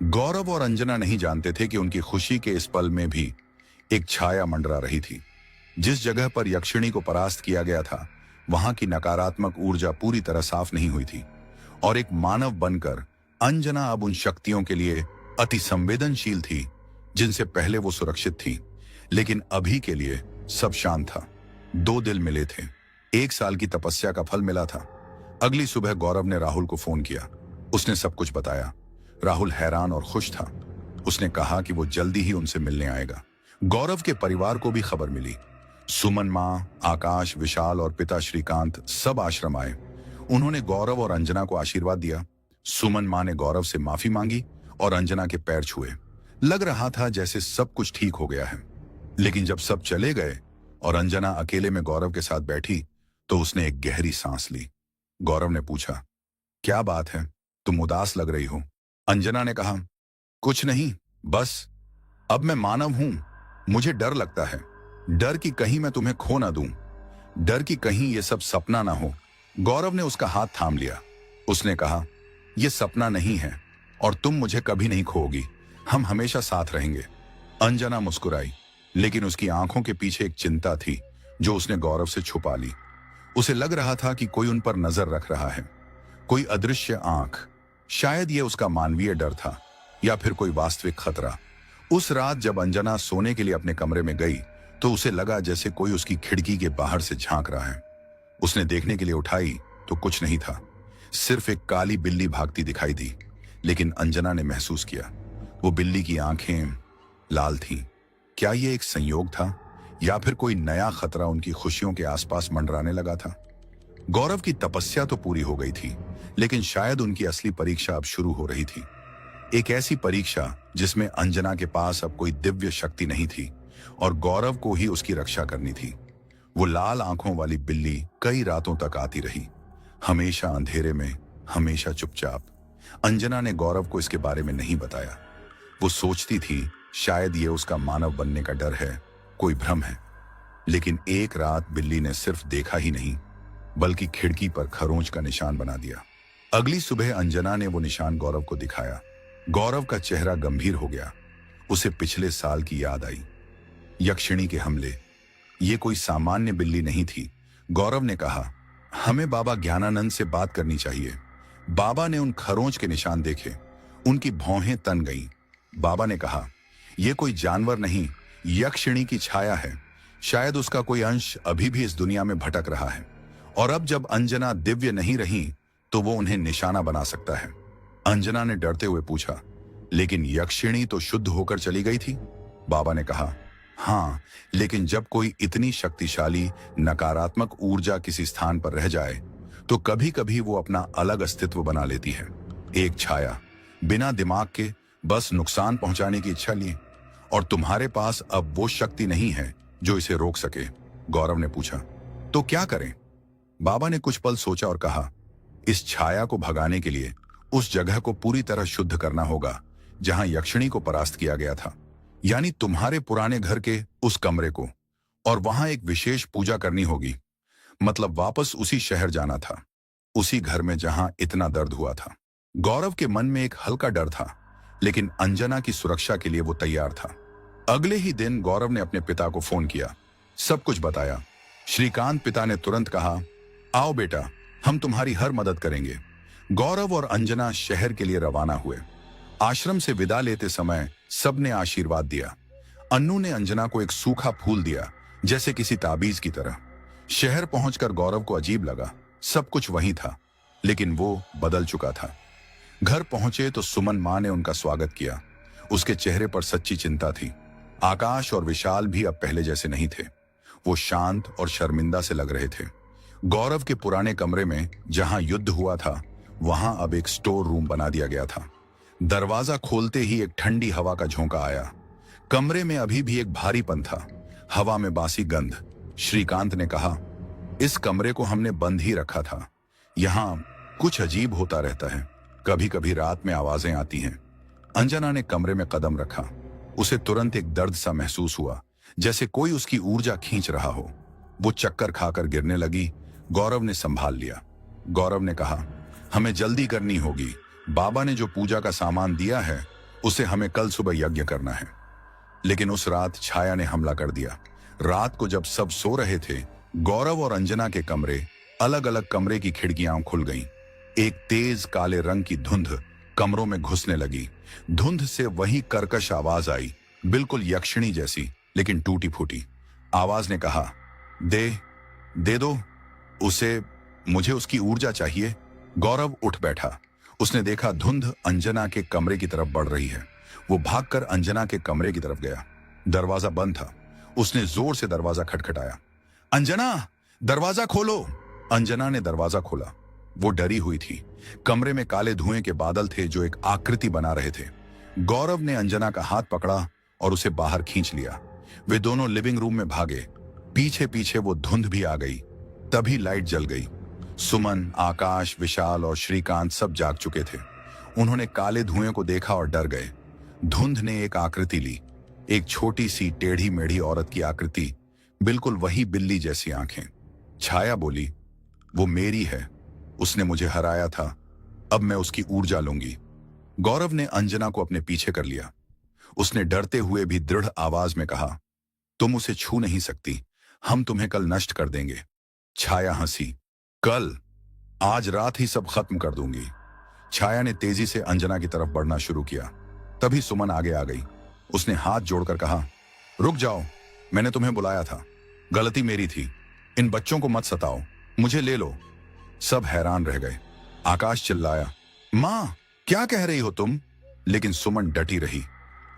गौरव और अंजना नहीं जानते थे कि उनकी खुशी के इस पल में भी एक छाया मंडरा रही थी। जिस जगह पर यक्षिणी को परास्त किया गया था, वहां की नकारात्मक ऊर्जा पूरी तरह साफ नहीं हुई थी और एक मानव बनकर अंजना अब उन शक्तियों के लिए अति संवेदनशील थी जिनसे पहले वो सुरक्षित थी। लेकिन अभी के लिए सब शांत था। दो दिल मिले थे, 1 साल की तपस्या का फल मिला था। अगली सुबह गौरव ने राहुल को फोन किया। उसने सब कुछ बताया। राहुल हैरान और खुश था। उसने कहा कि वो जल्दी ही उनसे मिलने आएगा। गौरव के परिवार को भी खबर मिली। सुमन माँ, आकाश, विशाल और पिता श्रीकांत सब आश्रम आए। उन्होंने गौरव और अंजना को आशीर्वाद दिया। सुमन माँ ने गौरव से माफी मांगी और अंजना के पैर छुए। लग रहा था जैसे सब कुछ ठीक हो गया है। लेकिन जब सब चले गए और अंजना अकेले में गौरव के साथ बैठी तो उसने एक गहरी सांस ली। गौरव ने पूछा, क्या बात है, तुम उदास लग रही हो? अंजना ने कहा, कुछ नहीं, बस अब मैं मानव हूं। मुझे डर लगता है, डर कि कहीं मैं तुम्हें खो ना दूं, डर कि कहीं ये सब सपना ना हो। गौरव ने उसका हाथ थाम लिया। उसने कहा, यह सपना नहीं है और तुम मुझे कभी नहीं खोओगी, हम हमेशा साथ रहेंगे। अंजना मुस्कुराई, लेकिन उसकी आंखों के पीछे एक चिंता थी जो उसने गौरव से छुपा ली। उसे लग रहा था कि कोई उन पर नजर रख रहा है, कोई अदृश्य आंख। शायद यह उसका मानवीय डर था या फिर कोई वास्तविक खतरा। उस रात जब अंजना सोने के लिए अपने कमरे में गई तो उसे लगा जैसे कोई उसकी खिड़की के बाहर से झांक रहा है। उसने देखने के लिए उठाई तो कुछ नहीं था, सिर्फ एक काली बिल्ली भागती दिखाई दी। लेकिन अंजना ने महसूस किया वो बिल्ली की आंखें लाल थीं। क्या ये एक संयोग था या फिर कोई नया खतरा उनकी खुशियों के आसपास मंडराने लगा था? गौरव की तपस्या तो पूरी हो गई थी, लेकिन शायद उनकी असली परीक्षा अब शुरू हो रही थी। एक ऐसी परीक्षा जिसमें अंजना के पास अब कोई दिव्य शक्ति नहीं थी और गौरव को ही उसकी रक्षा करनी थी। वो लाल आंखों वाली बिल्ली कई रातों तक आती रही, हमेशा अंधेरे में, हमेशा चुपचाप। अंजना ने गौरव को इसके बारे में नहीं बताया। वो सोचती थी शायद ये उसका मानव बनने का डर है, कोई भ्रम है। लेकिन एक रात बिल्ली ने सिर्फ देखा ही नहीं, बल्कि खिड़की पर खरोंच का निशान बना दिया। अगली सुबह अंजना ने वो निशान गौरव को दिखाया। गौरव का चेहरा गंभीर हो गया। उसे पिछले साल की याद आई, यक्षिणी के हमले। ये कोई सामान्य बिल्ली नहीं थी। गौरव ने कहा, हमें बाबा ज्ञानानंद से बात करनी चाहिए। बाबा ने उन खरोंच के निशान देखे, उनकी भौहें तन गईं। बाबा ने कहा, यह कोई जानवर नहीं, यक्षिणी की छाया है। शायद उसका कोई अंश अभी भी इस दुनिया में भटक रहा है और अब जब अंजना दिव्य नहीं रही तो वो उन्हें निशाना बना सकता है। अंजना ने डरते हुए पूछा, लेकिन यक्षिणी तो शुद्ध होकर चली गई थी? बाबा ने कहा, हाँ, लेकिन जब कोई इतनी शक्तिशाली नकारात्मक ऊर्जा किसी स्थान पर रह जाए तो कभी कभी वो अपना अलग अस्तित्व बना लेती है। एक छाया, बिना दिमाग के, बस नुकसान पहुंचाने की इच्छा लिए। और तुम्हारे पास अब वो शक्ति नहीं है जो इसे रोक सके। गौरव ने पूछा, तो क्या करें? बाबा ने कुछ पल सोचा और कहा, इस छाया को भगाने के लिए उस जगह को पूरी तरह शुद्ध करना होगा जहां यक्षिणी को परास्त किया गया था, यानी तुम्हारे पुराने घर के उस कमरे को। और वहां एक विशेष पूजा करनी होगी। मतलब वापस उसी शहर जाना था, उसी घर में जहां इतना दर्द हुआ था। गौरव के मन में एक हल्का डर था, लेकिन अंजना की सुरक्षा के लिए वो तैयार था। अगले ही दिन गौरव ने अपने पिता को फोन किया, सब कुछ बताया। श्रीकांत पिता ने तुरंत कहा, आओ बेटा, हम तुम्हारी हर मदद करेंगे। गौरव और अंजना शहर के लिए रवाना हुए। आश्रम से विदा लेते समय सबने आशीर्वाद दिया। अन्नू ने अंजना को एक सूखा फूल दिया, जैसे किसी ताबीज की तरह। शहर पहुंचकर गौरव को अजीब लगा, सब कुछ वही था, लेकिन वो बदल चुका था। घर पहुंचे तो सुमन मां ने उनका स्वागत किया। उसके चेहरे पर सच्ची चिंता थी। आकाश और विशाल भी अब पहले जैसे नहीं थे। वो शांत और शर्मिंदा से लग रहे थे। गौरव के पुराने कमरे में जहां युद्ध हुआ था, वहां अब एक स्टोर रूम बना दिया गया था। दरवाजा खोलते ही एक ठंडी हवा का झोंका आया। कमरे में अभी भी एक भारीपन था, हवा में बासी गंध। श्रीकांत ने कहा, इस कमरे को हमने बंद ही रखा था। यहां कुछ अजीब होता रहता है, कभी कभी रात में आवाजें आती हैं। अंजना ने कमरे में कदम रखा। उसे तुरंत एक दर्द सा महसूस हुआ, जैसे कोई उसकी ऊर्जा खींच रहा हो। वो चक्कर खाकर गिरने लगी। गौरव ने संभाल लिया। गौरव ने कहा, हमें जल्दी करनी होगी। बाबा ने जो पूजा का सामान दिया है उसे हमें कल सुबह यज्ञ करना है। लेकिन उस रात छाया ने हमला कर दिया। रात को जब सब सो रहे थे, गौरव और अंजना के कमरे, अलग अलग कमरे की खिड़कियां खुल गईं। एक तेज काले रंग की धुंध कमरों में घुसने लगी। धुंध से वही कर्कश आवाज आई, बिल्कुल यक्षिणी जैसी, लेकिन टूटी फूटी। आवाज ने कहा, दे दो उसे, मुझे उसकी ऊर्जा चाहिए। गौरव उठ बैठा। उसने देखा धुंध अंजना के कमरे की तरफ बढ़ रही है। वो भागकर अंजना के कमरे की तरफ गया। दरवाजा बंद था। उसने जोर से दरवाजा खटखटाया। अंजना, दरवाजा खोलो। अंजना ने दरवाजा खोला। वो डरी हुई थी। कमरे में काले धुएं के बादल थे जो एक आकृति बना रहे थे। गौरव ने अंजना का हाथ पकड़ा और उसे बाहर खींच लिया। वे दोनों लिविंग रूम में भागे। पीछे पीछे वो धुंध भी आ गई। तभी लाइट जल गई। सुमन, आकाश, विशाल और श्रीकांत सब जाग चुके थे। उन्होंने काले धुएं को देखा और डर गए। धुंध ने एक आकृति ली, एक छोटी सी टेढ़ी मेढ़ी औरत की आकृति, बिल्कुल वही बिल्ली जैसी आंखें। छाया बोली, वो मेरी है, उसने मुझे हराया था, अब मैं उसकी ऊर्जा लूंगी। गौरव ने अंजना को अपने पीछे कर लिया। उसने डरते हुए भी दृढ़ आवाज में कहा, तुम उसे छू नहीं सकती, हम तुम्हें कल नष्ट कर देंगे। छाया हंसी, कल? आज रात ही सब खत्म कर दूंगी। छाया ने तेजी से अंजना की तरफ बढ़ना शुरू किया। तभी सुमन आगे आ गई। उसने हाथ जोड़कर कहा, रुक जाओ, मैंने तुम्हें बुलाया था, गलती मेरी थी, इन बच्चों को मत सताओ, मुझे ले लो। सब हैरान रह गए। आकाश चिल्लाया, मां, क्या कह रही हो तुम? लेकिन सुमन डटी रही।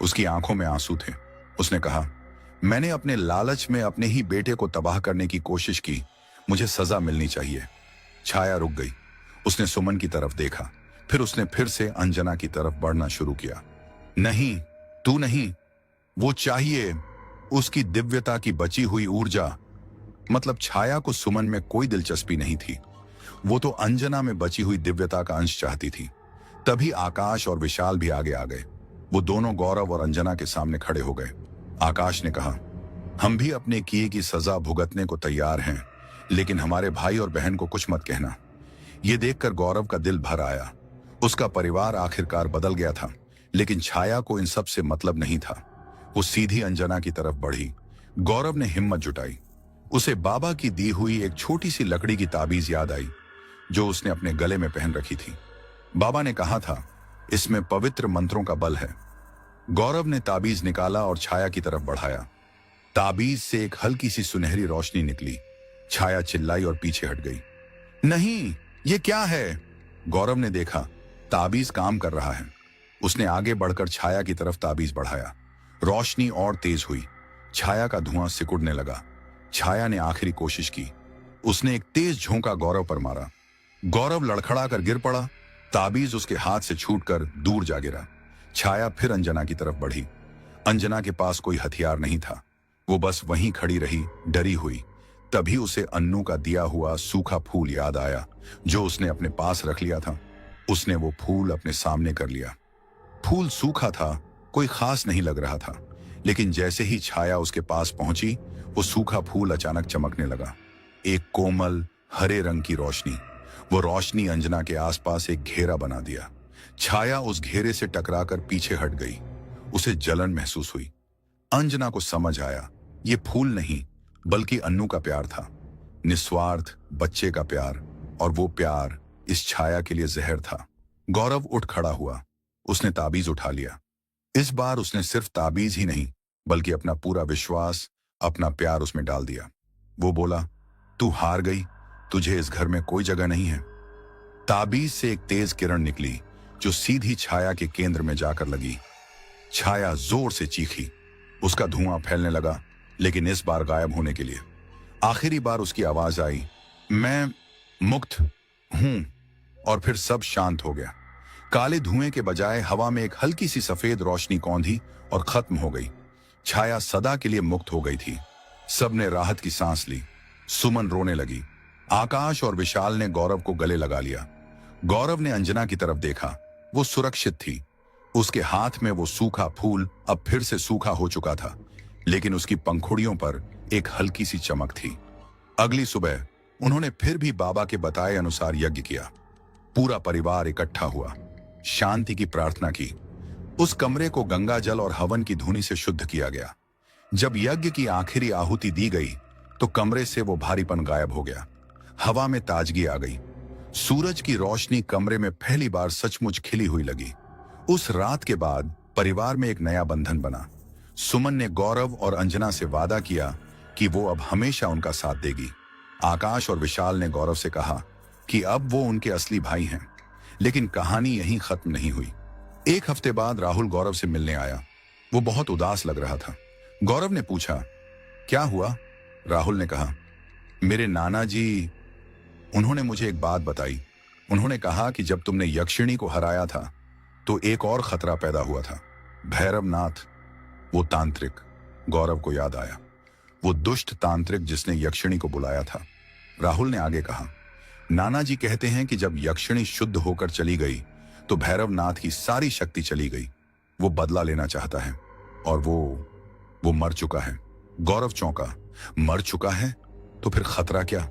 उसकी आंखों में आंसू थे। उसने कहा, मैंने अपने लालच में अपने ही बेटे को तबाह करने की कोशिश की, मुझे सजा मिलनी चाहिए। छाया रुक गई। उसने सुमन की तरफ देखा, फिर उसने फिर से अंजना की तरफ बढ़ना शुरू किया। नहीं, तू नहीं, वो चाहिए, उसकी दिव्यता की बची हुई ऊर्जा। मतलब छाया को सुमन में कोई दिलचस्पी नहीं थी। वो तो अंजना में बची हुई दिव्यता का अंश चाहती थी। तभी आकाश और विशाल भी आगे आ गए। वो दोनों गौरव और अंजना के सामने खड़े हो गए। आकाश ने कहा, हम भी अपने किए की सजा भुगतने को तैयार हैं, लेकिन हमारे भाई और बहन को कुछ मत कहना। ये देखकर गौरव का दिल भर आया। उसका परिवार आखिरकार बदल गया था, लेकिन छाया को इन सब से मतलब नहीं था। वो सीधी अंजना की तरफ बढ़ी। गौरव ने हिम्मत जुटाई। उसे बाबा की दी हुई एक छोटी सी लकड़ी की ताबीज याद आई, जो उसने अपने गले में पहन रखी थी। बाबा ने कहा था, इसमें पवित्र मंत्रों का बल है। गौरव ने ताबीज निकाला और छाया की तरफ बढ़ाया। ताबीज से एक हल्की सी सुनहरी रोशनी निकली। छाया चिल्लाई और पीछे हट गई। नहीं, ये क्या है? गौरव ने देखा, ताबीज काम कर रहा है। उसने आगे बढ़कर छाया की तरफ ताबीज बढ़ाया। रोशनी और तेज हुई। छाया का धुआं सिकुड़ने लगा। छाया ने आखिरी कोशिश की। उसने एक तेज झोंका गौरव पर मारा। गौरव लड़खड़ा कर गिर पड़ा। ताबीज उसके हाथ से छूटकर दूर जा गिरा। छाया फिर अंजना की तरफ बढ़ी। अंजना के पास कोई हथियार नहीं था। वो बस वहीं खड़ी रही, डरी हुई। तभी उसे अन्नू का दिया हुआ सूखा फूल याद आया, जो उसने अपने पास रख लिया था। उसने वो फूल अपने सामने कर लिया। फूल सूखा था, कोई खास नहीं लग रहा था, लेकिन जैसे ही छाया उसके पास पहुंची, वो सूखा फूल अचानक चमकने लगा। एक कोमल हरे रंग की रोशनी। वो रोशनी अंजना के आसपास एक घेरा बना दिया। छाया उस घेरे से टकराकर पीछे हट गई। उसे जलन महसूस हुई। अंजना को समझ आया, ये फूल नहीं बल्कि अन्नू का प्यार था। निस्वार्थ बच्चे का प्यार, और वो प्यार इस छाया के लिए जहर था। गौरव उठ खड़ा हुआ। उसने ताबीज उठा लिया। इस बार उसने सिर्फ ताबीज ही नहीं, बल्कि अपना पूरा विश्वास, अपना प्यार उसमें डाल दिया। वो बोला, तू हार गई, तुझे इस घर में कोई जगह नहीं है। ताबीज से एक तेज किरण निकली, जो सीधी छाया के केंद्र में जाकर लगी। छाया जोर से चीखी। उसका धुआं फैलने लगा, लेकिन इस बार गायब होने के लिए। आखिरी बार उसकी आवाज आई, मैं मुक्त हूं। और फिर सब शांत हो गया। काले धुएं के बजाय हवा में एक हल्की सी सफेद रोशनी कौंधी और खत्म हो गई। छाया सदा के लिए मुक्त हो गई थी। सबने राहत की सांस ली। सुमन रोने लगी। आकाश और विशाल ने गौरव को गले लगा लिया। गौरव ने अंजना की तरफ देखा। वो सुरक्षित थी। उसके हाथ में वो सूखा फूल अब फिर से सूखा हो चुका था, लेकिन उसकी पंखुड़ियों पर एक हल्की सी चमक थी। अगली सुबह उन्होंने फिर भी बाबा के बताए अनुसार यज्ञ किया। पूरा परिवार इकट्ठा हुआ, शांति की प्रार्थना की। उस कमरे को गंगा जल और हवन की धुनी से शुद्ध किया गया। जब यज्ञ की आखिरी आहुति दी गई तो कमरे से वो भारीपन गायब हो गया। हवा में ताजगी आ गई। सूरज की रोशनी कमरे में पहली बार सचमुच खिली हुई लगी। उस रात के बाद परिवार में एक नया बंधन बना। सुमन ने गौरव और अंजना से वादा किया कि वो अब हमेशा उनका साथ देगी। आकाश और विशाल ने गौरव से कहा कि अब वो उनके असली भाई हैं। लेकिन कहानी यहीं खत्म नहीं हुई। एक हफ्ते बाद राहुल गौरव से मिलने आया। वो बहुत उदास लग रहा था। गौरव ने पूछा, क्या हुआ? राहुल ने कहा, मेरे नाना जी, उन्होंने मुझे एक बात बताई। उन्होंने कहा कि जब तुमने यक्षिणी को हराया था तो एक और खतरा पैदा हुआ था। भैरवनाथ, वो तांत्रिक। गौरव को याद आया, वो दुष्ट तांत्रिक जिसने यक्षिणी को बुलाया था। राहुल ने आगे कहा, नाना जी कहते हैं कि जब यक्षिणी शुद्ध होकर चली गई तो भैरवनाथ की सारी शक्ति चली गई। वो बदला लेना चाहता है और वो मर चुका है। गौरव चौंका, मर चुका है? तो फिर खतरा क्या?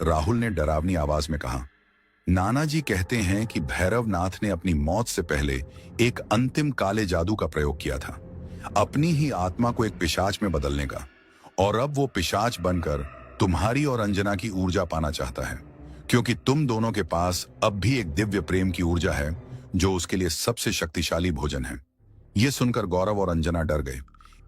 राहुल ने डरावनी आवाज में कहा, नाना जी कहते हैं कि भैरवनाथ ने अपनी मौत से पहले एक अंतिम काले जादू का प्रयोग किया था, अपनी ही आत्मा को एक पिशाच में बदलने का। और अब वो पिशाच बनकर तुम्हारी और अंजना की ऊर्जा पाना चाहता है, क्योंकि तुम दोनों के पास अब भी एक दिव्य प्रेम की ऊर्जा है जो उसके लिए सबसे शक्तिशाली भोजन है। यह सुनकर गौरव और अंजना डर गए।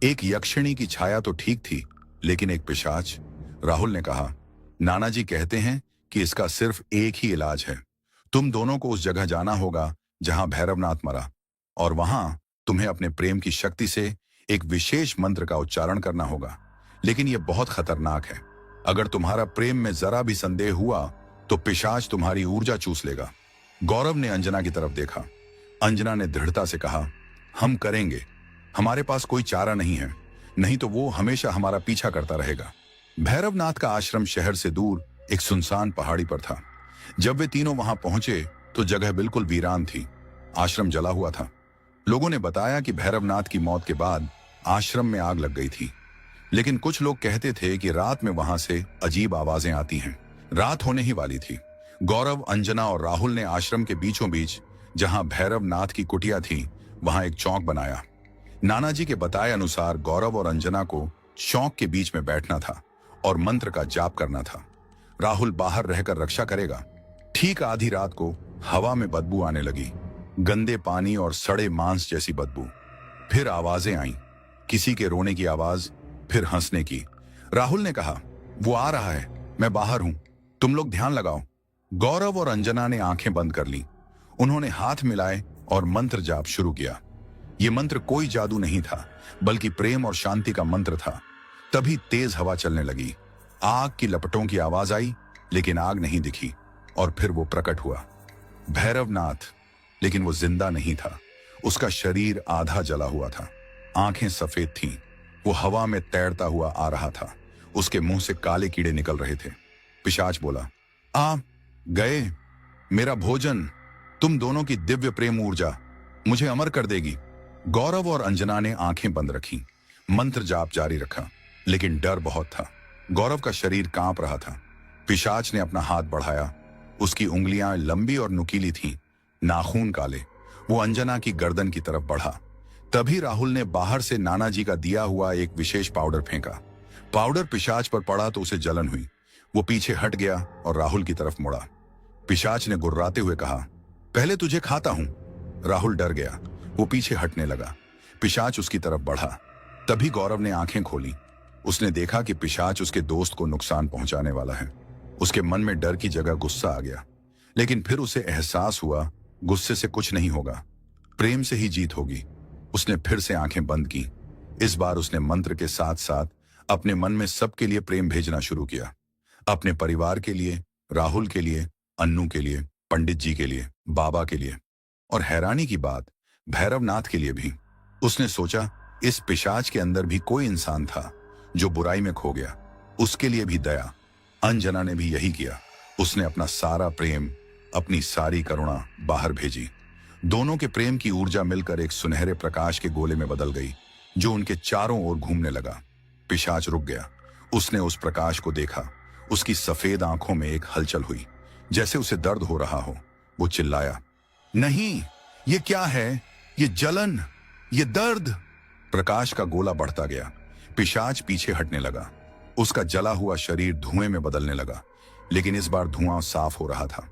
एक यक्षिणी की छाया तो ठीक थी, लेकिन एक पिशाच? राहुल ने कहा, नाना जी कहते हैं कि इसका सिर्फ एक ही इलाज है। तुम दोनों को उस जगह जाना होगा जहां भैरवनाथ मरा, और वहां तुम्हें अपने प्रेम की शक्ति से एक विशेष मंत्र का उच्चारण करना होगा। लेकिन यह बहुत खतरनाक है। अगर तुम्हारा प्रेम में जरा भी संदेह हुआ तो पिशाच तुम्हारी ऊर्जा चूस लेगा। गौरव ने अंजना की तरफ देखा। अंजना ने दृढ़ता से कहा, हम करेंगे। हमारे पास कोई चारा नहीं है, नहीं तो वो हमेशा हमारा पीछा करता रहेगा। भैरवनाथ का आश्रम शहर से दूर एक सुनसान पहाड़ी पर था। जब वे तीनों वहां पहुंचे तो जगह बिल्कुल वीरान थी। आश्रम जला हुआ था। लोगों ने बताया कि भैरवनाथ की मौत के बाद आश्रम में आग लग गई थी। लेकिन कुछ लोग कहते थे कि रात में वहां से अजीब आवाजें आती हैं। रात होने ही वाली थी। गौरव, अंजना और राहुल ने आश्रम के बीचों बीच, जहां भैरवनाथ की कुटिया थी, वहां एक चौक बनाया। नाना जी के बताए अनुसार गौरव और अंजना को चौक के बीच में बैठना था और मंत्र का जाप करना था। राहुल बाहर रहकर रक्षा करेगा। ठीक आधी रात को हवा में बदबू आने लगी, गंदे पानी और सड़े मांस जैसी बदबू। फिर आवाजें आईं, किसी के रोने की आवाज, फिर हंसने की। राहुल ने कहा, वो आ रहा है, मैं बाहर हूं, तुम लोग ध्यान लगाओ। गौरव और अंजना ने आंखें बंद कर ली। उन्होंने हाथ मिलाए और मंत्र जाप शुरू किया। यह मंत्र कोई जादू नहीं था, बल्कि प्रेम और शांति का मंत्र था। तभी तेज हवा चलने लगी। आग की लपटों की आवाज आई, लेकिन आग नहीं दिखी। और फिर वो प्रकट हुआ, भैरवनाथ। लेकिन वो जिंदा नहीं था। उसका शरीर आधा जला हुआ था, आंखें सफेद थीं। वो हवा में तैरता हुआ आ रहा था। उसके मुंह से काले कीड़े निकल रहे थे। पिशाच बोला, आ गए, मेरा भोजन, तुम दोनों की दिव्य प्रेम ऊर्जा मुझे अमर कर देगी। गौरव और अंजना ने आंखें बंद रखीं, मंत्र जाप जारी रखा, लेकिन डर बहुत था। गौरव का शरीर कांप रहा था। पिशाच ने अपना हाथ बढ़ाया। उसकी उंगलियां लंबी और नुकीली थीं, नाखून काले। वो अंजना की गर्दन की तरफ बढ़ा। तभी राहुल ने बाहर से नाना जी का दिया हुआ एक विशेष पाउडर फेंका। पाउडर पिशाच पर पड़ा तो उसे जलन हुई। वो पीछे हट गया और राहुल की तरफ मुड़ा। पिशाच ने गुर्राते हुए कहा, पहले तुझे खाता हूं। राहुल डर गया। वो पीछे हटने लगा। पिशाच उसकी तरफ बढ़ा। तभी गौरव ने आंखें खोली। उसने देखा कि पिशाच उसके दोस्त को नुकसान पहुंचाने वाला है। उसके मन में डर की जगह गुस्सा आ गया, लेकिन फिर उसे एहसास हुआ, गुस्से से कुछ नहीं होगा, प्रेम से ही जीत होगी। उसने फिर से आंखें बंद की। इस बार उसने मंत्र के साथ साथ अपने मन में सबके लिए प्रेम भेजना शुरू किया। अपने परिवार के लिए, राहुल के लिए, अन्नू के लिए, पंडित जी के लिए, बाबा के लिए, और हैरानी की बात, भैरवनाथ के लिए भी। उसने सोचा, इस पिशाच के अंदर भी कोई इंसान था जो बुराई में खो गया। उसके लिए भी दया। अंजना ने भी यही किया। उसने अपना सारा प्रेम, अपनी सारी करुणा बाहर भेजी। दोनों के प्रेम की ऊर्जा मिलकर एक सुनहरे प्रकाश के गोले में बदल गई, जो उनके चारों ओर घूमने लगा। पिशाच रुक गया। उसने उस प्रकाश को देखा। उसकी सफेद आंखों में एक हलचल हुई, जैसे उसे दर्द हो रहा हो। वो चिल्लाया, नहीं, ये क्या है? ये जलन, ये दर्द। प्रकाश का गोला बढ़ता गया। पिशाच पीछे हटने लगा। उसका जला हुआ शरीर धुएं में बदलने लगा, लेकिन इस बार धुआं साफ हो रहा था।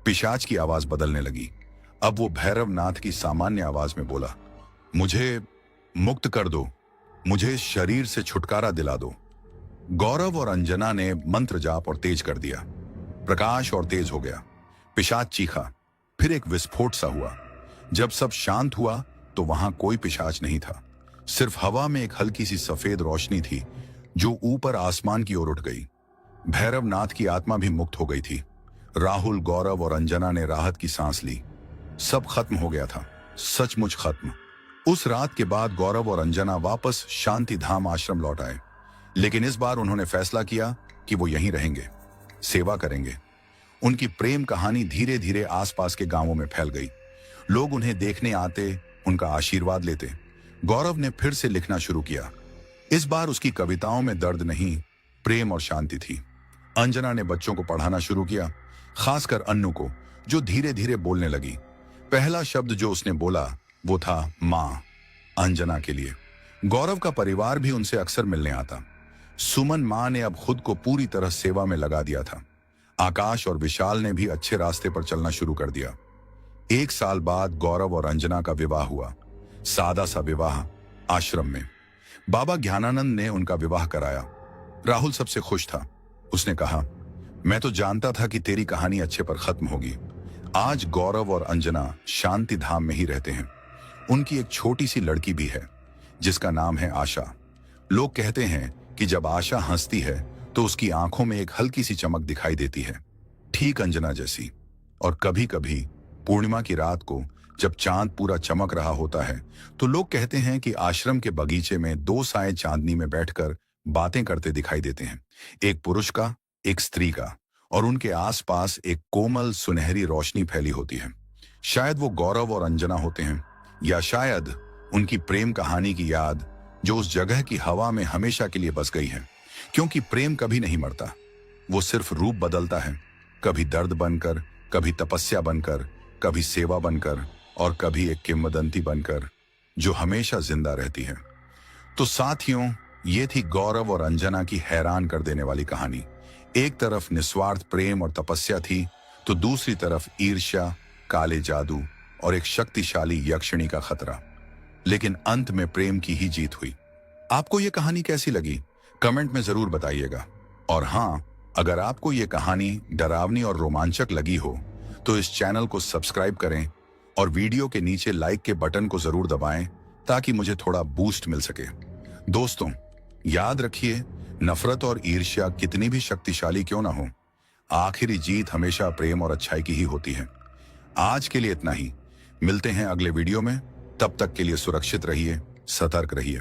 पिशाच की आवाज बदलने लगी। अब वो भैरवनाथ की सामान्य आवाज में बोला, मुझे मुक्त कर दो, मुझे इस शरीर से छुटकारा दिला दो। गौरव और अंजना ने मंत्र जाप और तेज कर दिया। प्रकाश और तेज हो गया। पिशाच चीखा। फिर एक विस्फोट सा हुआ। जब सब शांत हुआ तो वहां कोई पिशाच नहीं था। सिर्फ हवा में एक हल्की सी सफेद रोशनी थी जो ऊपर आसमान की ओर उठ गई। भैरवनाथ की आत्मा भी मुक्त हो गई थी। राहुल, गौरव और अंजना ने राहत की सांस ली। सब खत्म हो गया था, सचमुच खत्म। उस रात के बाद गौरव और अंजना वापस शांति धाम आश्रम लौट आए, लेकिन इस बार उन्होंने फैसला किया कि वो यहीं रहेंगे, सेवा करेंगे। उनकी प्रेम कहानी धीरे धीरे आसपास के गांवों में फैल गई। लोग उन्हें देखने आते, उनका आशीर्वाद लेते। गौरव ने फिर से लिखना शुरू किया। इस बार उसकी कविताओं में दर्द नहीं, प्रेम और शांति थी। अंजना ने बच्चों को पढ़ाना शुरू किया, खासकर अन्नू को, जो धीरे धीरे बोलने लगी। पहला शब्द जो उसने बोला वो था मां, अंजना के लिए। गौरव का परिवार भी उनसे अक्सर मिलने आता। सुमन मां ने अब खुद को पूरी तरह सेवा में लगा दिया था। आकाश और विशाल ने भी अच्छे रास्ते पर चलना शुरू कर दिया। 1 साल बाद गौरव और अंजना का विवाह हुआ। सादा सा विवाह, आश्रम में। बाबा ज्ञानानंद ने उनका विवाह कराया। राहुल सबसे खुश था। उसने कहा, मैं तो जानता था कि तेरी कहानी अच्छे पर खत्म होगी। आज गौरव और अंजना शांति धाम में ही रहते हैं। उनकी एक छोटी सी लड़की भी है जिसका नाम है आशा। लोग कहते हैं कि जब आशा हंसती है तो उसकी आंखों में एक हल्की सी चमक दिखाई देती है, ठीक अंजना जैसी। और कभी कभी पूर्णिमा की रात को जब चांद पूरा चमक रहा होता है तो लोग कहते हैं कि आश्रम के बगीचे में 2 साए चांदनी में बैठकर बातें करते दिखाई देते हैं, एक पुरुष का, एक स्त्री का, और उनके आसपास एक कोमल सुनहरी रोशनी फैली होती है। शायद वो गौरव और अंजना होते हैं, या शायद उनकी प्रेम कहानी की याद जो उस जगह की हवा में हमेशा के लिए बस गई है। क्योंकि प्रेम कभी नहीं मरता, वो सिर्फ रूप बदलता है, कभी दर्द बनकर, कभी तपस्या बनकर, कभी सेवा बनकर, और कभी एक किंवदंती बनकर जो हमेशा जिंदा रहती है। तो साथियों, ये थी गौरव और अंजना की हैरान कर देने वाली कहानी। एक तरफ निस्वार्थ प्रेम और तपस्या थी, तो दूसरी तरफ ईर्ष्या, काले जादू और एक शक्तिशाली यक्षिणी का खतरा। लेकिन अंत में प्रेम की ही जीत हुई। आपको ये कहानी कैसी लगी? कमेंट में जरूर बताइएगा। और हाँ, अगर आपको ये कहानी डरावनी और रोमांचक लगी हो तो इस चैनल को सब्सक्राइब करें और वीडियो के नीचे लाइक के बटन को जरूर दबाएं ताकि मुझे थोड़ा बूस्ट मिल सके। दोस्तों, याद रखिए, नफरत और ईर्ष्या कितनी भी शक्तिशाली क्यों ना हो, आखिरी जीत हमेशा प्रेम और अच्छाई की ही होती है। आज के लिए इतना ही। मिलते हैं अगले वीडियो में। तब तक के लिए सुरक्षित रहिए, सतर्क रहिए।